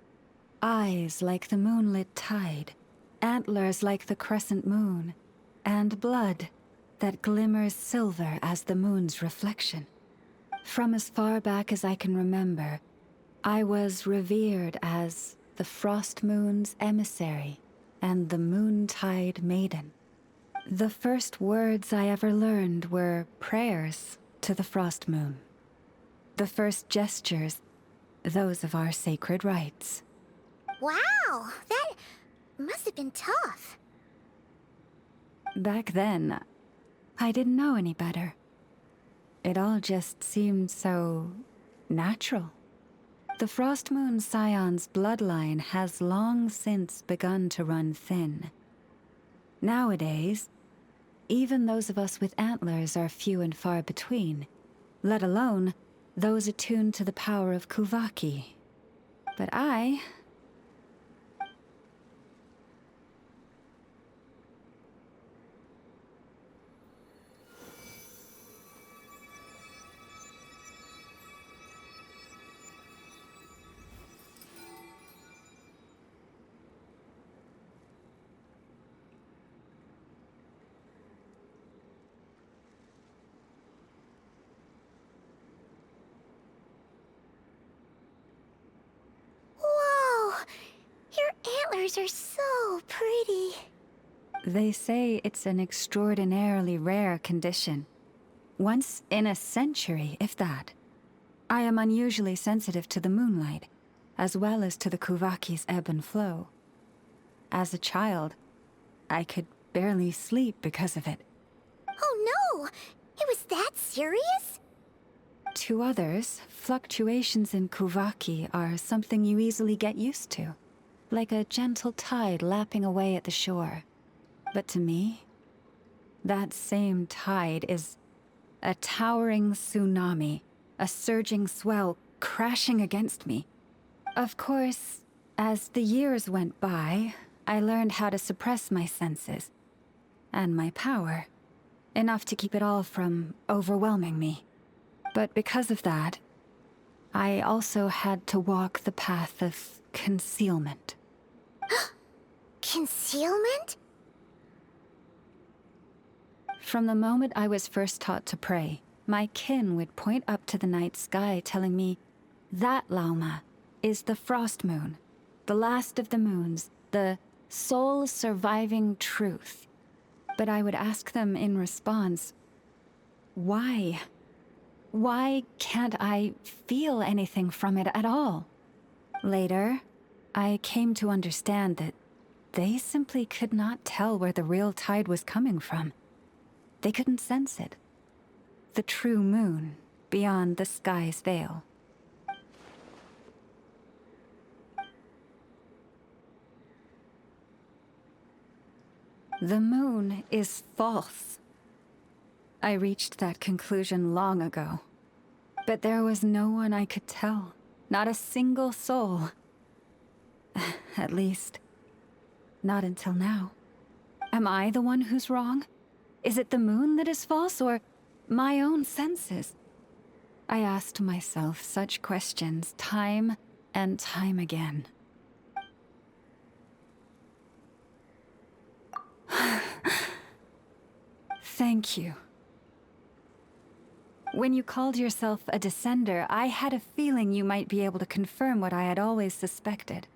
eyes like the moonlit tide, antlers like the crescent moon, and blood that glimmers silver as the moon's reflection." From as far back as I can remember, I was revered as the Frost Moon's emissary and the Moontide Maiden. The first words I ever learned were prayers to the Frost Moon. The first gestures, those of our sacred rites. Wow, that must have been tough. Back then, I didn't know any better. It all just seemed so natural. The Frost Moon Scion's bloodline has long since begun to run thin. Nowadays, even those of us with antlers are few and far between, let alone those attuned to the power of Kuvaki. But I... Antlers are so pretty. They say it's an extraordinarily rare condition. Once in a century, if that. I am unusually sensitive to the moonlight, as well as to the Kuvaki's ebb and flow. As a child, I could barely sleep because of it. Oh no! It was that serious? To others, fluctuations in Kuvaki are something you easily get used to, like a gentle tide lapping away at the shore. But to me, that same tide is a towering tsunami, a surging swell crashing against me. Of course, as the years went by, I learned how to suppress my senses and my power. enough to keep it all from overwhelming me. But because of that, I also had to walk the path of concealment. Concealment? From the moment I was first taught to pray, my kin would point up to the night sky telling me, that Lauma is the frost moon, the last of the moons, the sole surviving truth. But I would ask them in response, why? Why can't I feel anything from it at all? Later, I came to understand that they simply could not tell where the real tide was coming from. They couldn't sense it. The true moon beyond the sky's veil. The moon is false. I reached that conclusion long ago. But there was no one I could tell. Not a single soul. At least, not until now. Am I the one who's wrong? Is it the moon that is false, or my own senses? I asked myself such questions time and time again. Thank you. When you called yourself a descender, I had a feeling you might be able to confirm what I had always suspected.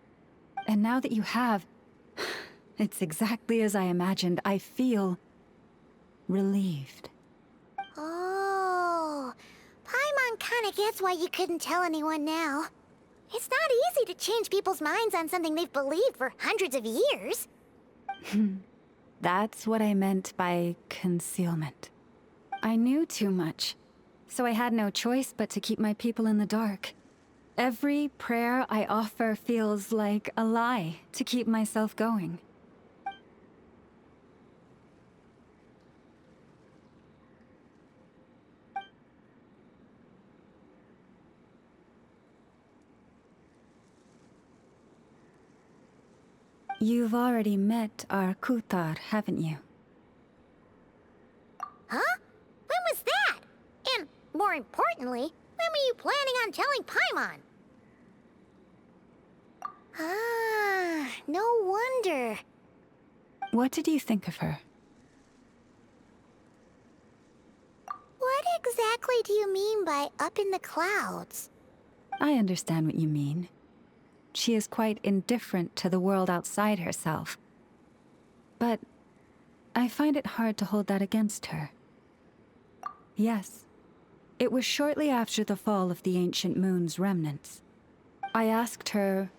And now that you have, it's exactly as I imagined. I feel relieved. Oh, Paimon kinda gets why you couldn't tell anyone now. It's not easy to change people's minds on something they've believed for hundreds of years. That's what I meant by concealment. I knew too much, so I had no choice but to keep my people in the dark. Every prayer I offer feels like a lie to keep myself going. You've already met our Kutar, haven't you? Huh? When was that? And, more importantly, when were you planning on telling Paimon? Ah, no wonder. What did you think of her? What exactly do you mean by up in the clouds? I understand what you mean. She is quite indifferent to the world outside herself. But I find it hard to hold that against her. Yes, it was shortly after the fall of the ancient moon's remnants. I asked her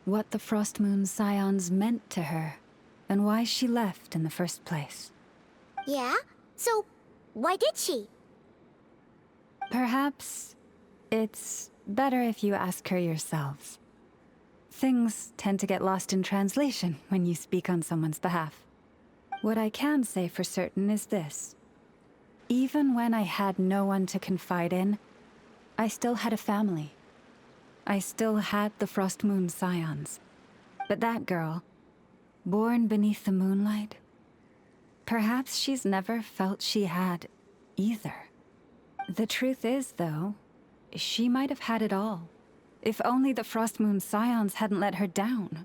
what the Frost Moon Scions meant to her, and why she left in the first place. Yeah? So, why did she? Perhaps it's better if you ask her yourselves. Things tend to get lost in translation when you speak on someone's behalf. What I can say for certain is this. Even when I had no one to confide in, I still had a family. I still had the Frost Moon Scions. But that girl, born beneath the moonlight, perhaps she's never felt she had either. The truth is, though, she might have had it all. If only the Frost Moon Scions hadn't let her down.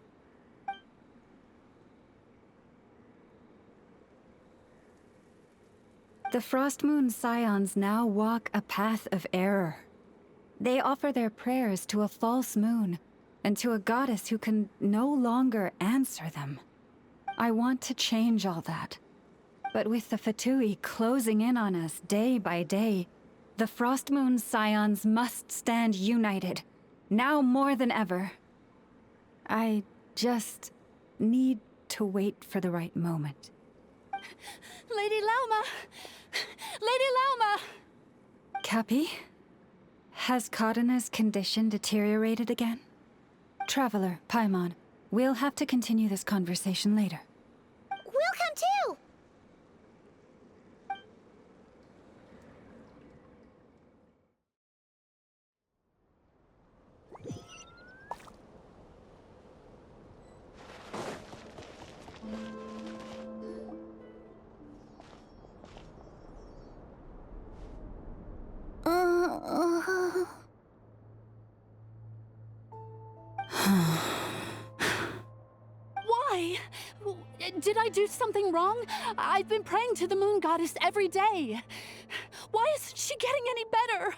The Frost Moon Scions now walk a path of error. They offer their prayers to a false moon, and to a goddess who can no longer answer them. I want to change all that. But with the Fatui closing in on us day by day, the Frost Moon Scions must stand united. Now more than ever. I just need to wait for the right moment. Lady Lauma! Lady Lauma! Cappy? Has Kadena's condition deteriorated again? Traveler, Paimon, we'll have to continue this conversation later. We'll come too! I do something wrong? I've been praying to the moon goddess every day. Why isn't she getting any better?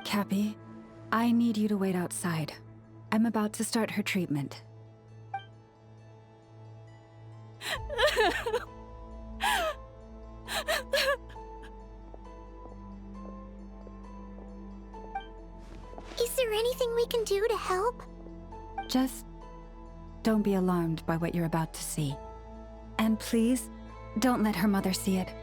Cappy, I need you to wait outside. I'm about to start her treatment. Is there anything we can do to help? Just don't be alarmed by what you're about to see. And please, don't let her mother see it.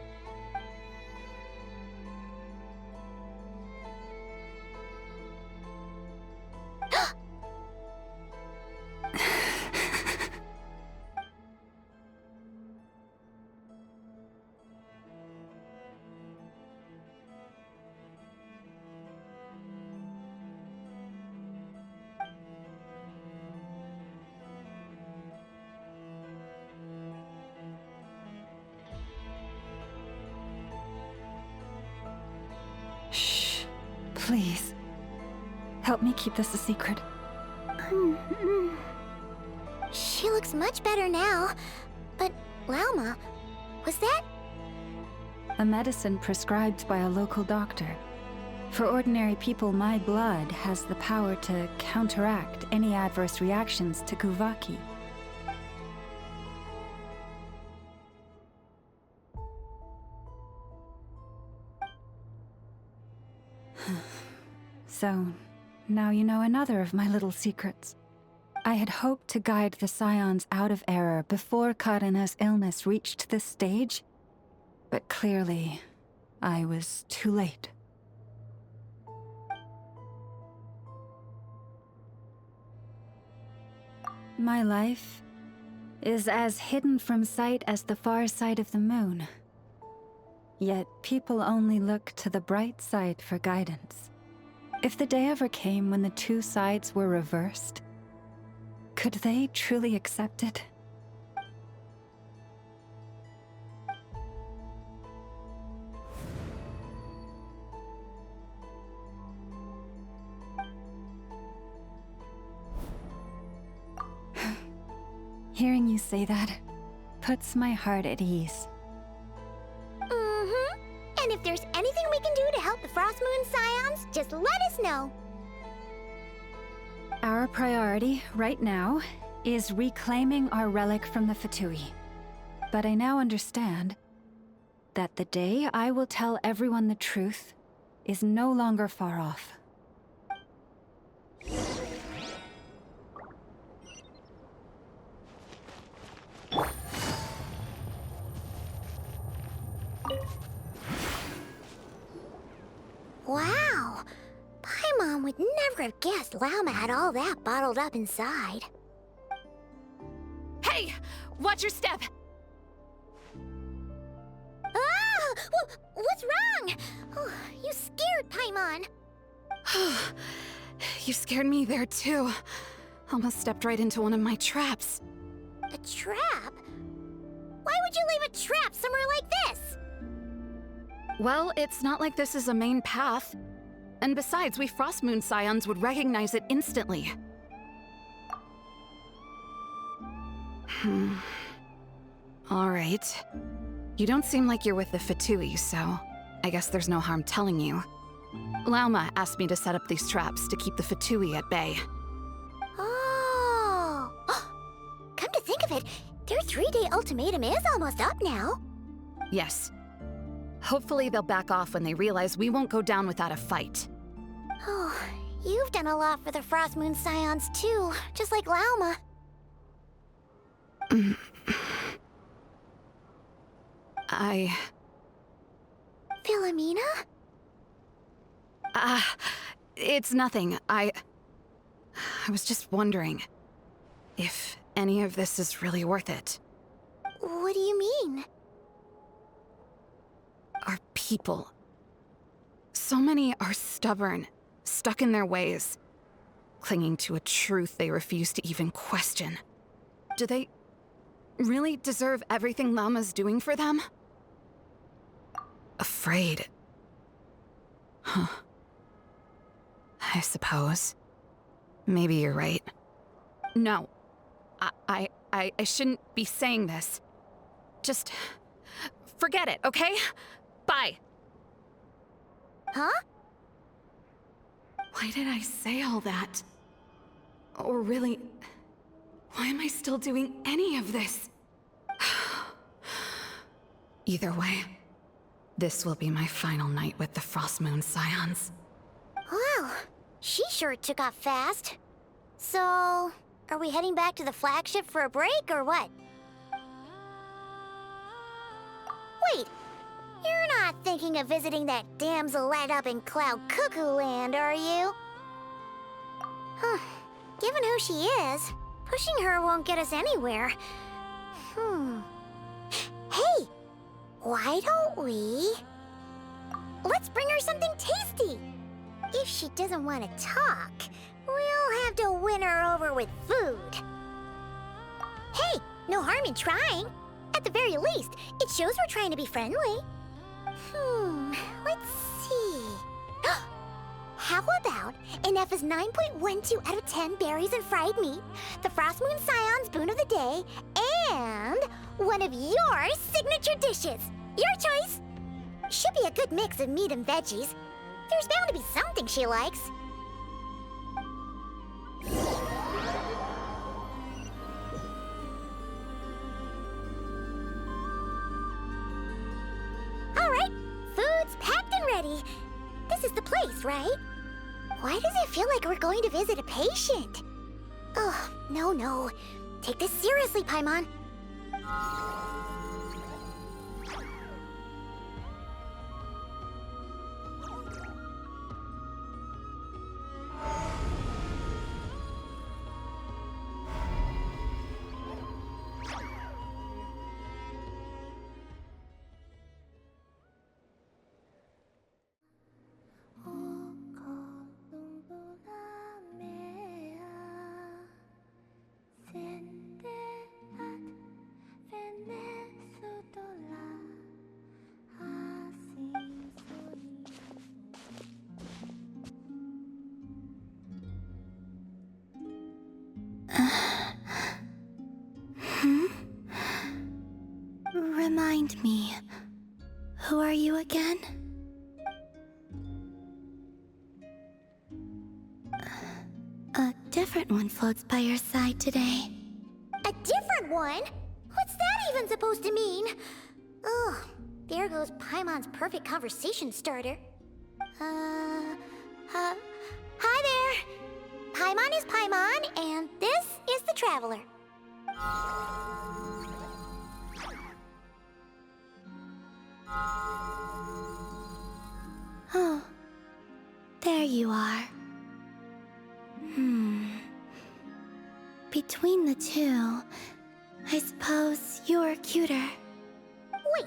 Please, help me keep this a secret. She looks much better now. But, Lauma, was that? A medicine prescribed by a local doctor. For ordinary people, my blood has the power to counteract any adverse reactions to Kuvaki. So, now you know another of my little secrets. I had hoped to guide the Scions out of error before Karina's illness reached this stage, but clearly, I was too late. My life is as hidden from sight as the far side of the moon. Yet people only look to the bright side for guidance. If the day ever came when the two sides were reversed, could they truly accept it? Hearing you say that puts my heart at ease. And if there's anything we can do to help the Frost Moon Scions, just let us know. Our priority, right now, is reclaiming our relic from the Fatui. But I now understand that the day I will tell everyone the truth is no longer far off. Wow! Paimon would never have guessed Lauma had all that bottled up inside. Hey! Watch your step! Ah! What's wrong? Oh, you scared Paimon. You scared me there too. Almost stepped right into one of my traps. A trap? Why would you leave a trap somewhere like this? Well, it's not like this is a main path. And besides, we Frost Moon Scions would recognize it instantly. Alright. You don't seem like you're with the Fatui, so I guess there's no harm telling you. Lauma asked me to set up these traps to keep the Fatui at bay. Oh! Come to think of it, their 3-day ultimatum is almost up now. Yes. Hopefully they'll back off when they realize we won't go down without a fight. Oh, you've done a lot for the Frost Moon Scions too, just like Lauma. Philomena? It's nothing. I was just wondering if any of this is really worth it. What do you mean? Our people. So many are stubborn, stuck in their ways, clinging to a truth they refuse to even question. Do they really deserve everything Lauma's doing for them? Afraid. Huh. I suppose. Maybe you're right. No. I shouldn't be saying this. Just forget it, okay? Bye. Huh? Why did I say all that? Or really, why am I still doing any of this? Either way, this will be my final night with the Frostmoon Scions. Wow, she sure took off fast. So, are we heading back to the flagship for a break, or what? Wait, you're not thinking of visiting that damsel light up in Cloud Cuckoo Land, are you? Huh, given who she is, pushing her won't get us anywhere. Hey, why don't we... Let's bring her something tasty! If she doesn't want to talk, we'll have to win her over with food. Hey, no harm in trying. At the very least, it shows we're trying to be friendly. Let's see. How about Ineffa's 9.12 out of 10 berries and fried meat, the Frostmoon Scion's boon of the day, and one of your signature dishes. Your choice. Should be a good mix of meat and veggies. There's bound to be something she likes. All right, food's packed and ready. This is the place, right? Why does it feel like we're going to visit a patient? Oh, no. Take this seriously, Paimon. Remind me, who are you again? A different one floats by your side today. A different one? What's that even supposed to mean? Oh, there goes Paimon's perfect conversation starter. Hi there. Paimon is Paimon, and this is the Traveler. Oh, there you are. Between the two, I suppose you're cuter. Wait,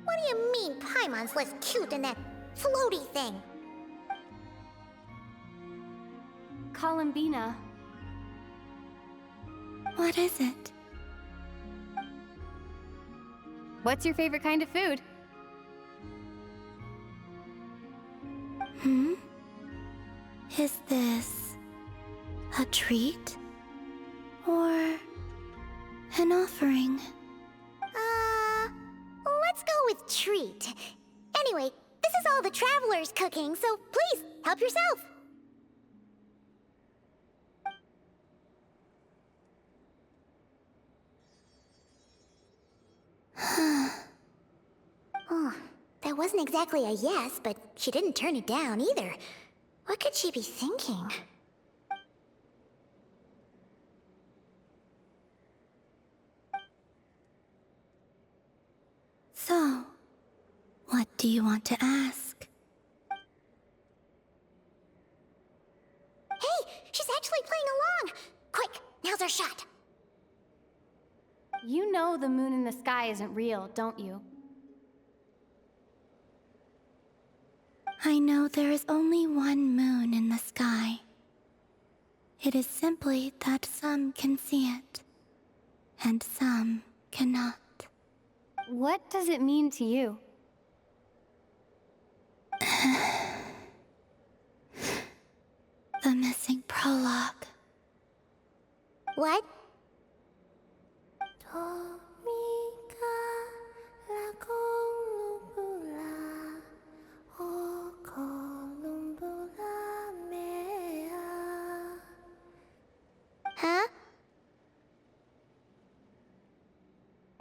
what do you mean Paimon's less cute than that floaty thing? Columbina. What is it? What's your favorite kind of food? Is this a treat? Or an offering? Let's go with treat. Anyway, this is all the Traveler's cooking, so please, help yourself. Oh, that wasn't exactly a yes, but she didn't turn it down either. What could she be thinking? So, what do you want to ask? Hey, she's actually playing along! Quick, now's our shot! You know the moon in the sky isn't real, don't you? I know there is only one moon in the sky. It is simply that some can see it, and some cannot. What does it mean to you? The missing prologue. What? Huh?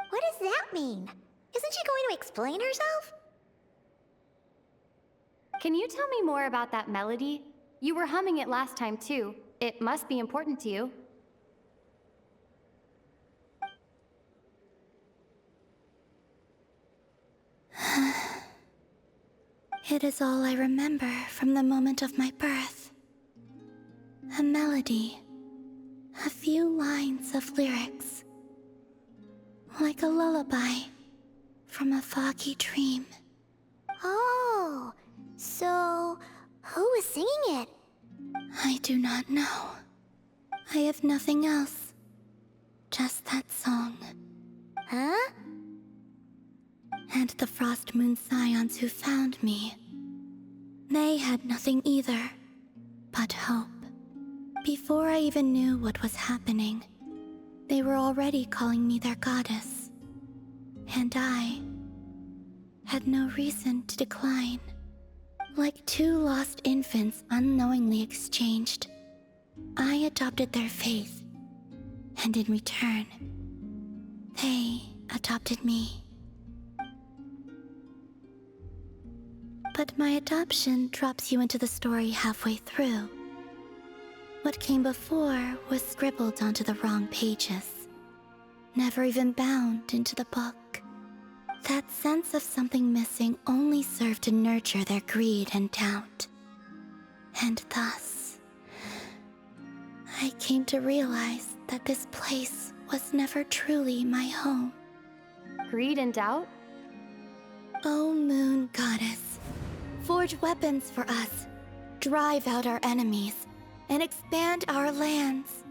What does that mean? Isn't she going to explain herself? Can you tell me more about that melody? You were humming it last time too. It must be important to you. It is all I remember from the moment of my birth. A melody. A few lines of lyrics. Like a lullaby from a foggy dream. Oh, so who was singing it? I do not know. I have nothing else. Just that song. Huh? And the Frost Moon Scions who found me. They had nothing either, but hope. Before I even knew what was happening, they were already calling me their goddess. And I had no reason to decline. Like two lost infants unknowingly exchanged, I adopted their faith. And in return, they adopted me. But my adoption drops you into the story halfway through. What came before was scribbled onto the wrong pages, never even bound into the book. That sense of something missing only served to nurture their greed and doubt. And thus, I came to realize that this place was never truly my home. Greed and doubt? O Moon Goddess, forge weapons for us, drive out our enemies, and expand our lands.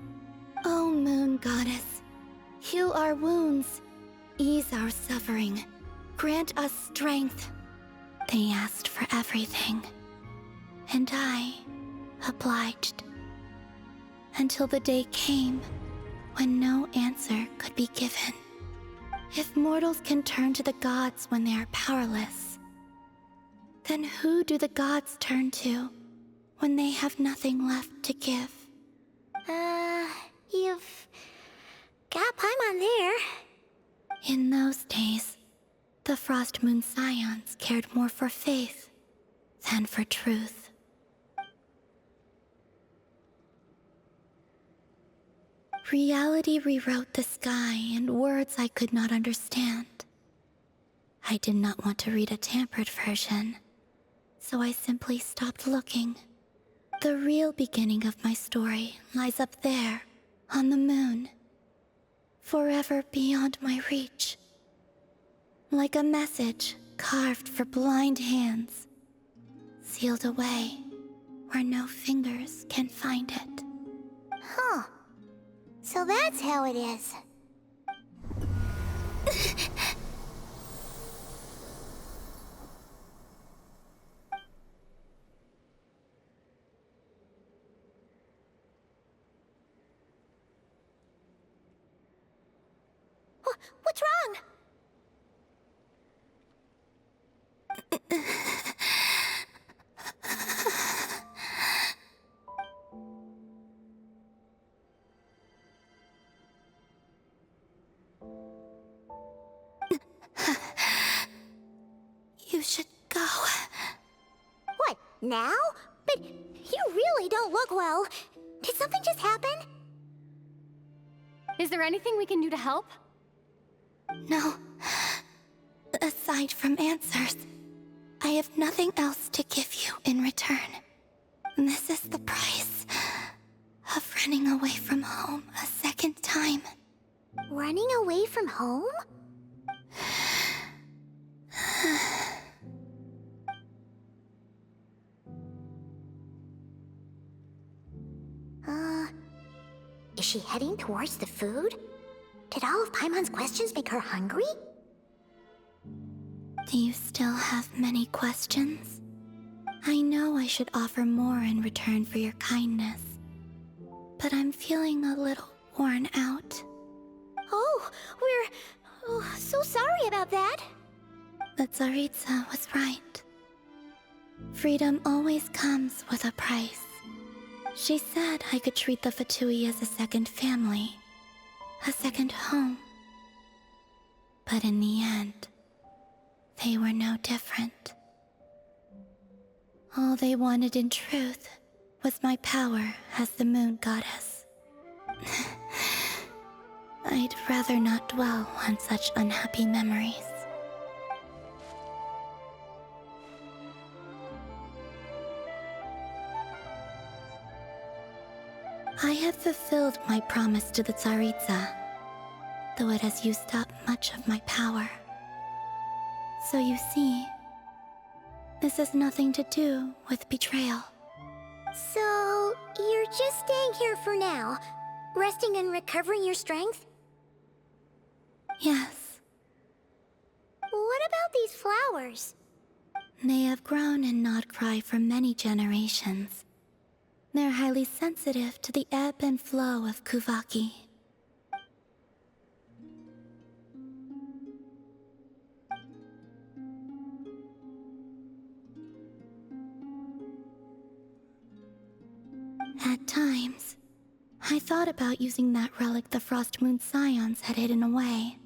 O Moon Goddess, heal our wounds, ease our suffering, grant us strength. They asked for everything, and I obliged. Until the day came when no answer could be given. If mortals can turn to the gods when they are powerless, then who do the gods turn to when they have nothing left to give? You've got Paimon there. In those days, the Frost Moon Scions cared more for faith than for truth. Reality rewrote the sky in words I could not understand. I did not want to read a tampered version, so I simply stopped looking. The real beginning of my story lies up there, on the moon, forever beyond my reach. Like a message carved for blind hands, sealed away where no fingers can find it. Huh. So that's how it is. What's wrong? You should go. What, now? But you really don't look well. Did something just happen? Is there anything we can do to help? No. Aside from answers, I have nothing else to give you in return. This is the price of running away from home a second time. Running away from home? Is she heading towards the food? Did all of Paimon's questions make her hungry? Do you still have many questions? I know I should offer more in return for your kindness, but I'm feeling a little worn out. Oh, so sorry about that. The Tsaritsa was right. Freedom always comes with a price. She said I could treat the Fatui as a second family, a second home. But in the end, they were no different. All they wanted in truth was my power as the moon goddess. I'd rather not dwell on such unhappy memories. I have fulfilled my promise to the Tsaritsa, though it has used up much of my power. So you see, this has nothing to do with betrayal. So, you're just staying here for now, resting and recovering your strength? Yes. What about these flowers? They have grown in Nod Krai for many generations. They're highly sensitive to the ebb and flow of Kuvaki. At times, I thought about using that relic the Frost Moon Scions had hidden away.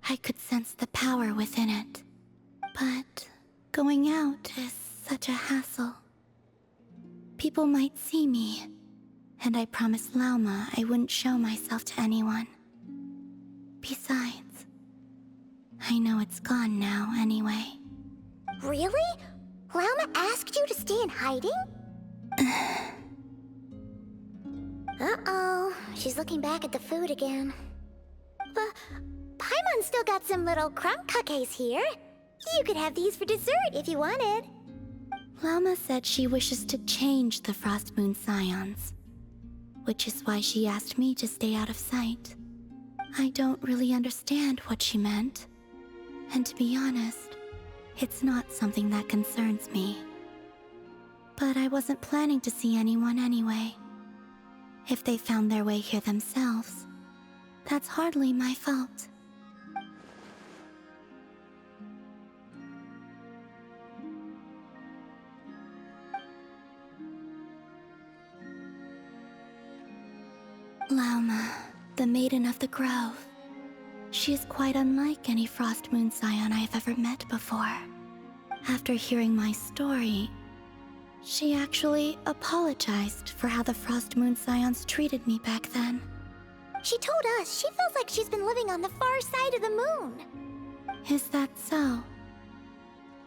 I could sense the power within it. But going out is such a hassle. People might see me, and I promised Lauma I wouldn't show myself to anyone. Besides, I know it's gone now anyway. Really? Lauma asked you to stay in hiding? Uh-oh, she's looking back at the food again. But Paimon's still got some little crumb cookies here. You could have these for dessert if you wanted. Lauma said she wishes to change the Frost Moon Scions, which is why she asked me to stay out of sight. I don't really understand what she meant, and to be honest, it's not something that concerns me. But I wasn't planning to see anyone anyway. If they found their way here themselves, that's hardly my fault. Lauma, the Maiden of the Grove. She is quite unlike any Frost Moon Scion I have ever met before. After hearing my story, she actually apologized for how the Frost Moon Scions treated me back then. She told us she feels like she's been living on the far side of the moon. Is that so?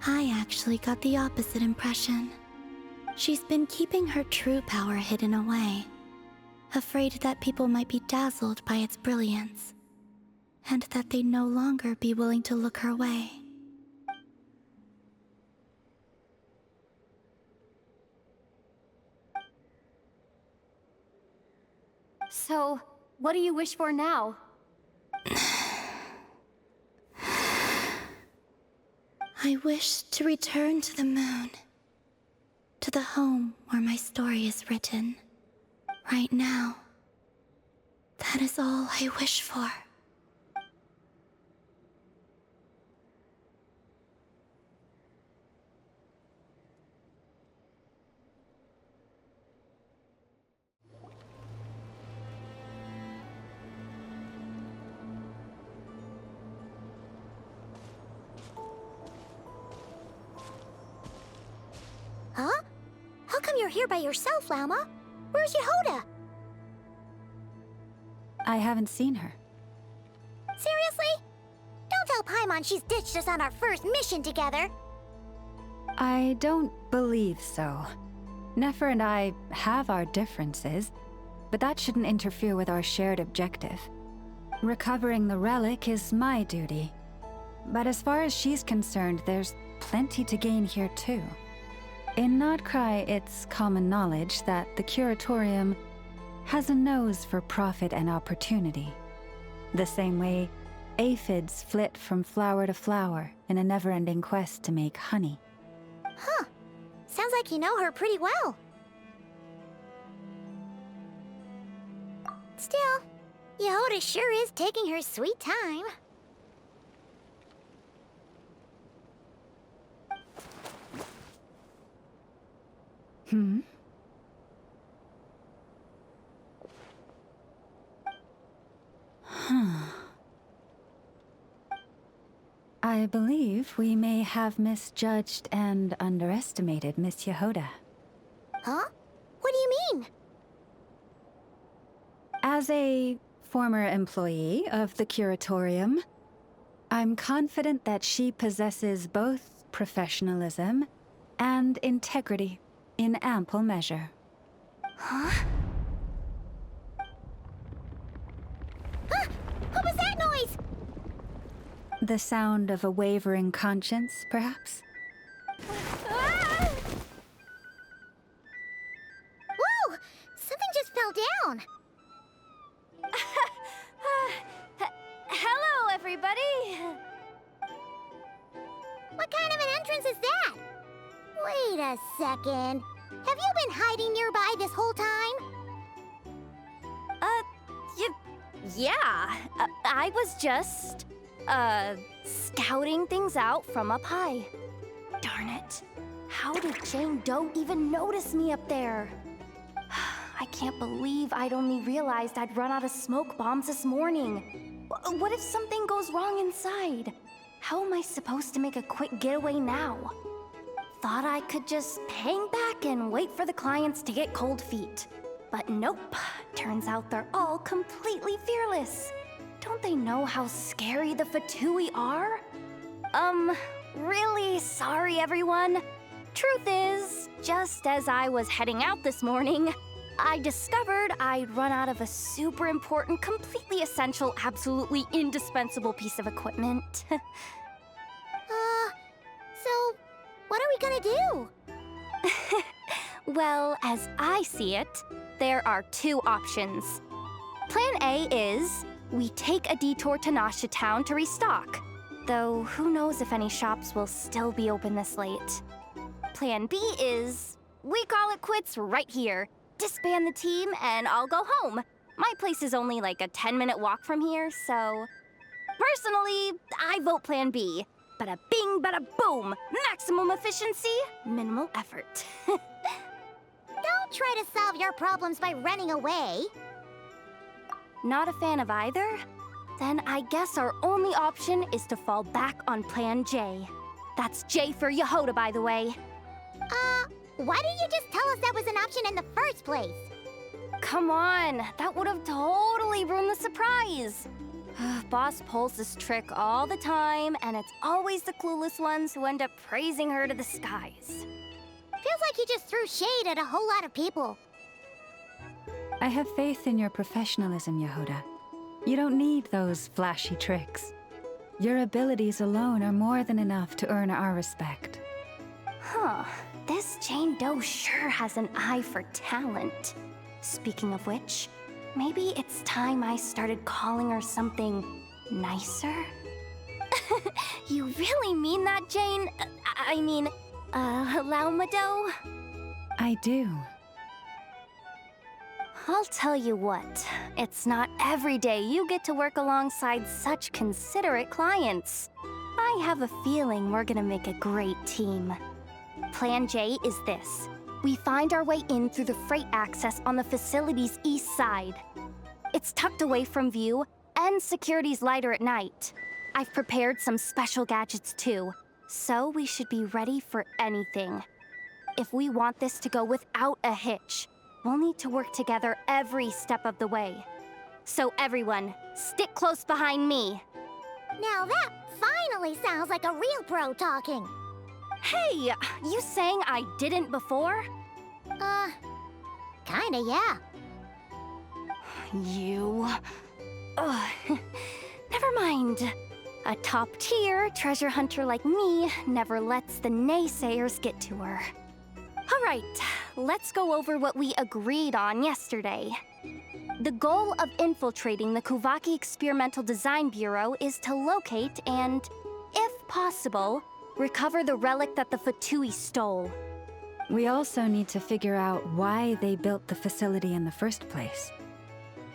I actually got the opposite impression. She's been keeping her true power hidden away, afraid that people might be dazzled by its brilliance, and that they'd no longer be willing to look her way. So, what do you wish for now? I wish to return to the moon, to the home where my story is written. Right now, that is all I wish for. Huh? How come you're here by yourself, Lauma? Where's Yehoda? I haven't seen her. Seriously? Don't tell Paimon she's ditched us on our first mission together. I don't believe so. Nefer and I have our differences, but that shouldn't interfere with our shared objective. Recovering the relic is my duty. But as far as she's concerned, there's plenty to gain here too. In Nod Krai, it's common knowledge that the Curatorium has a nose for profit and opportunity. The same way aphids flit from flower to flower in a never-ending quest to make honey. Huh. Sounds like you know her pretty well. Still, Yehoda sure is taking her sweet time. Hmm? I believe we may have misjudged and underestimated Miss Yehoda. Huh? What do you mean? As a former employee of the Curatorium, I'm confident that she possesses both professionalism and integrity in ample measure. Huh? Ah! What was that noise? The sound of a wavering conscience, perhaps? Ah! Whoa! Something just fell down. Hello, everybody! What kind of an entrance is that? Wait a second. Have you been hiding nearby this whole time? Yeah. I was just, scouting things out from up high. Darn it. How did Jane Doe even notice me up there? I can't believe I'd only realized I'd run out of smoke bombs this morning. What if something goes wrong inside? How am I supposed to make a quick getaway now? Thought I could just hang back and wait for the clients to get cold feet. But nope. Turns out they're all completely fearless. Don't they know how scary the Fatui are? Really sorry, everyone. Truth is, just as I was heading out this morning, I discovered I'd run out of a super important, completely essential, absolutely indispensable piece of equipment. So, what are we gonna do? Well, as I see it, there are two options. Plan A is we take a detour to Nasha Town to restock, though who knows if any shops will still be open this late. Plan B is we call it quits right here, disband the team, and I'll go home. My place is only like a 10-minute walk from here, so... Personally, I vote Plan B. Bada bing, bada boom! Maximum efficiency, minimal effort. Don't try to solve your problems by running away. Not a fan of either? Then I guess our only option is to fall back on Plan J. That's J for Yehoda, by the way. Why didn't you just tell us that was an option in the first place? Come on, that would have totally ruined the surprise. Boss pulls this trick all the time, and it's always the clueless ones who end up praising her to the skies. Feels like you just threw shade at a whole lot of people. I have faith in your professionalism, Yehoda. You don't need those flashy tricks. Your abilities alone are more than enough to earn our respect. Huh. This Jane Doe sure has an eye for talent. Speaking of which, maybe it's time I started calling her something nicer? You really mean that, Jane? I mean, Lauma Doe? I do. I'll tell you what, it's not every day you get to work alongside such considerate clients. I have a feeling we're gonna make a great team. Plan J is this. We find our way in through the freight access on the facility's east side. It's tucked away from view, and security's lighter at night. I've prepared some special gadgets too, so we should be ready for anything. If we want this to go without a hitch, we'll need to work together every step of the way. So everyone, stick close behind me. Now that finally sounds like a real pro talking. Hey, you saying I didn't before? Kinda, yeah. You... Ugh. Never mind. A top-tier treasure hunter like me never lets the naysayers get to her. All right, let's go over what we agreed on yesterday. The goal of infiltrating the Kuvaki Experimental Design Bureau is to locate and, if possible, recover the relic that the Fatui stole. We also need to figure out why they built the facility in the first place.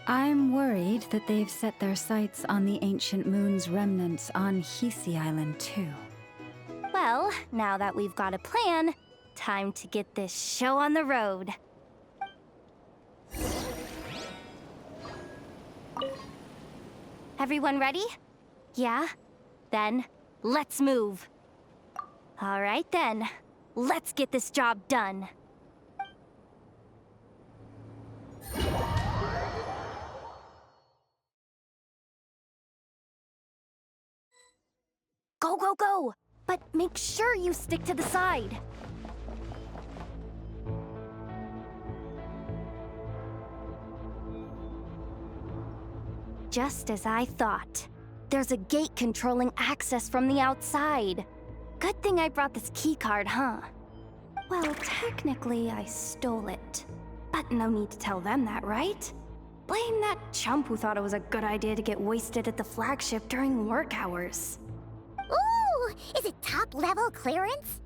I'm worried that they've set their sights on the ancient moon's remnants on Hisi Island, too. Well, now that we've got a plan, time to get this show on the road. Everyone ready? Yeah? Then, let's move. All right then, let's get this job done. Go, go, go! But make sure you stick to the side. Just as I thought. There's a gate controlling access from the outside. Good thing I brought this keycard, huh? Well, technically I stole it. But no need to tell them that, right? Blame that chump who thought it was a good idea to get wasted at the flagship during work hours. Ooh! Is it top-level clearance?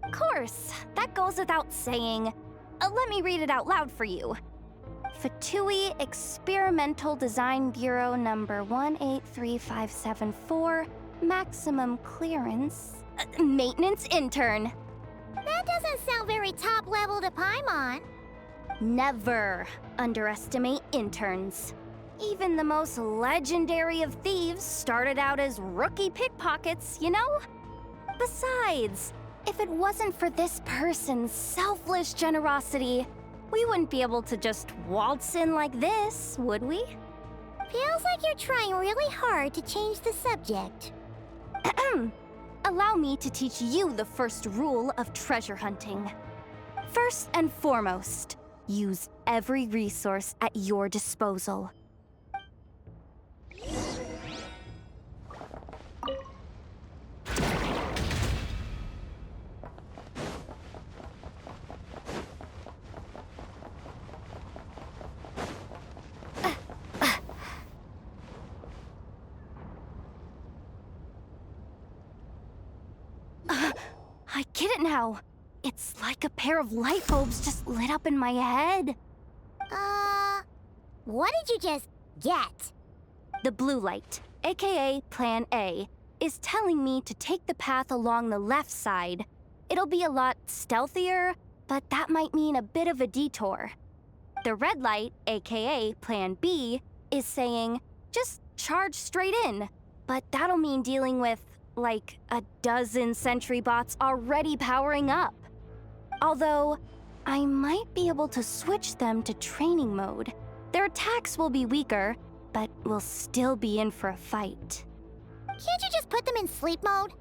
Of course, that goes without saying. Let me read it out loud for you. Fatui Experimental Design Bureau number 183574, maximum clearance, maintenance intern. That doesn't sound very top-level to Paimon. Never underestimate interns. Even the most legendary of thieves started out as rookie pickpockets, you know? Besides, if it wasn't for this person's selfless generosity, we wouldn't be able to just waltz in like this, would we? Feels like you're trying really hard to change the subject. Allow me to teach you the first rule of treasure hunting. First and foremost, use every resource at your disposal. I get it now. It's like a pair of light bulbs just lit up in my head. What did you just get? The blue light, aka Plan A, is telling me to take the path along the left side. It'll be a lot stealthier, but that might mean a bit of a detour. The red light, aka Plan B, is saying, just charge straight in. But that'll mean dealing with, like, a dozen sentry bots already powering up. Although, I might be able to switch them to training mode. Their attacks will be weaker, but we'll still be in for a fight. Can't you just put them in sleep mode?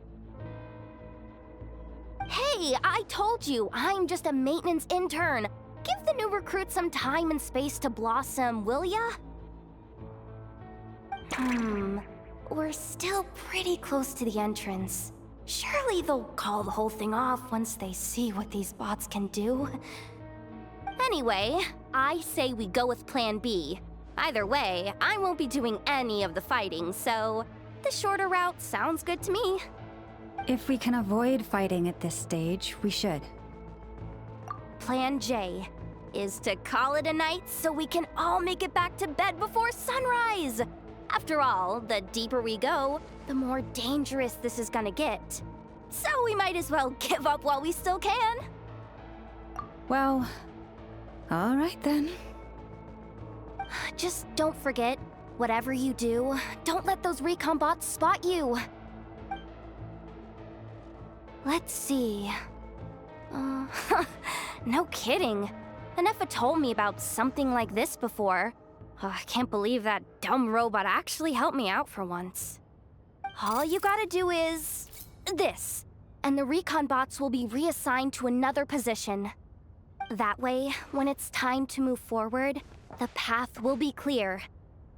Hey, I told you, I'm just a maintenance intern. Give the new recruit some time and space to blossom, will ya? We're still pretty close to the entrance. Surely they'll call the whole thing off once they see what these bots can do. Anyway, I say we go with Plan B. Either way, I won't be doing any of the fighting, so the shorter route sounds good to me. If we can avoid fighting at this stage, we should. Plan J is to call it a night so we can all make it back to bed before sunrise. After all, the deeper we go, the more dangerous this is gonna get. So we might as well give up while we still can. Well, all right then. Just don't forget, whatever you do, don't let those recon bots spot you. Let's see. No kidding. Ineffa told me about something like this before. I can't believe that dumb robot actually helped me out for once. All you gotta do is this, and the recon bots will be reassigned to another position. That way, when it's time to move forward, the path will be clear.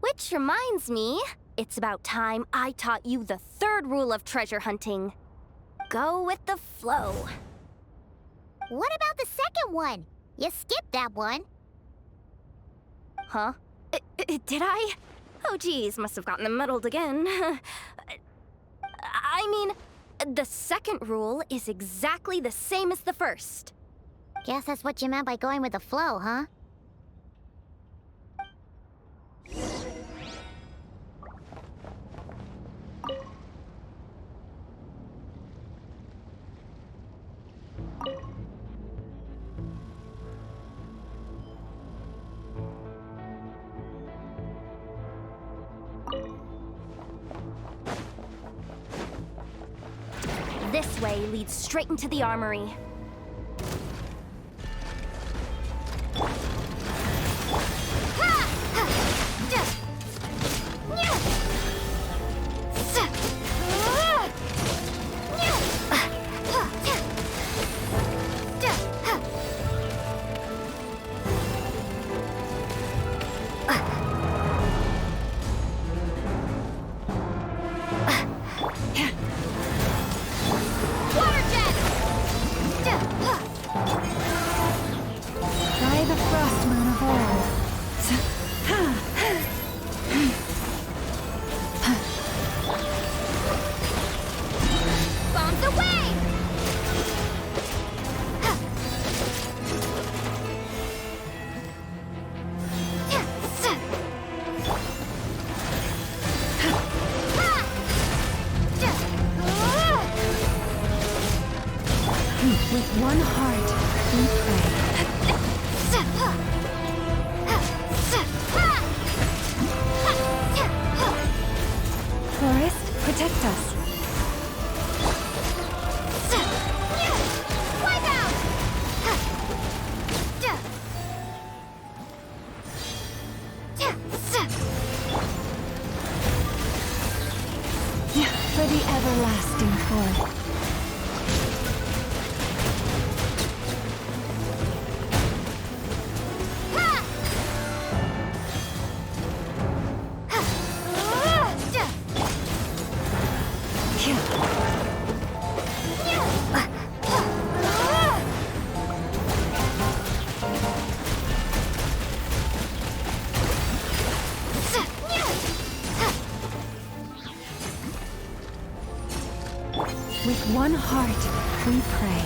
Which reminds me, it's about time I taught you the third rule of treasure hunting. Go with the flow. What about the second one? You skipped that one. Huh? Did I? Oh geez, must have gotten them muddled again. I mean, the second rule is exactly the same as the first. Guess that's what you meant by going with the flow, huh? this way leads straight into the armory. By the frost moon of old. Bombs away! With one heart, we pray. Forest, protect us. Wipe out! For the everlasting forest. With one heart, we pray.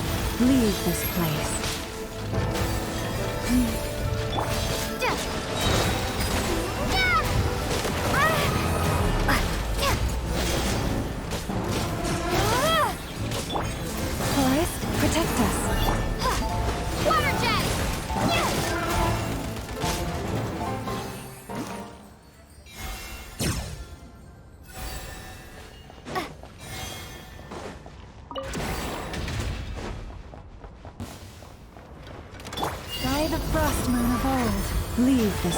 Leave this place. Forest, protect us. Water jet! By the frost moon of old, leave this.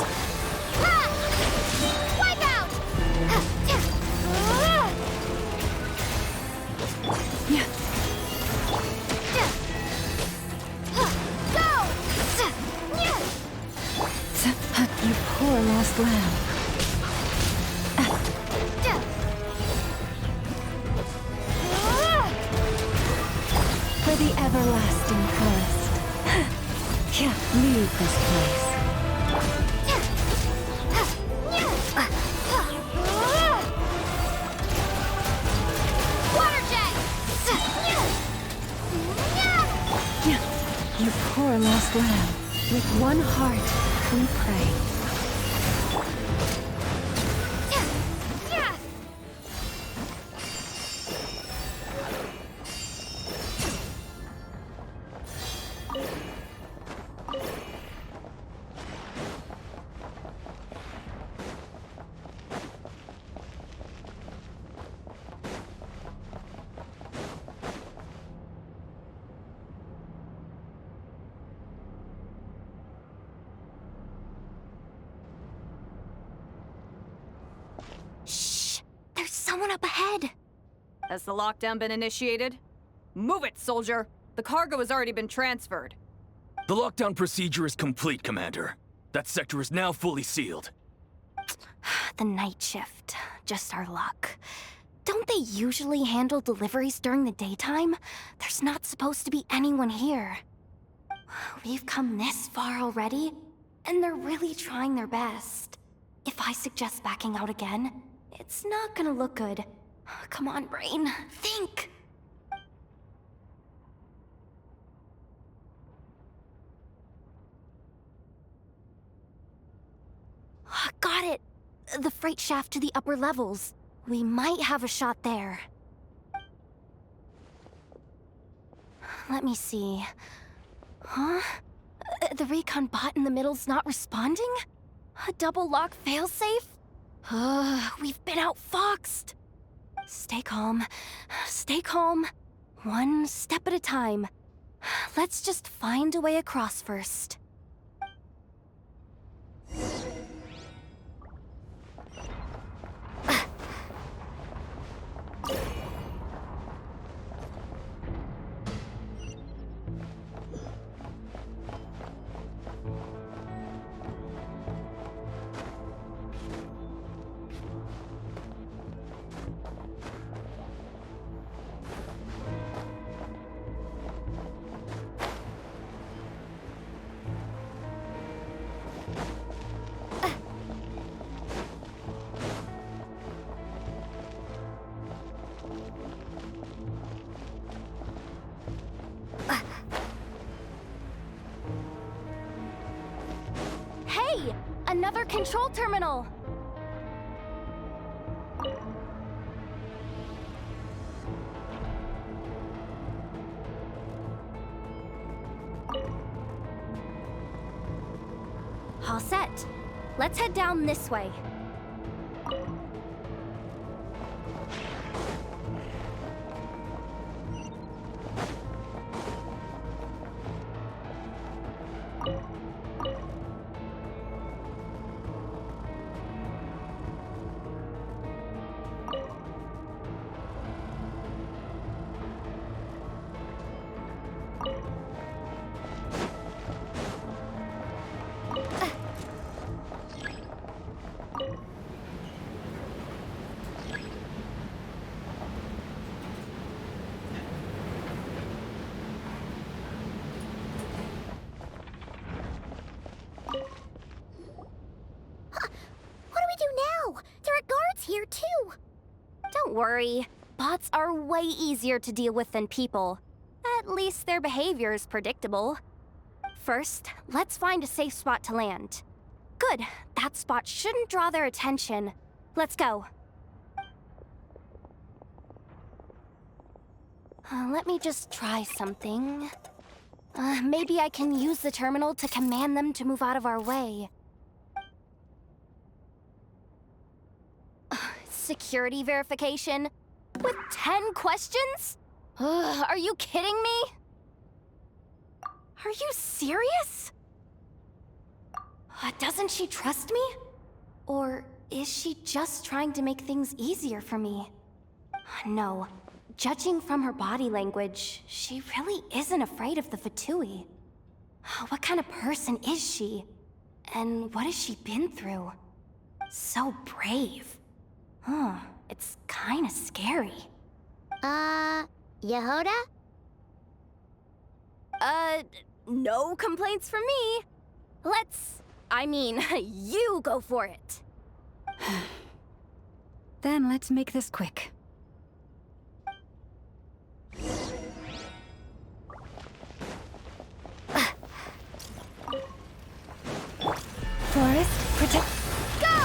Wipe out! Go! You poor lost lamb. For the everlasting forest. Leave this place. Water jet! You poor lost lamb. With one heart, we pray. There's someone up ahead. Has the lockdown been initiated? Move it, soldier! The cargo has already been transferred. The lockdown procedure is complete, Commander. That sector is now fully sealed. The night shift. Just our luck. Don't they usually handle deliveries during the daytime? There's not supposed to be anyone here. We've come this far already, and they're really trying their best. If I suggest backing out again, it's not gonna look good. Come on, brain. Think! Got it! The freight shaft to the upper levels. We might have a shot there. Let me see. Huh? The recon bot in the middle's not responding? A double lock failsafe? We've been outfoxed. Stay calm. Stay calm. One step at a time. Let's just find a way across first. Hey! Another control terminal! All set. Let's head down this way. Here too. Don't worry. Bots are way easier to deal with than people. At least their behavior is predictable. First, let's find a safe spot to land. Good. That spot shouldn't draw their attention. Let's go. Let me just try something. Maybe I can use the terminal to command them to move out of our way. Security verification? With 10 questions? Are you kidding me? Are you serious? Doesn't she trust me? Or is she just trying to make things easier for me? No. Judging from her body language, she really isn't afraid of the Fatui. What kind of person is she? And what has she been through? So brave. It's kinda scary. Yehoda? No complaints from me. You go for it. Then let's make this quick. Forest, protect. Go!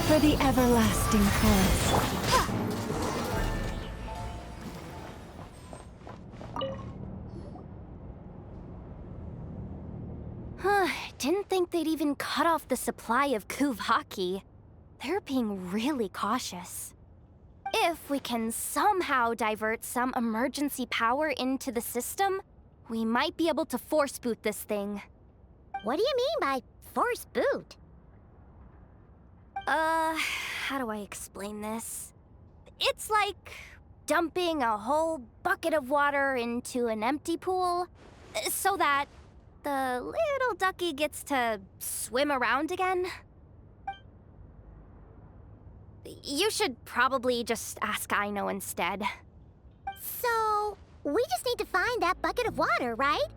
For the everlasting forest. Didn't think they'd even cut off the supply of Kuvaki. They're being really cautious. If we can somehow divert some emergency power into the system, we might be able to force boot this thing. What do you mean by force boot? How do I explain this? It's like dumping a whole bucket of water into an empty pool, so that the little ducky gets to swim around again. You should probably just ask Aino instead. So, we just need to find that bucket of water, right?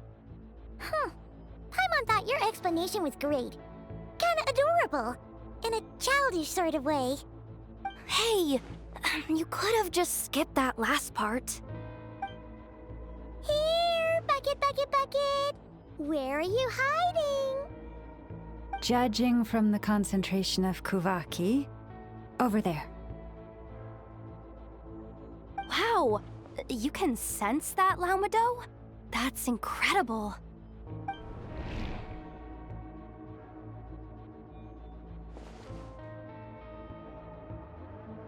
Paimon thought your explanation was great. Kinda adorable. In a childish sort of way. Hey, you could have just skipped that last part. Here jacket! Where are you hiding? Judging from the concentration of Kuvaki, over there. Wow! You can sense that, Lauma? That's incredible.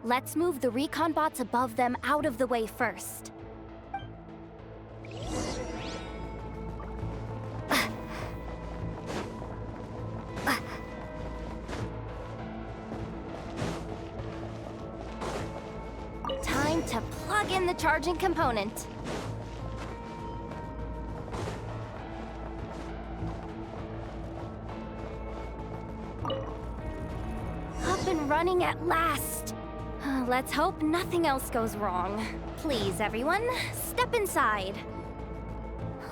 Let's move the recon bots above them out of the way first. Time to plug in the charging component. Up and running at last. Let's hope nothing else goes wrong. Please, everyone, step inside.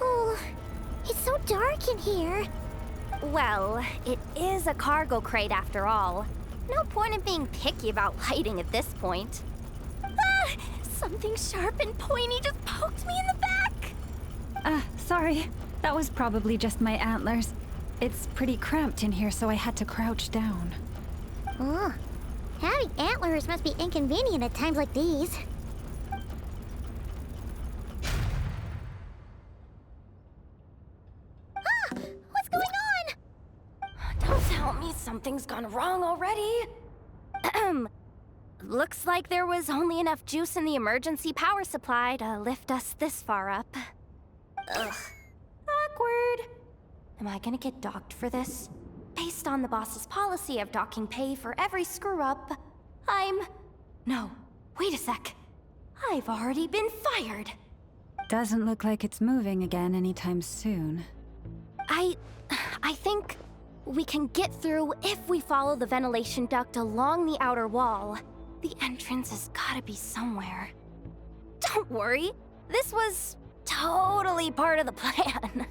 Oh, it's so dark in here. Well, it is a cargo crate after all. No point in being picky about lighting at this point. Ah! Something sharp and pointy just poked me in the back! Sorry. That was probably just my antlers. It's pretty cramped in here, so I had to crouch down. Oh, having antlers must be inconvenient at times like these. Ah! What's going on? Don't tell me something's gone wrong already. Looks like there was only enough juice in the emergency power supply to lift us this far up. Ugh. Awkward. Am I gonna get docked for this? Based on the boss's policy of docking pay for every screw-up, No, wait a sec. I've already been fired. Doesn't look like it's moving again anytime soon. I think we can get through if we follow the ventilation duct along the outer wall. The entrance has gotta be somewhere. Don't worry, this was totally part of the plan.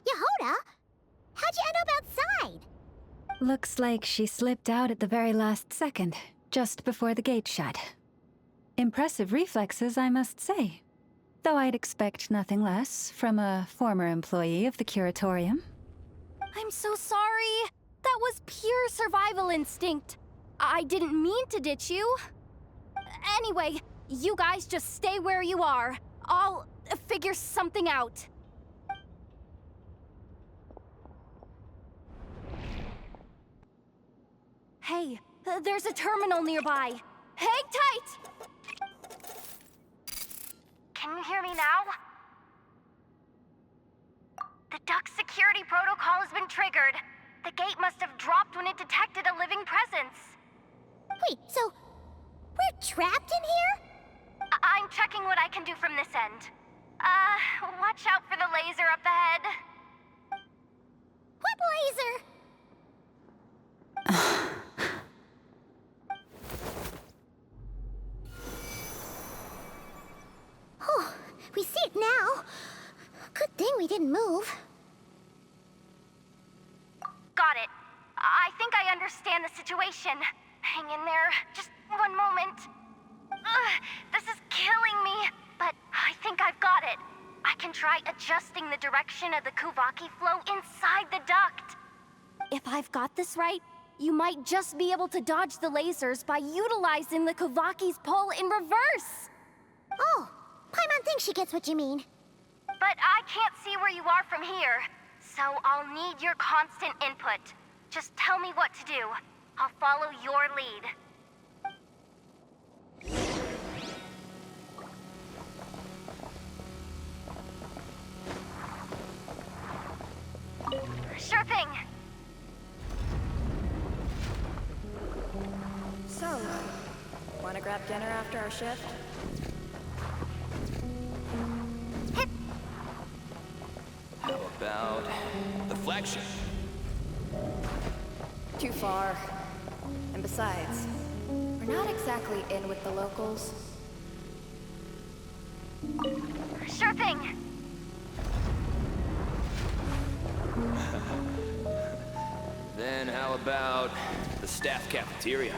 Yehoda? How'd you end up outside? Looks like she slipped out at the very last second, just before the gate shut. Impressive reflexes, I must say. Though I'd expect nothing less from a former employee of the Curatorium. I'm so sorry. That was pure survival instinct. I didn't mean to ditch you. Anyway, you guys just stay where you are. I'll figure something out. Hey, there's a terminal nearby. Hang tight! Can you hear me now? The duct security protocol has been triggered. The gate must have dropped when it detected a living presence. Wait, so we're trapped in here? I'm checking what I can do from this end. Watch out for the laser up ahead. What laser? Oh, we see it now. Good thing we didn't move. Got it. I think I understand the situation. Hang in there. Just one moment. This is killing me, but I think I've got it. I can try adjusting the direction of the Kuvaki flow inside the duct. If I've got this right, you might just be able to dodge the lasers by utilizing the Kuvaki's pull in reverse. Oh, Paimon thinks she gets what you mean. But I can't see where you are from here, so I'll need your constant input. Just tell me what to do. I'll follow your lead. Sure thing. So, wanna grab dinner after our shift? How about the flagship? Too far. And besides, we're not exactly in with the locals. Sure thing. Then how about the staff cafeteria?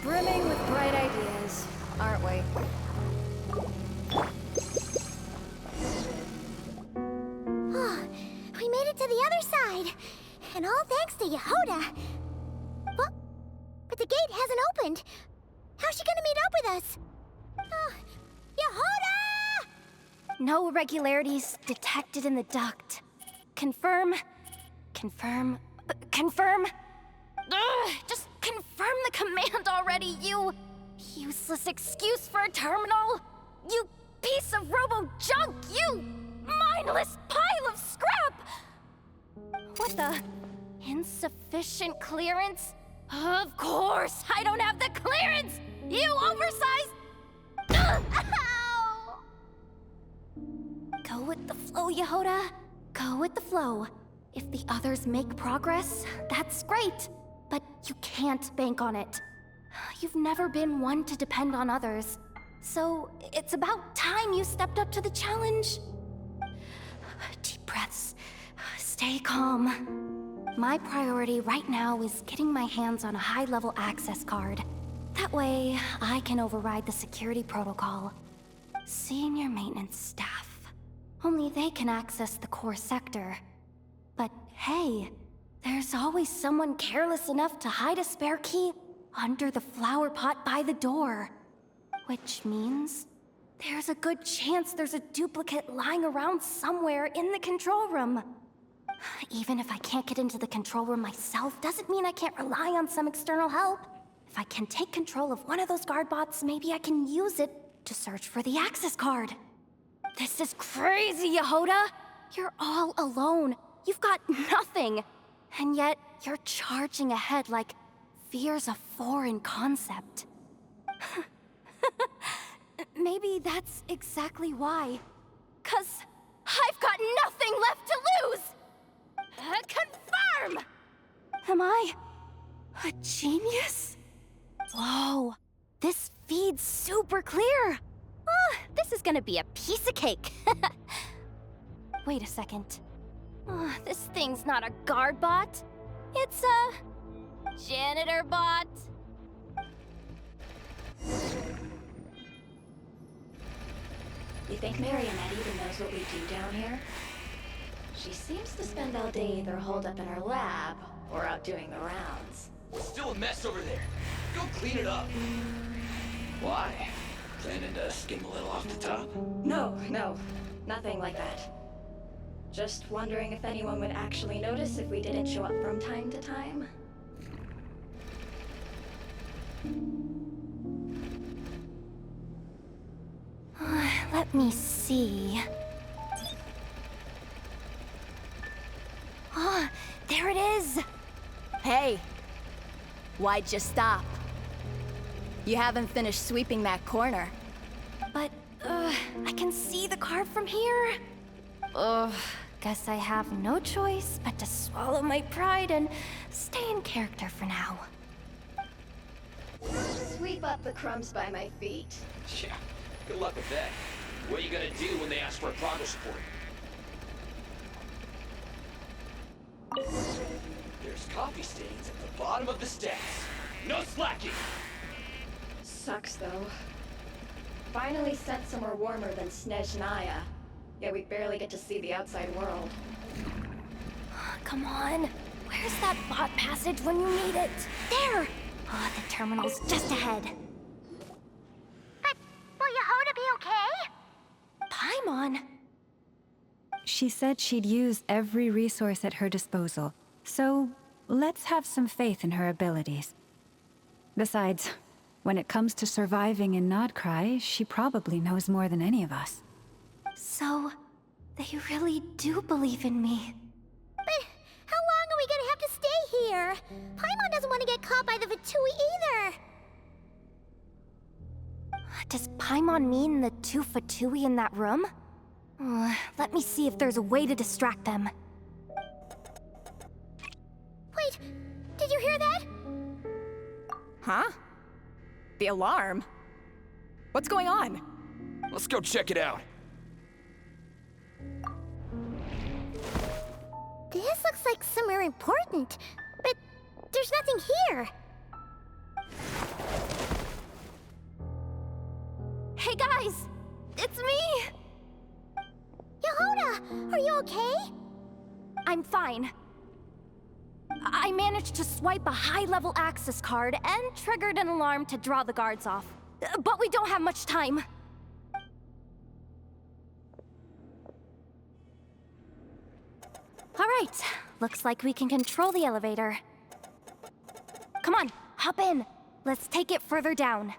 Brimming with bright ideas, aren't we? We made it to the other side. And all thanks to Yehoda. But the gate hasn't opened. How's she gonna meet up with us? Yehoda! No irregularities detected in the duct. Confirm. Confirm. Confirm. Ugh, just confirm the command already, you useless excuse for a terminal. You piece of robo-junk, you mindless pile of scrap! What the? Insufficient clearance? Of course, I don't have the clearance! You oversized... Ugh, ow! Go with the flow, Yehoda. Go with the flow. If the others make progress, that's great. But you can't bank on it. You've never been one to depend on others. So it's about time you stepped up to the challenge. Deep breaths. Stay calm. My priority right now is getting my hands on a high-level access card. That way, I can override the security protocol. Senior maintenance staff. Only they can access the core sector. But hey, there's always someone careless enough to hide a spare key under the flower pot by the door. Which means there's a good chance there's a duplicate lying around somewhere in the control room. Even if I can't get into the control room myself, doesn't mean I can't rely on some external help. If I can take control of one of those guard bots, maybe I can use it to search for the access card. This is crazy, Yehoda! You're all alone. You've got nothing. And yet, you're charging ahead like fear's a foreign concept. Maybe that's exactly why. 'Cause I've got nothing left to lose! Confirm! Am I a genius? Whoa, this feed's super clear. This is gonna be a piece of cake. Wait a second. This thing's not a guard bot. It's a janitor bot. You think Marionette even knows what we do down here? She seems to spend all day either holed up in her lab or out doing the rounds. It's still a mess over there. Go clean it up. Why? Planning to skim a little off the top? No, nothing like that. Just wondering if anyone would actually notice if we didn't show up from time to time. Let me see. There it is! Hey! Why'd you stop? You haven't finished sweeping that corner. But, I can see the card from here. Guess I have no choice but to swallow my pride and stay in character for now. Sweep up the crumbs by my feet. Yeah, good luck with that. What are you gonna do when they ask for a progress report? There's coffee stains at the bottom of the steps. No slacking! Sucks, though. Finally sent somewhere warmer than Snezhnaya. Yet we barely get to see the outside world. Come on. Where's that bot passage when you need it? There! The terminal's just ahead. But will Yehoda be okay? Paimon? She said she'd use every resource at her disposal, so let's have some faith in her abilities. Besides, when it comes to surviving in Nod Krai, she probably knows more than any of us. So, they really do believe in me. But how long are we gonna have to stay here? Paimon doesn't want to get caught by the Fatui either. Does Paimon mean the two Fatui in that room? Let me see if there's a way to distract them. Wait, did you hear that? Huh? The alarm? What's going on? Let's go check it out. This looks like somewhere important, but there's nothing here. Hey guys! It's me! Yehuda, are you okay? I'm fine. I managed to swipe a high-level access card and triggered an alarm to draw the guards off. But we don't have much time. All right, looks like we can control the elevator. Come on, hop in. Let's take it further down.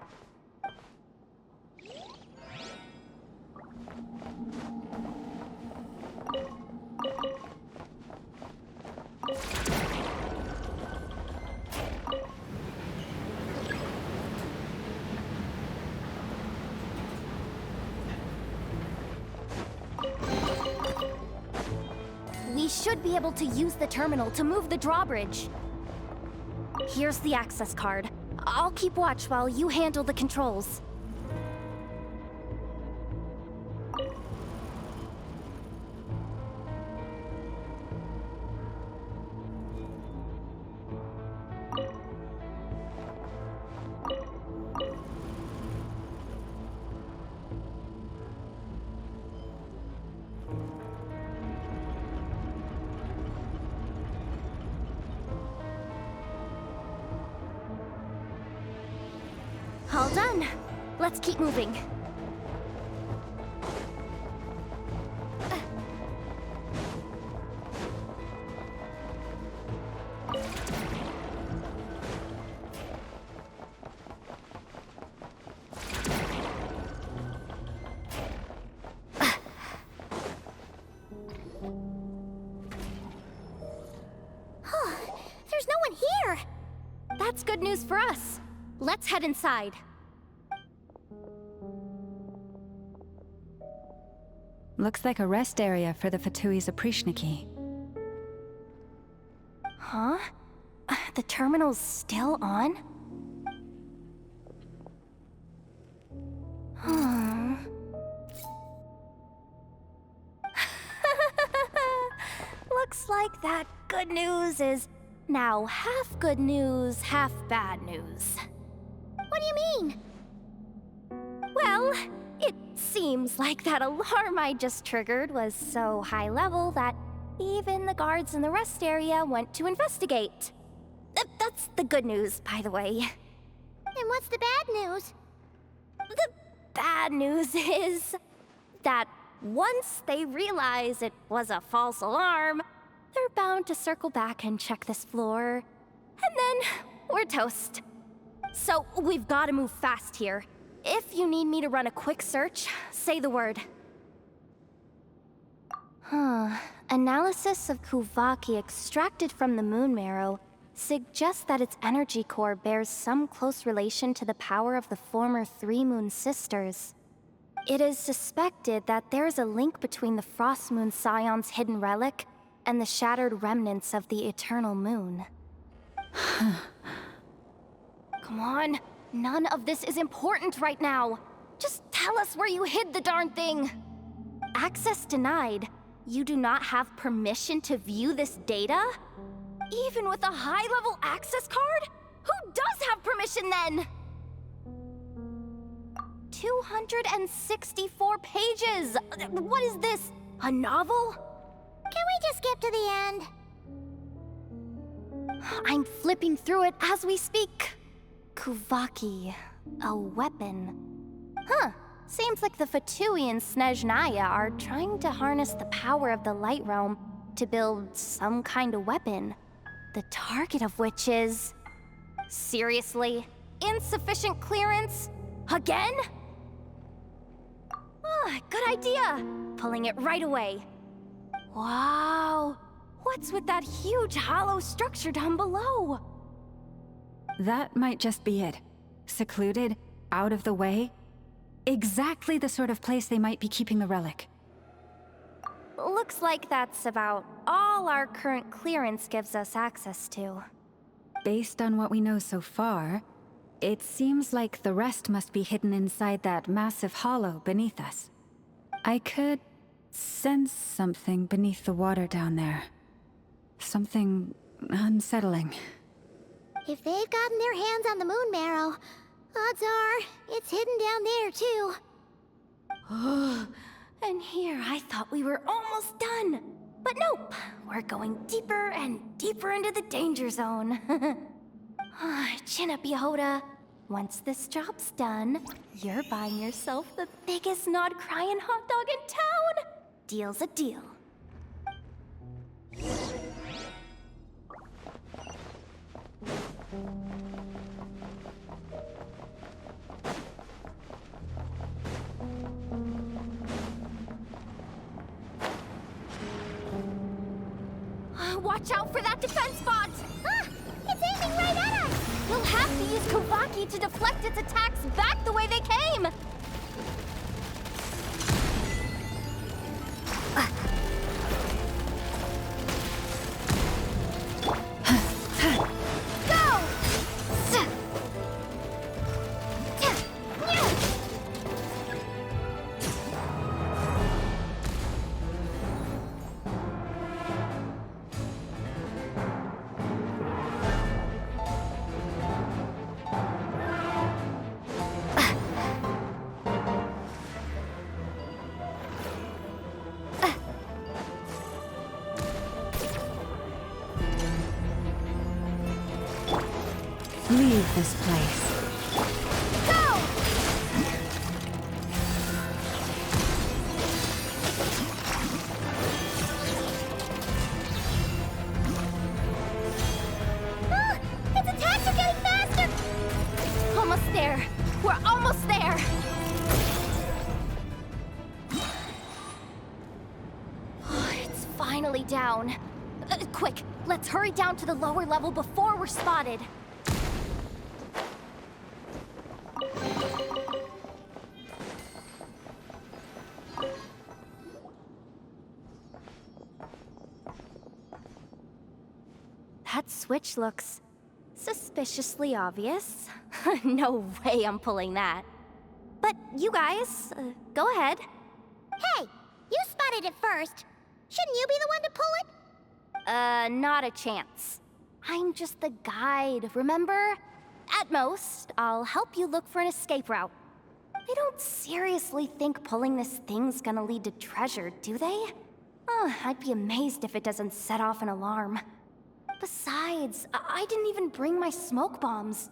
We should be able to use the terminal to move the drawbridge. Here's the access card. I'll keep watch while you handle the controls. All done. Let's keep moving. There's no one here. That's good news for us. Let's head inside. Looks like a rest area for the Fatui's Oprishniki. Huh? The terminal's still on? Hmm. Looks like that good news is now half good news, half bad news. What do you mean? Well, it seems like that alarm I just triggered was so high level that even the guards in the rest area went to investigate. That's the good news, by the way. And what's the bad news? The bad news is that once they realize it was a false alarm, they're bound to circle back and check this floor. And then we're toast. So we've got to move fast here. If you need me to run a quick search, say the word. Analysis of Kuvaki extracted from the moon marrow suggests that its energy core bears some close relation to the power of the former Three Moon Sisters. It is suspected that there is a link between the Frost Moon Scion's hidden relic and the shattered remnants of the Eternal Moon. Come on, none of this is important right now. Just tell us where you hid the darn thing. Access denied. You do not have permission to view this data? Even with a high-level access card? Who does have permission then? 264 pages! What is this? A novel? Can we just skip to the end? I'm flipping through it as we speak. Kuvaki, a weapon. Huh. Seems like the Fatui and Snezhnaya are trying to harness the power of the Light Realm to build some kind of weapon. The target of which is... Seriously? Insufficient clearance? Again? Good idea! Pulling it right away. Wow! What's with that huge hollow structure down below? That might just be it. Secluded, out of the way. Exactly the sort of place they might be keeping the relic. Looks like that's about all our current clearance gives us access to. Based on what we know so far, It seems like the rest must be hidden inside that massive hollow beneath us. I could sense something beneath the water down there. Something unsettling. If they've gotten their hands on the moon marrow, odds are it's hidden down there too. And here I thought we were almost done. But nope, we're going deeper and deeper into the danger zone. Chin up, Yehoda. Once this job's done, you're buying yourself the biggest Nod Krai hot dog in town. Deal's a deal. Watch out for that defense bot! Ah! It's aiming right at us! We'll have to use Kawaki to deflect its attacks back the way they came! Leave this place. Its attacks are getting faster! Almost there. We're almost there. It's finally down. Quick, let's hurry down to the lower level before we're spotted. That switch looks suspiciously obvious. No way I'm pulling that. But you guys, go ahead. Hey, you spotted it first. Shouldn't you be the one to pull it? Not a chance. I'm just the guide, remember? At most, I'll help you look for an escape route. They don't seriously think pulling this thing's gonna lead to treasure, do they? I'd be amazed if it doesn't set off an alarm. Besides, I didn't even bring my smoke bombs.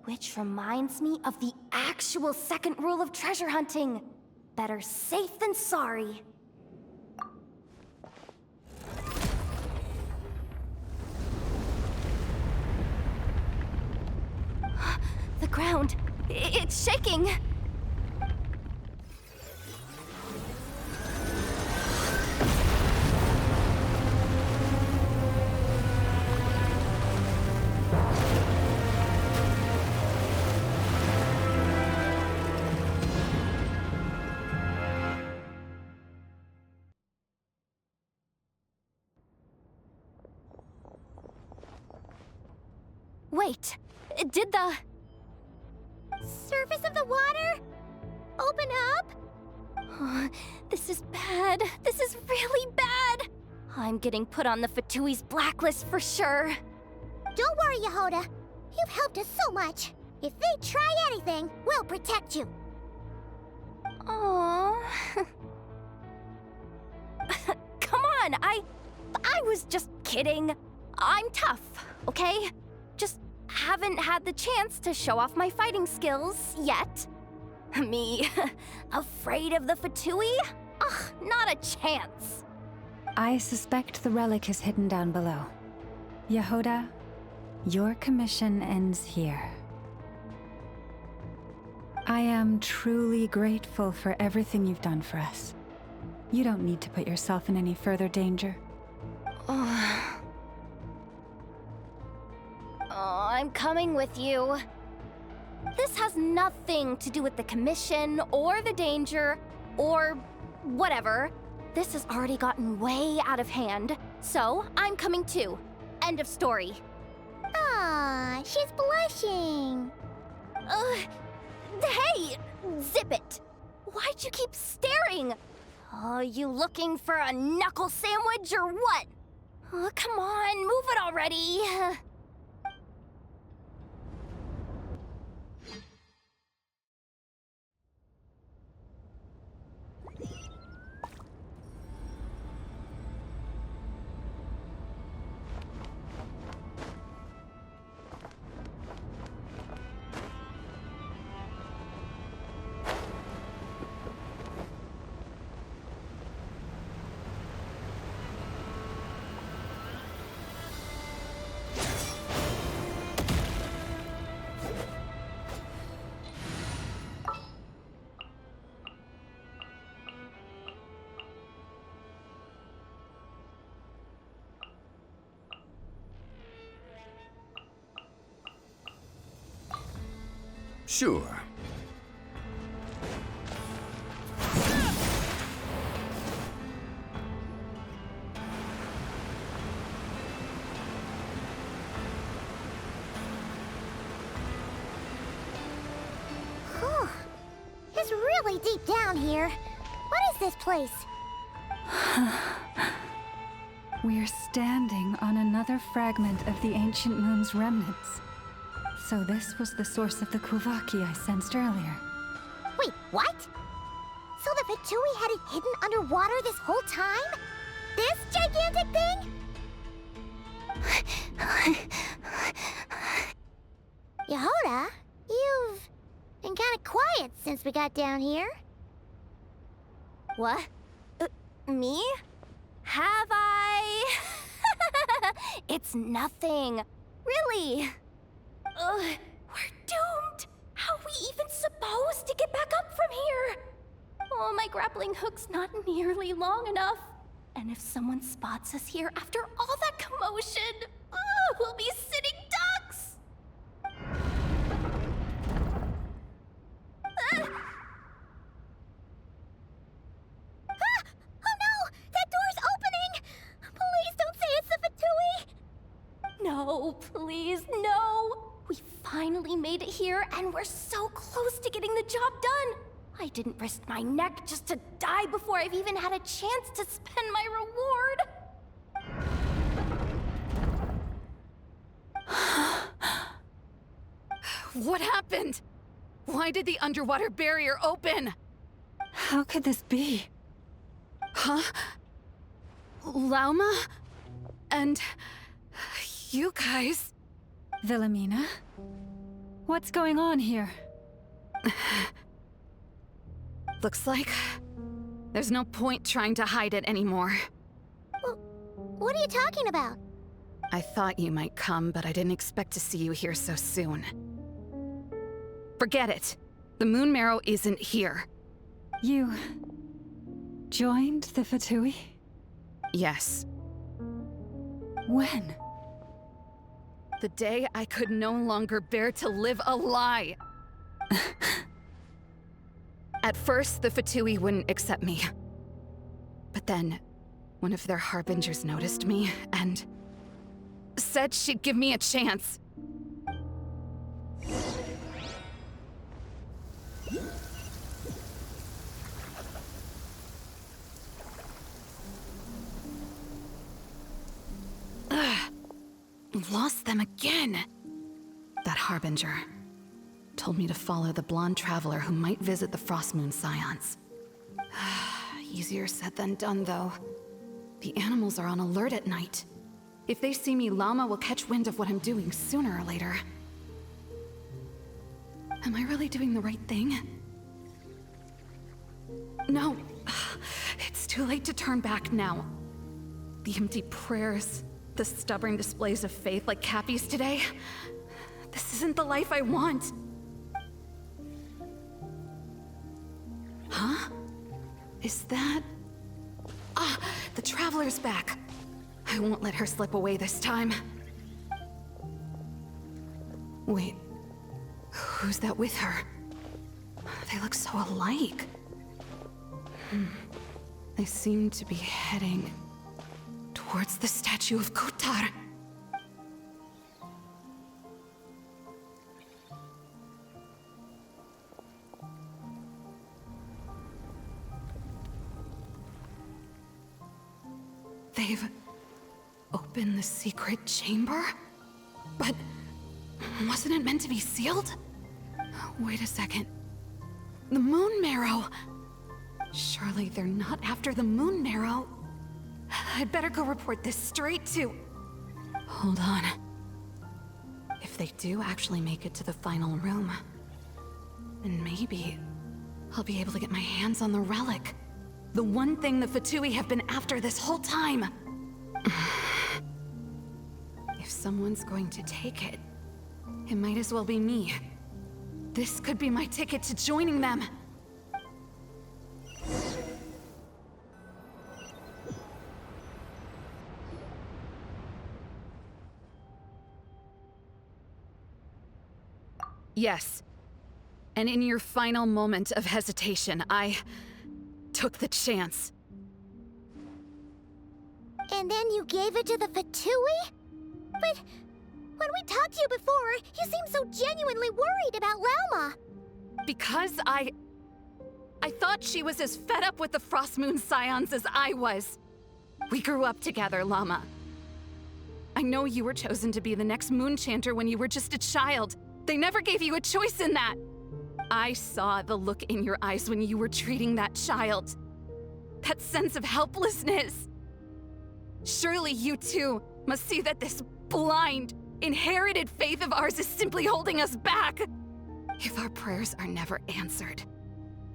Which reminds me of the actual second rule of treasure hunting. Better safe than sorry. The ground, it's shaking. Wait, did the surface of the water open up? This is bad. This is really bad. I'm getting put on the Fatui's blacklist for sure. Don't worry, Yehoda. You've helped us so much. If they try anything, we'll protect you. Aww. Come on, I was just kidding. I'm tough, okay? Just haven't had the chance to show off my fighting skills yet. Me, afraid of the Fatui? Ugh, not a chance. I suspect the relic is hidden down below. Yehoda, your commission ends here. I am truly grateful for everything you've done for us. You don't need to put yourself in any further danger. I'm coming with you. This has nothing to do with the commission, or the danger, or whatever. This has already gotten way out of hand, so I'm coming too. End of story. Aw, she's blushing. Hey! Zip it! Why'd you keep staring? You looking for a knuckle sandwich or what? Oh, come on, move it already! Sure. Whew. It's really deep down here. What is this place? We're standing on another fragment of the ancient moon's remnants. So this was the source of the Kuvaki I sensed earlier. Wait, what? So the Fatui had it hidden underwater this whole time? This gigantic thing? Yehoda, you've been kind of quiet since we got down here. What? Me? Have I? It's nothing. Really. We're doomed! How are we even supposed to get back up from here? Oh, my grappling hook's not nearly long enough. And if someone spots us here after all that commotion, we'll be sitting ducks! Oh no! That door's opening! Please don't say it's the Fatui! No, please, no! We finally made it here, and we're so close to getting the job done! I didn't risk my neck just to die before I've even had a chance to spend my reward! What happened? Why did the underwater barrier open? How could this be? Huh? Lauma? And... you guys... Wilhelmina? What's going on here? Looks like... there's no point trying to hide it anymore. What are you talking about? I thought you might come, but I didn't expect to see you here so soon. Forget it. The Moon Marrow isn't here. You... joined the Fatui? Yes. When? The day I could no longer bear to live a lie. At first, the Fatui wouldn't accept me. But then, one of their harbingers noticed me and said she'd give me a chance. Lost them again. That harbinger told me to follow the blonde traveler who might visit the Frostmoon Scions. Easier said than done, though. The animals are on alert at night. If they see me, Lauma will catch wind of what I'm doing sooner or later. Am I really doing the right thing? No. It's too late to turn back now. The empty prayers, the stubborn displays of faith like Cappy's today. This isn't the life I want. Huh? Is that... Ah, the Traveler's back. I won't let her slip away this time. Wait, who's that with her? They look so alike. They seem to be heading towards the statue of Kotar. Open the secret chamber? But wasn't it meant to be sealed? Wait a second. The moon marrow! Surely they're not after the moon marrow. I'd better go report this straight to... Hold on. If they do actually make it to the final room, then maybe I'll be able to get my hands on the relic. The one thing the Fatui have been after this whole time. If someone's going to take it, it might as well be me. This could be my ticket to joining them. Yes. And in your final moment of hesitation, I took the chance. And then you gave it to the Fatui? But when we talked to you before, you seemed so genuinely worried about Lauma. Because I thought she was as fed up with the Frost Moon Scions as I was. We grew up together, Lauma. I know you were chosen to be the next Moon Chanter when you were just a child. They never gave you a choice in that. I saw the look in your eyes when you were treating that child. That sense of helplessness. Surely you too must see that this blind, inherited faith of ours is simply holding us back. If our prayers are never answered,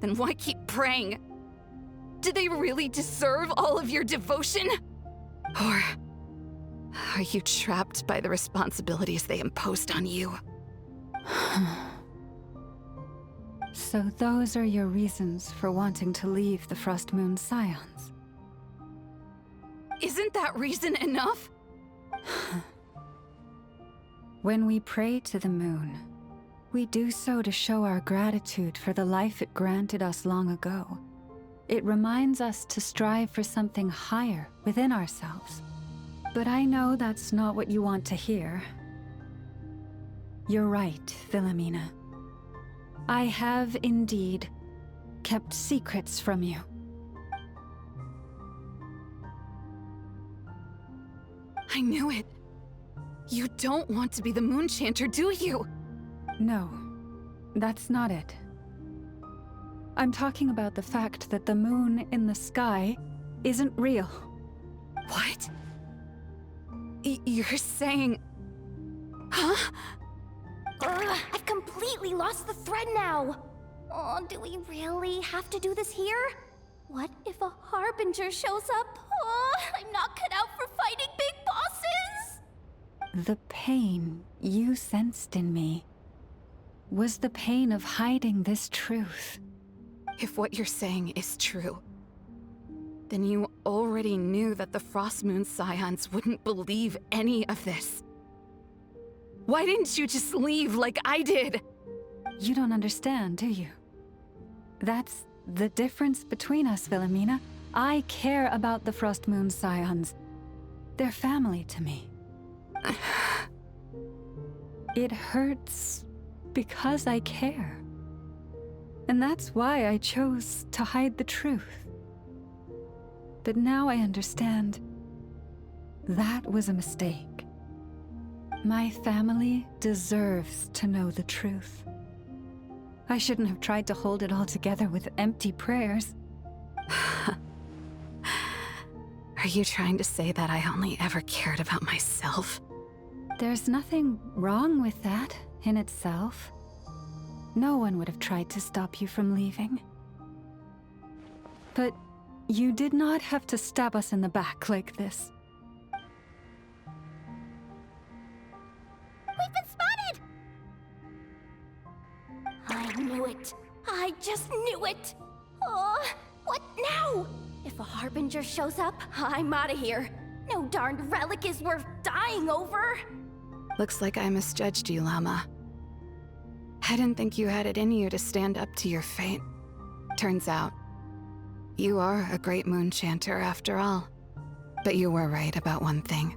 then why keep praying? Do they really deserve all of your devotion? Or are you trapped by the responsibilities they imposed on you? So those are your reasons for wanting to leave the Frost Moon Scions? Isn't that reason enough? When we pray to the moon, we do so to show our gratitude for the life it granted us long ago. It reminds us to strive for something higher within ourselves. But I know that's not what you want to hear. You're right, Philomena. I have indeed kept secrets from you. I knew it. You don't want to be the Moon Chanter, do you? No, that's not it. I'm talking about the fact that the moon in the sky isn't real. What? You're saying... Huh? I've completely lost the thread now. Oh, do we really have to do this here? What if a Harbinger shows up? Oh, I'm not cut out for fighting big bosses! The pain you sensed in me was the pain of hiding this truth. If what you're saying is true, then you already knew that the Frost Moon Scions wouldn't believe any of this. Why didn't you just leave like I did? You don't understand, do you? That's the difference between us, Philomena. I care about the Frost Moon Scions. They're family to me. It hurts because I care. And that's why I chose to hide the truth. But now I understand that was a mistake. My family deserves to know the truth. I shouldn't have tried to hold it all together with empty prayers. Are you trying to say that I only ever cared about myself? There's nothing wrong with that in itself. No one would have tried to stop you from leaving. But you did not have to stab us in the back like this. We've been spotted! I knew it. I just knew it. Oh, what now? If a Harbinger shows up, I'm out of here. No darned relic is worth dying over. Looks like I misjudged you, Lauma. I didn't think you had it in you to stand up to your fate. Turns out, you are a great Moon Chanter after all. But you were right about one thing.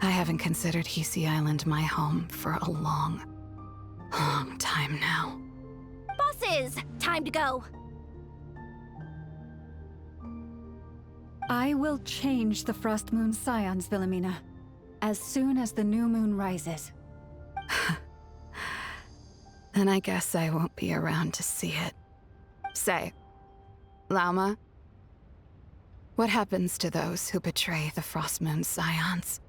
I haven't considered Hisi Island my home for a long, long time now. Bosses, time to go. I will change the Frost Moon Scions, Wilhelmina, as soon as the new moon rises. Then I guess I won't be around to see it. Say, Lauma, what happens to those who betray the Frost Moon Scions?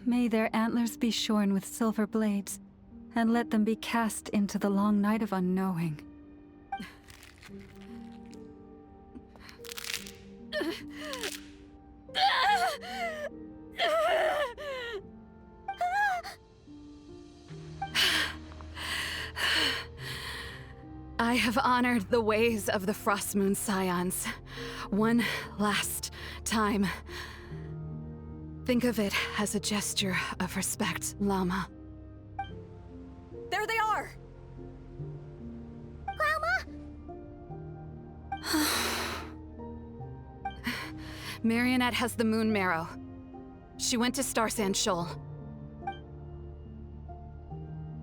May their antlers be shorn with silver blades, and let them be cast into the long night of unknowing. I have honored the ways of the Frost Moon Scions one last time. Think of it as a gesture of respect, Lauma. There they are! Lauma? Marionette has the Moon Marrow. She went to Star Sand Shoal.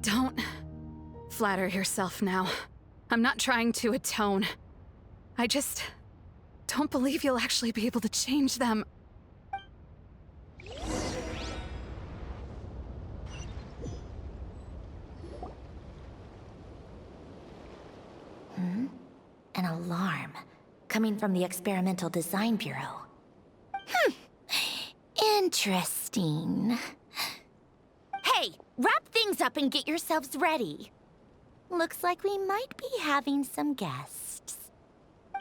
Don't flatter yourself now. I'm not trying to atone. I just don't believe you'll actually be able to change them. An alarm coming from the Experimental Design Bureau. Interesting. Hey, wrap things up and get yourselves ready. Looks like we might be having some guests.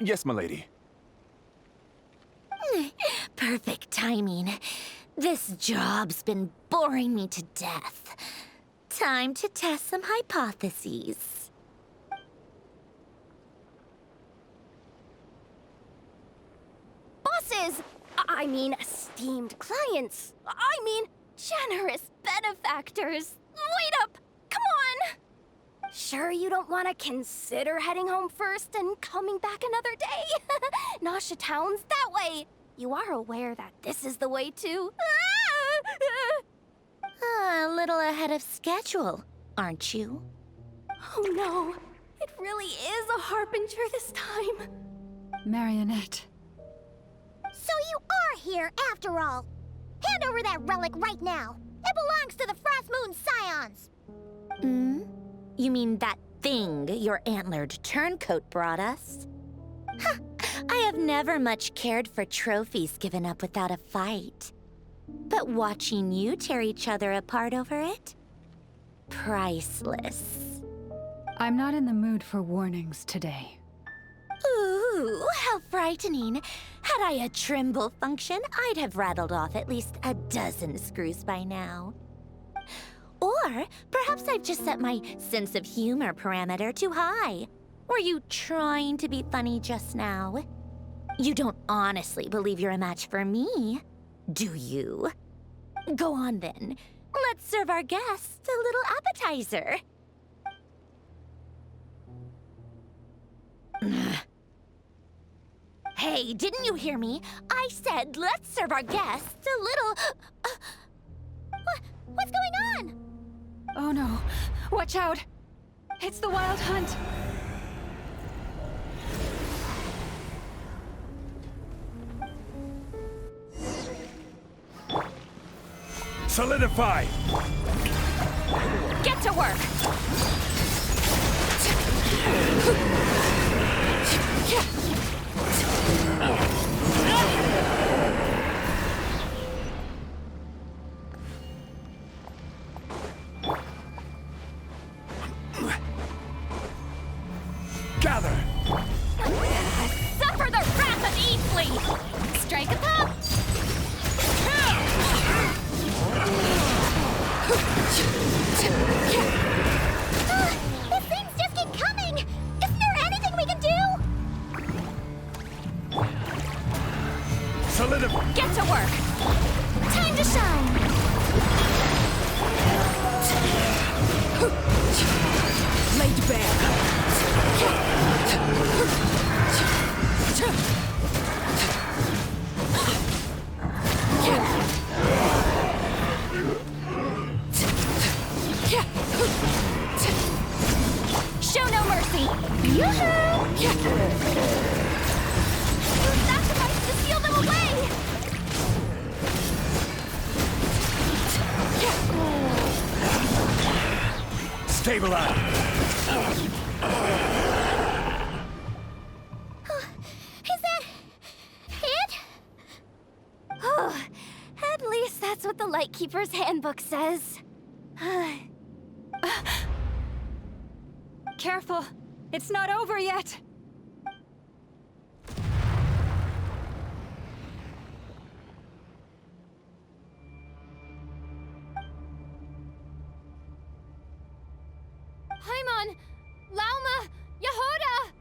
Yes, milady. Perfect timing. This job's been boring me to death. Time to test some hypotheses. Bosses! I mean, esteemed clients. I mean, generous benefactors. Wait up! Come on! Sure you don't want to consider heading home first and coming back another day? Nasha Town's that way. You are aware that this is the way too. A little ahead of schedule, aren't you? Oh no, it really is a harbinger this time. Marionette. So you are here after all. Hand over that relic right now. It belongs to the Frost Moon Scions. You mean that thing your antlered turncoat brought us? I have never much cared for trophies given up without a fight. But watching you tear each other apart over it? Priceless. I'm not in the mood for warnings today. Ooh, how frightening. Had I a Trimble function, I'd have rattled off at least a dozen screws by now. Or perhaps I've just set my sense of humor parameter too high. Were you trying to be funny just now? You don't honestly believe you're a match for me, do you? Go on then. Let's serve our guests a little appetizer. Hey, didn't you hear me? I said let's serve our guests a little... What's going on? Oh no. Watch out. It's the Wild Hunt. Solidify! Get to work! Gather! Suffer the wrath of Easley! Strike a pop! These things just keep coming! Isn't there anything we can do? Solidify! Get to work! Time to shine! Laid bare! Show no mercy! Yoo-hoo! Stabilize! Is that it? Oh, at least that's what the Lightkeeper's handbook says. Careful! It's not over yet! Paimon! Lauma! Yehuda!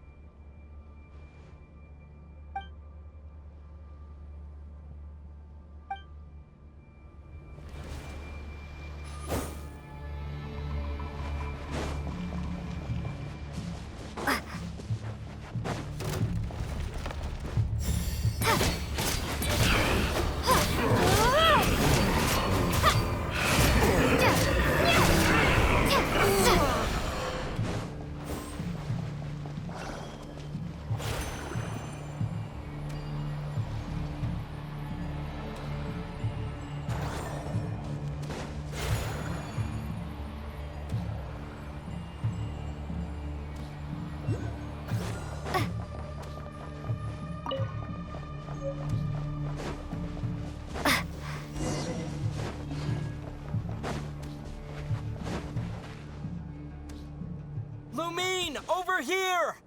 Lumine, over here!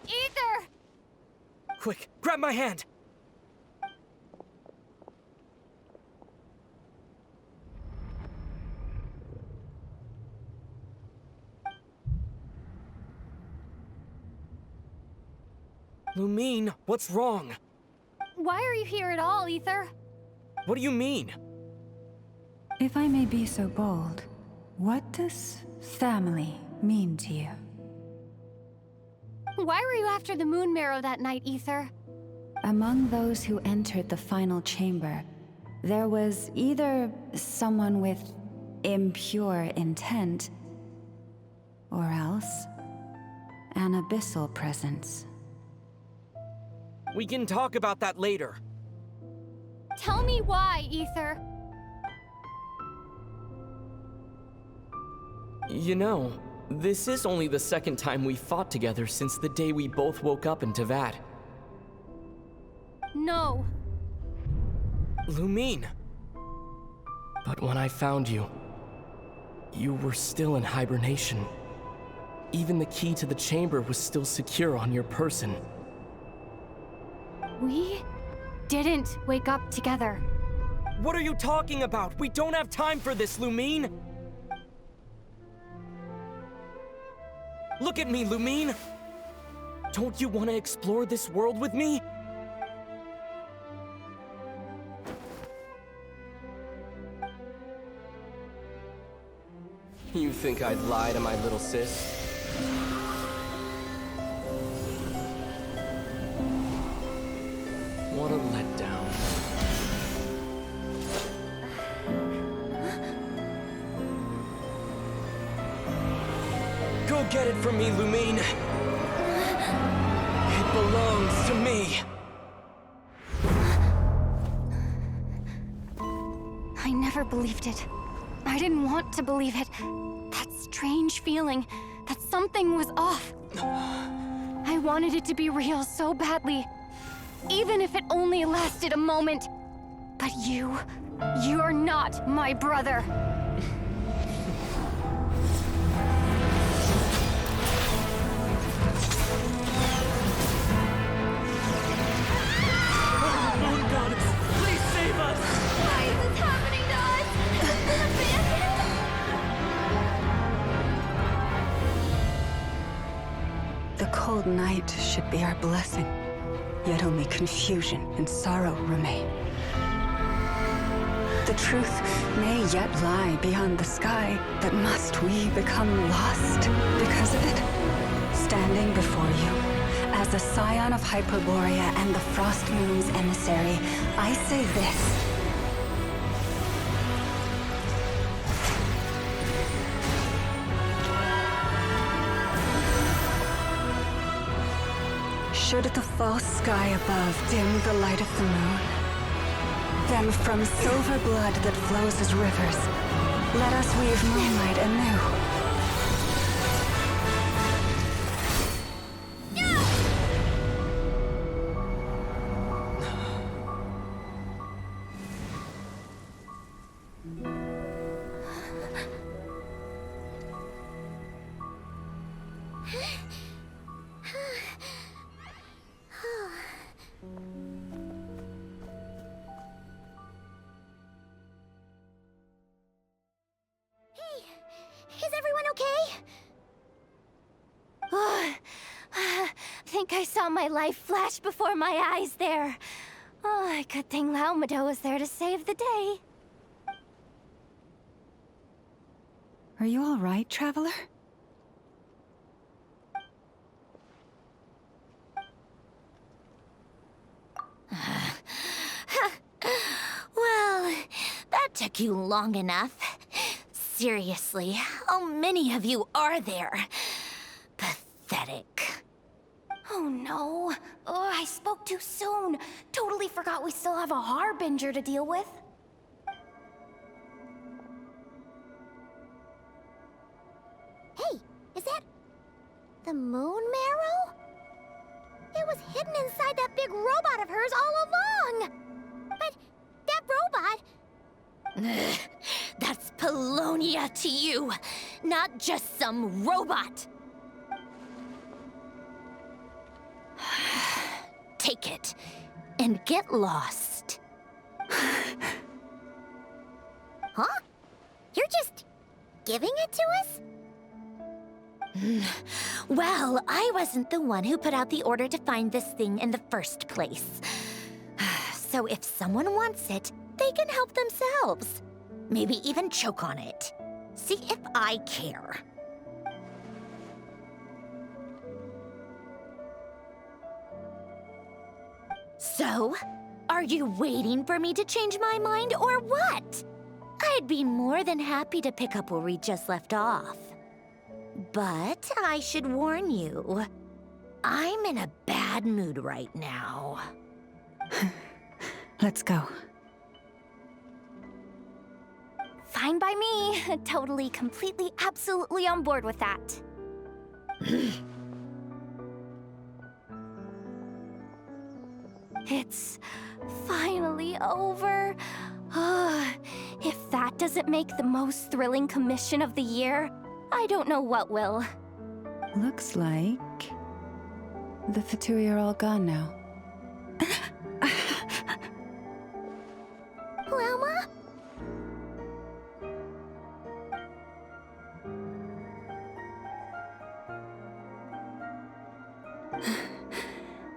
Ether! Quick, grab my hand! Lumine, what's wrong? Why are you here at all, Ether? What do you mean? If I may be so bold, what does family mean to you? Why were you after the Moon Marrow that night, Ether? Among those who entered the final chamber, there was either someone with impure intent, or else an abyssal presence. We can talk about that later. Tell me why, Ether. You know, this is only the second time we fought together since the day we both woke up in Teyvat. No. Lumine. But when I found you, you were still in hibernation. Even the key to the chamber was still secure on your person. We didn't wake up together. What are you talking about? We don't have time for this, Lumine! Look at me, Lumine! Don't you want to explore this world with me? You think I'd lie to my little sis? What a letdown. Go get it from me, Lumine. It belongs to me. I never believed it. I didn't want to believe it. That strange feeling that something was off. I wanted it to be real so badly. Even if it only lasted a moment. But you're not my brother. Moon Goddess, please save us! Why is this happening to us? Abandoned? The cold night should be our blessing, yet only confusion and sorrow remain. The truth may yet lie beyond the sky, but must we become lost because of it? Standing before you, as a scion of Hyperborea and the Frost Moon's emissary, I say this. Should the false sky above dim the light of the moon, then from silver blood that flows as rivers, let us weave moonlight anew. I saw my life flash before my eyes there. Oh, good thing Lauma was there to save the day. Are you all right, traveler? Well, that took you long enough. Seriously, how many of you are there? Pathetic. Oh no. Oh, I spoke too soon. Totally forgot we still have a harbinger to deal with. Hey, is that the moon marrow? It was hidden inside that big robot of hers all along. But that robot... Ugh, that's Polonia to you, not just some robot. Take it and get lost. Huh? You're just giving it to us? Well, I wasn't the one who put out the order to find this thing in the first place. So if someone wants it, they can help themselves. Maybe even choke on it. See if I care. So, are you waiting for me to change my mind or what? I'd be more than happy to pick up where we just left off. But I should warn you, I'm in a bad mood right now. Let's go. Fine by me. Totally, completely, absolutely on board with that. It's finally over. If that doesn't make the most thrilling commission of the year, I don't know what will. Looks like the Fatui are all gone now. Lauma?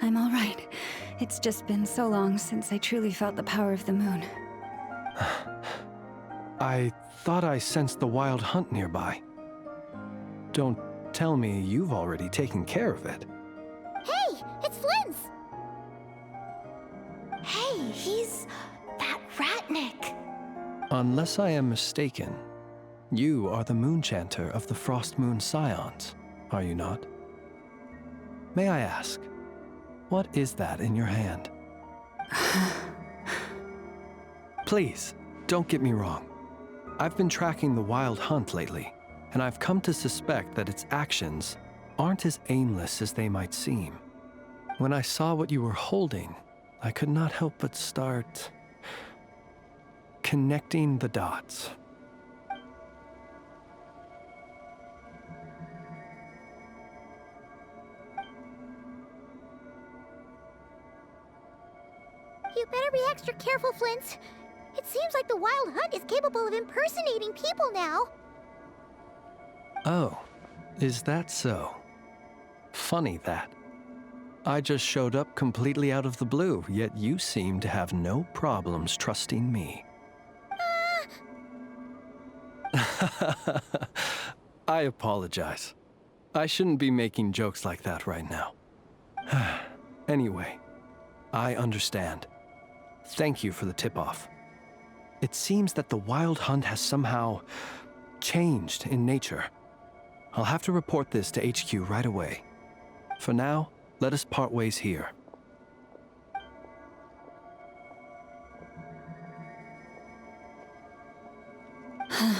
I'm all right. It's just been so long since I truly felt the power of the moon. I thought I sensed the wild hunt nearby. Don't tell me you've already taken care of it. Hey, it's Flint's! Hey, he's that Ratnik. Unless I am mistaken, you are the moon chanter of the Frost Moon Scions, are you not? May I ask, what is that in your hand? Please, don't get me wrong. I've been tracking the wild hunt lately, and I've come to suspect that its actions aren't as aimless as they might seem. When I saw what you were holding, I could not help but start connecting the dots. You better be extra careful, Flint. It seems like the Wild Hunt is capable of impersonating people now. Oh, is that so? Funny that. I just showed up completely out of the blue, yet you seem to have no problems trusting me. I apologize. I shouldn't be making jokes like that right now. Anyway, I understand. Thank you for the tip-off. It seems that the Wild Hunt has somehow changed in nature. I'll have to report this to HQ right away. For now, let us part ways here. That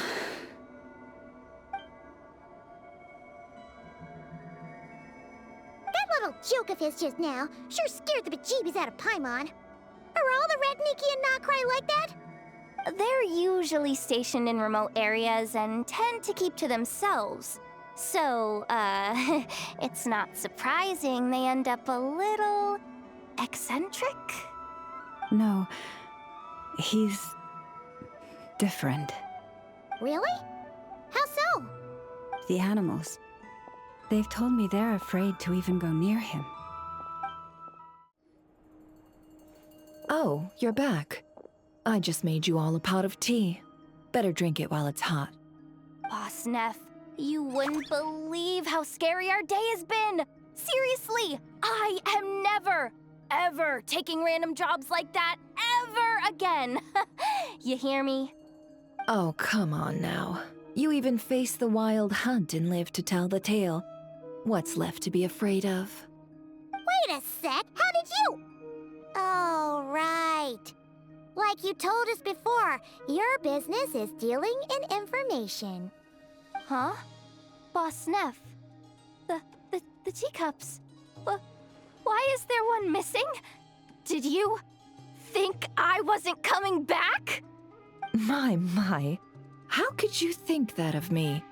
little joke of his just now sure scared the bejeebies out of Paimon. Are all the Redniki and Nod Krai like that? They're usually stationed in remote areas and tend to keep to themselves. So, it's not surprising they end up a little eccentric? No, he's different. Really? How so? The animals. They've told me they're afraid to even go near him. Oh, you're back. I just made you all a pot of tea. Better drink it while it's hot. Boss Neff, you wouldn't believe how scary our day has been! Seriously, I am never, ever taking random jobs like that ever again! You hear me? Oh, come on now. You even faced the wild hunt and lived to tell the tale. What's left to be afraid of? Wait a sec, how did you? Oh, right. Like you told us before, your business is dealing in information. Huh? Boss Neff, the teacups. Why is there one missing? Did you think I wasn't coming back? My. How could you think that of me?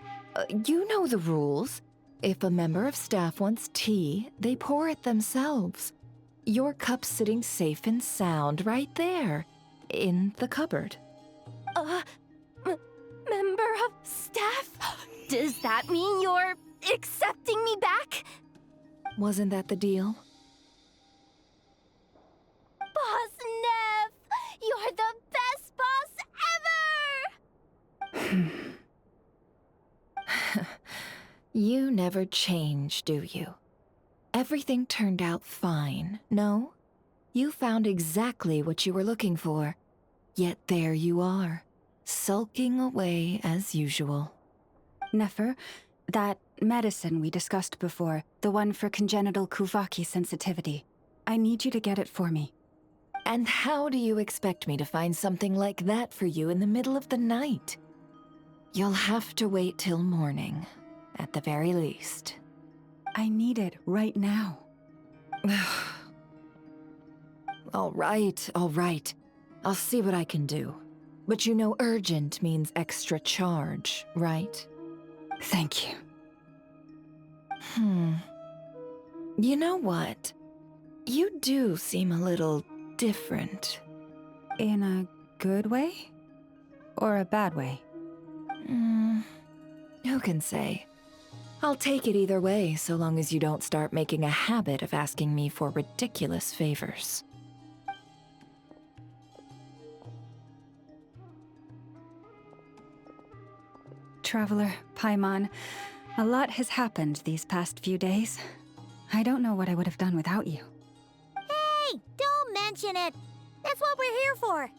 You know the rules. If a member of staff wants tea, they pour it themselves. Your cup's sitting safe and sound right there, in the cupboard. Member of staff? Does that mean you're accepting me back? Wasn't that the deal? Boss Neff! You're the best boss ever! You never change, do you? Everything turned out fine, no? You found exactly what you were looking for. Yet there you are, sulking away as usual. Nefer, that medicine we discussed before, the one for congenital Kuvaki sensitivity, I need you to get it for me. And how do you expect me to find something like that for you in the middle of the night? You'll have to wait till morning, at the very least. I need it right now. All right. I'll see what I can do. But you know urgent means extra charge, right? Thank you. You know what? You do seem a little different. In a good way? Or a bad way? Who can say? I'll take it either way, so long as you don't start making a habit of asking me for ridiculous favors. Traveler, Paimon, a lot has happened these past few days. I don't know what I would have done without you. Hey, don't mention it. That's what we're here for.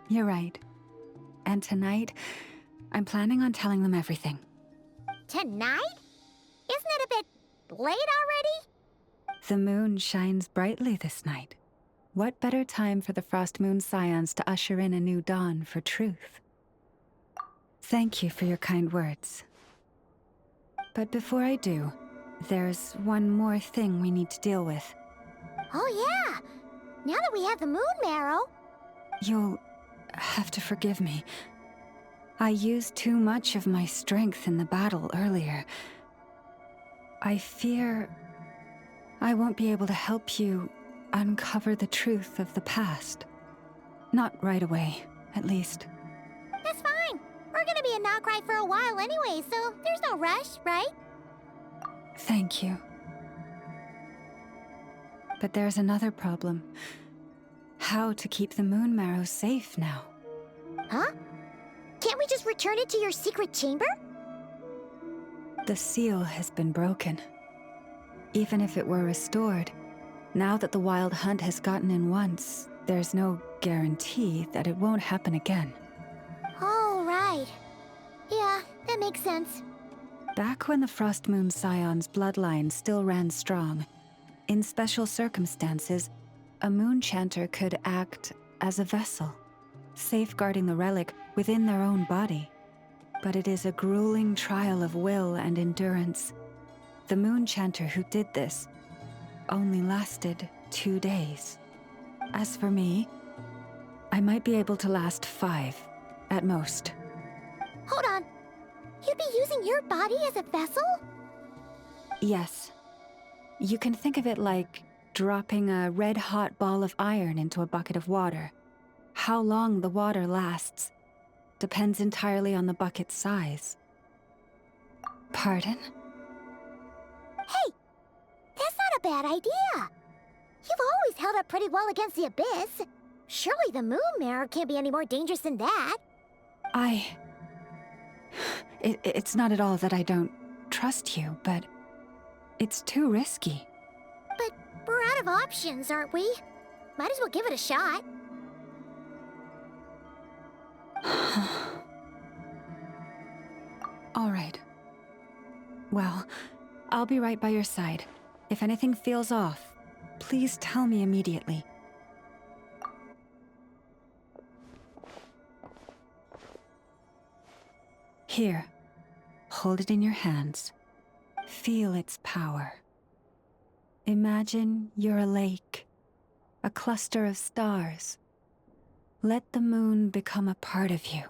You're right. And tonight, I'm planning on telling them everything. Tonight? Isn't it a bit late already? The moon shines brightly this night. What better time for the Frost Moon Scions to usher in a new dawn for truth? Thank you for your kind words. But before I do, there's one more thing we need to deal with. Oh yeah! Now that we have the moon marrow... You'll have to forgive me. I used too much of my strength in the battle earlier. I fear I won't be able to help you uncover the truth of the past. Not right away, at least. That's fine. We're gonna be in Nod Krai for a while anyway, so there's no rush, right? Thank you. But there's another problem. How to keep the moon marrow safe now. Huh? Can't we just return it to your secret chamber? The seal has been broken. Even if it were restored, now that the wild hunt has gotten in once, there's no guarantee that it won't happen again. Oh, right. Yeah, that makes sense. Back when the Frost Moon Scion's bloodline still ran strong, in special circumstances, a moon chanter could act as a vessel, safeguarding the relic within their own body. But it is a grueling trial of will and endurance. The moon chanter who did this only lasted 2 days. As for me, I might be able to last 5, at most. Hold on. You'd be using your body as a vessel? Yes. You can think of it like dropping a red-hot ball of iron into a bucket of water. How long the water lasts depends entirely on the bucket's size. Pardon? Hey! bad idea. You've always held up pretty well against the Abyss. Surely the Moon Mirror can't be any more dangerous than that. It's not at all that I don't trust you, but it's too risky. But we're out of options, aren't we? Might as well give it a shot. All right. Well, I'll be right by your side. If anything feels off, please tell me immediately. Here, hold it in your hands. Feel its power. Imagine you're a lake, a cluster of stars. Let the moon become a part of you.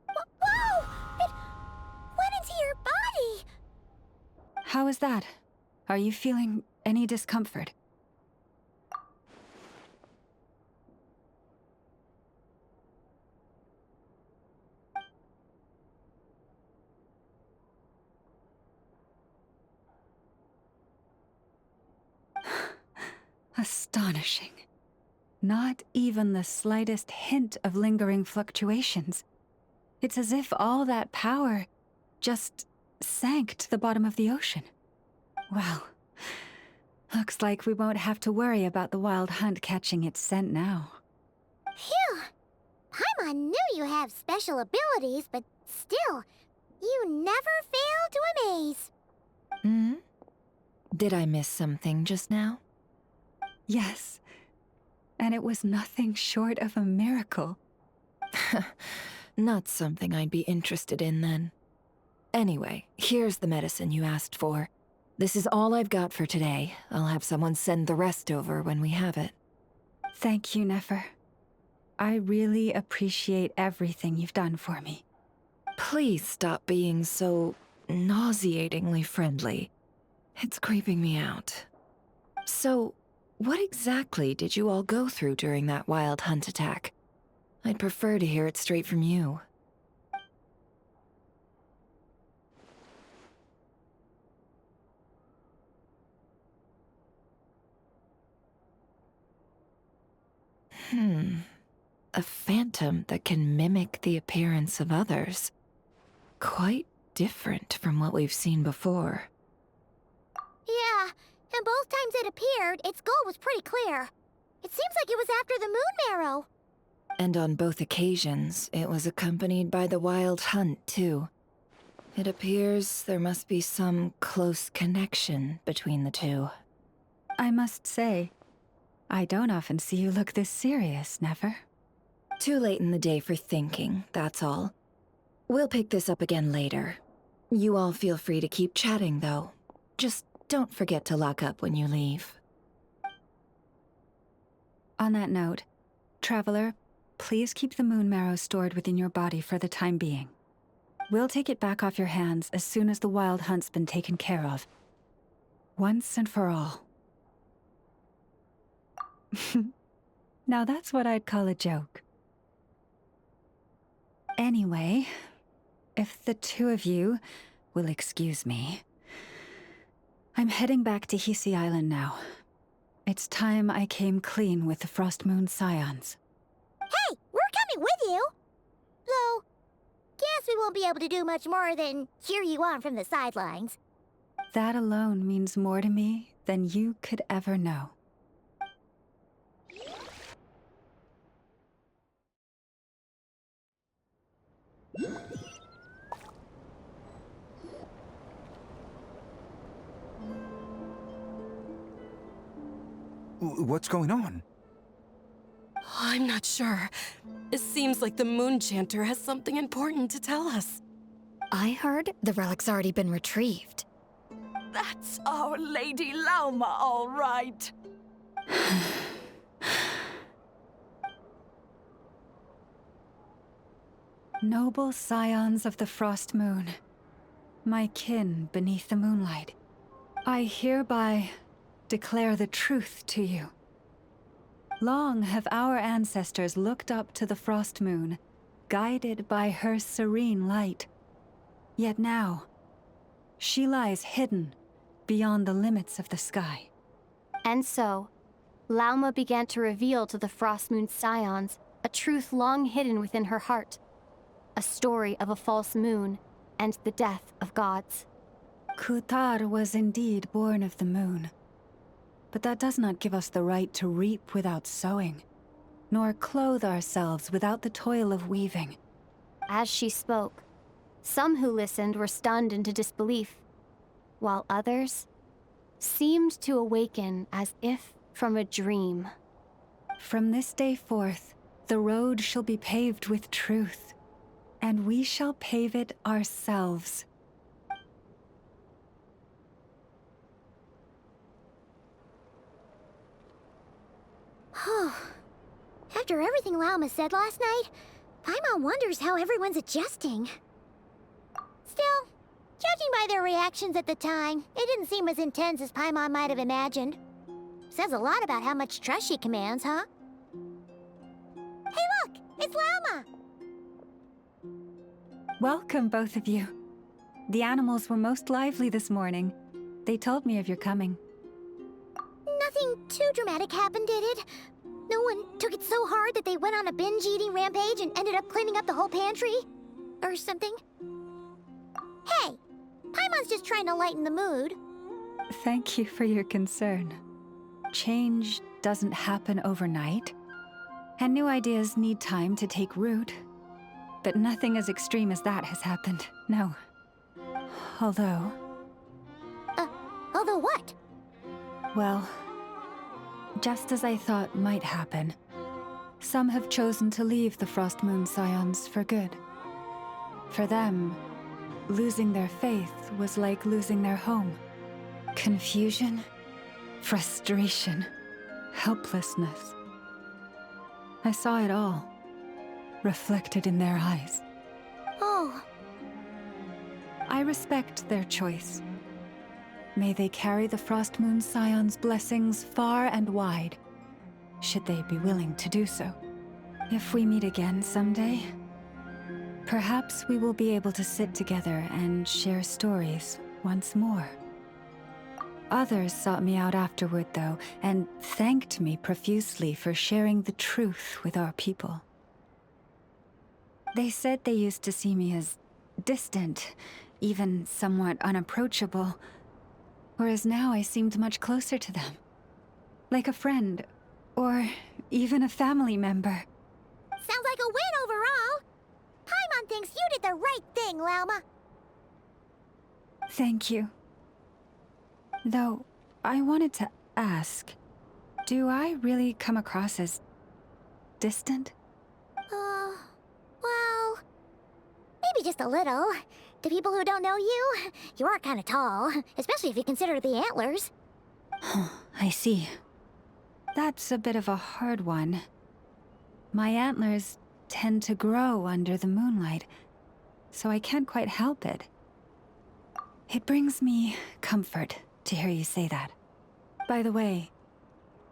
Whoa! It went into your body! How is that? Are you feeling any discomfort? Astonishing. Not even the slightest hint of lingering fluctuations. It's as if all that power just sank to the bottom of the ocean. Well, looks like we won't have to worry about the wild hunt catching its scent now. Phew! Paimon knew you have special abilities, but still, you never fail to amaze. Hmm? Did I miss something just now? Yes, and it was nothing short of a miracle. Not something I'd be interested in then. Anyway, here's the medicine you asked for. This is all I've got for today. I'll have someone send the rest over when we have it. Thank you, Nefer. I really appreciate everything you've done for me. Please stop being so nauseatingly friendly. It's creeping me out. So, what exactly did you all go through during that wild hunt attack? I'd prefer to hear it straight from you. A phantom that can mimic the appearance of others. Quite different from what we've seen before. Yeah, and both times it appeared, its goal was pretty clear. It seems like it was after the Moon Marrow. And on both occasions, it was accompanied by the wild hunt, too. It appears there must be some close connection between the two. I must say, I don't often see you look this serious, Nefer. Too late in the day for thinking, that's all. We'll pick this up again later. You all feel free to keep chatting, though. Just don't forget to lock up when you leave. On that note, Traveler, please keep the moon marrow stored within your body for the time being. We'll take it back off your hands as soon as the wild hunt's been taken care of. Once and for all. Now that's what I'd call a joke. Anyway, if the two of you will excuse me, I'm heading back to Hisi Island now. It's time I came clean with the Frost Moon Scions. Hey, we're coming with you! Though, guess we won't be able to do much more than cheer you on from the sidelines. That alone means more to me than you could ever know. What's going on? I'm not sure. It seems like the Moon Chanter has something important to tell us. I heard the relic's already been retrieved. That's our Lady Lauma, all right. Noble scions of the Frost Moon, my kin beneath the moonlight, I hereby declare the truth to you. Long have our ancestors looked up to the Frost Moon, guided by her serene light. Yet now, She lies hidden beyond the limits of the sky. And so, Lauma began to reveal to the Frost Moon Scions a truth long hidden within her heart. A story of a false moon and the death of gods. Kutar was indeed born of the moon. But that does not give us the right to reap without sowing, nor clothe ourselves without the toil of weaving. As she spoke, some who listened were stunned into disbelief, while others seemed to awaken as if from a dream. From this day forth, the road shall be paved with truth, and we shall pave it ourselves. After everything Lauma said last night, Paimon wonders how everyone's adjusting. Still, judging by their reactions at the time, it didn't seem as intense as Paimon might have imagined. Says a lot about how much trust she commands, huh? Hey look! It's Lauma! Welcome, both of you. The animals were most lively this morning. They told me of your coming. Nothing too dramatic happened, did it? No one took it so hard that they went on a binge-eating rampage and ended up cleaning up the whole pantry? Or something? Hey! Paimon's just trying to lighten the mood. Thank you for your concern. Change doesn't happen overnight, and new ideas need time to take root. But nothing as extreme as that has happened, no. Although... Although what? Well, just as I thought might happen, some have chosen to leave the Frost Moon Scions for good. For them, losing their faith was like losing their home. Confusion, frustration, helplessness. I saw it all, reflected in their eyes. Oh. I respect their choice. May they carry the Frost Moon Scions' blessings far and wide, should they be willing to do so. If we meet again someday, perhaps we will be able to sit together and share stories once more. Others sought me out afterward, though, and thanked me profusely for sharing the truth with our people. They said they used to see me as distant, even somewhat unapproachable, whereas now I seemed much closer to them. Like a friend, or even a family member. Sounds like a win overall! Paimon thinks you did the right thing, Lauma. Thank you. Though, I wanted to ask, do I really come across as distant? Well, maybe just a little. To people who don't know you, you are kind of tall, especially if you consider the antlers. I see. That's a bit of a hard one. My antlers tend to grow under the moonlight, so I can't quite help it. It brings me comfort to hear you say that. By the way,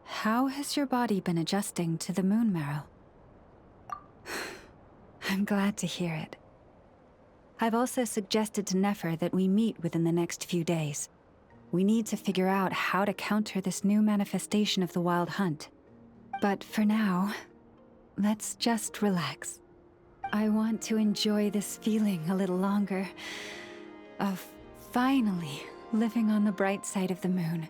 how has your body been adjusting to the moon marrow? I'm glad to hear it. I've also suggested to Nefer that we meet within the next few days. We need to figure out how to counter this new manifestation of the Wild Hunt. But for now, let's just relax. I want to enjoy this feeling a little longer, of finally living on the bright side of the moon.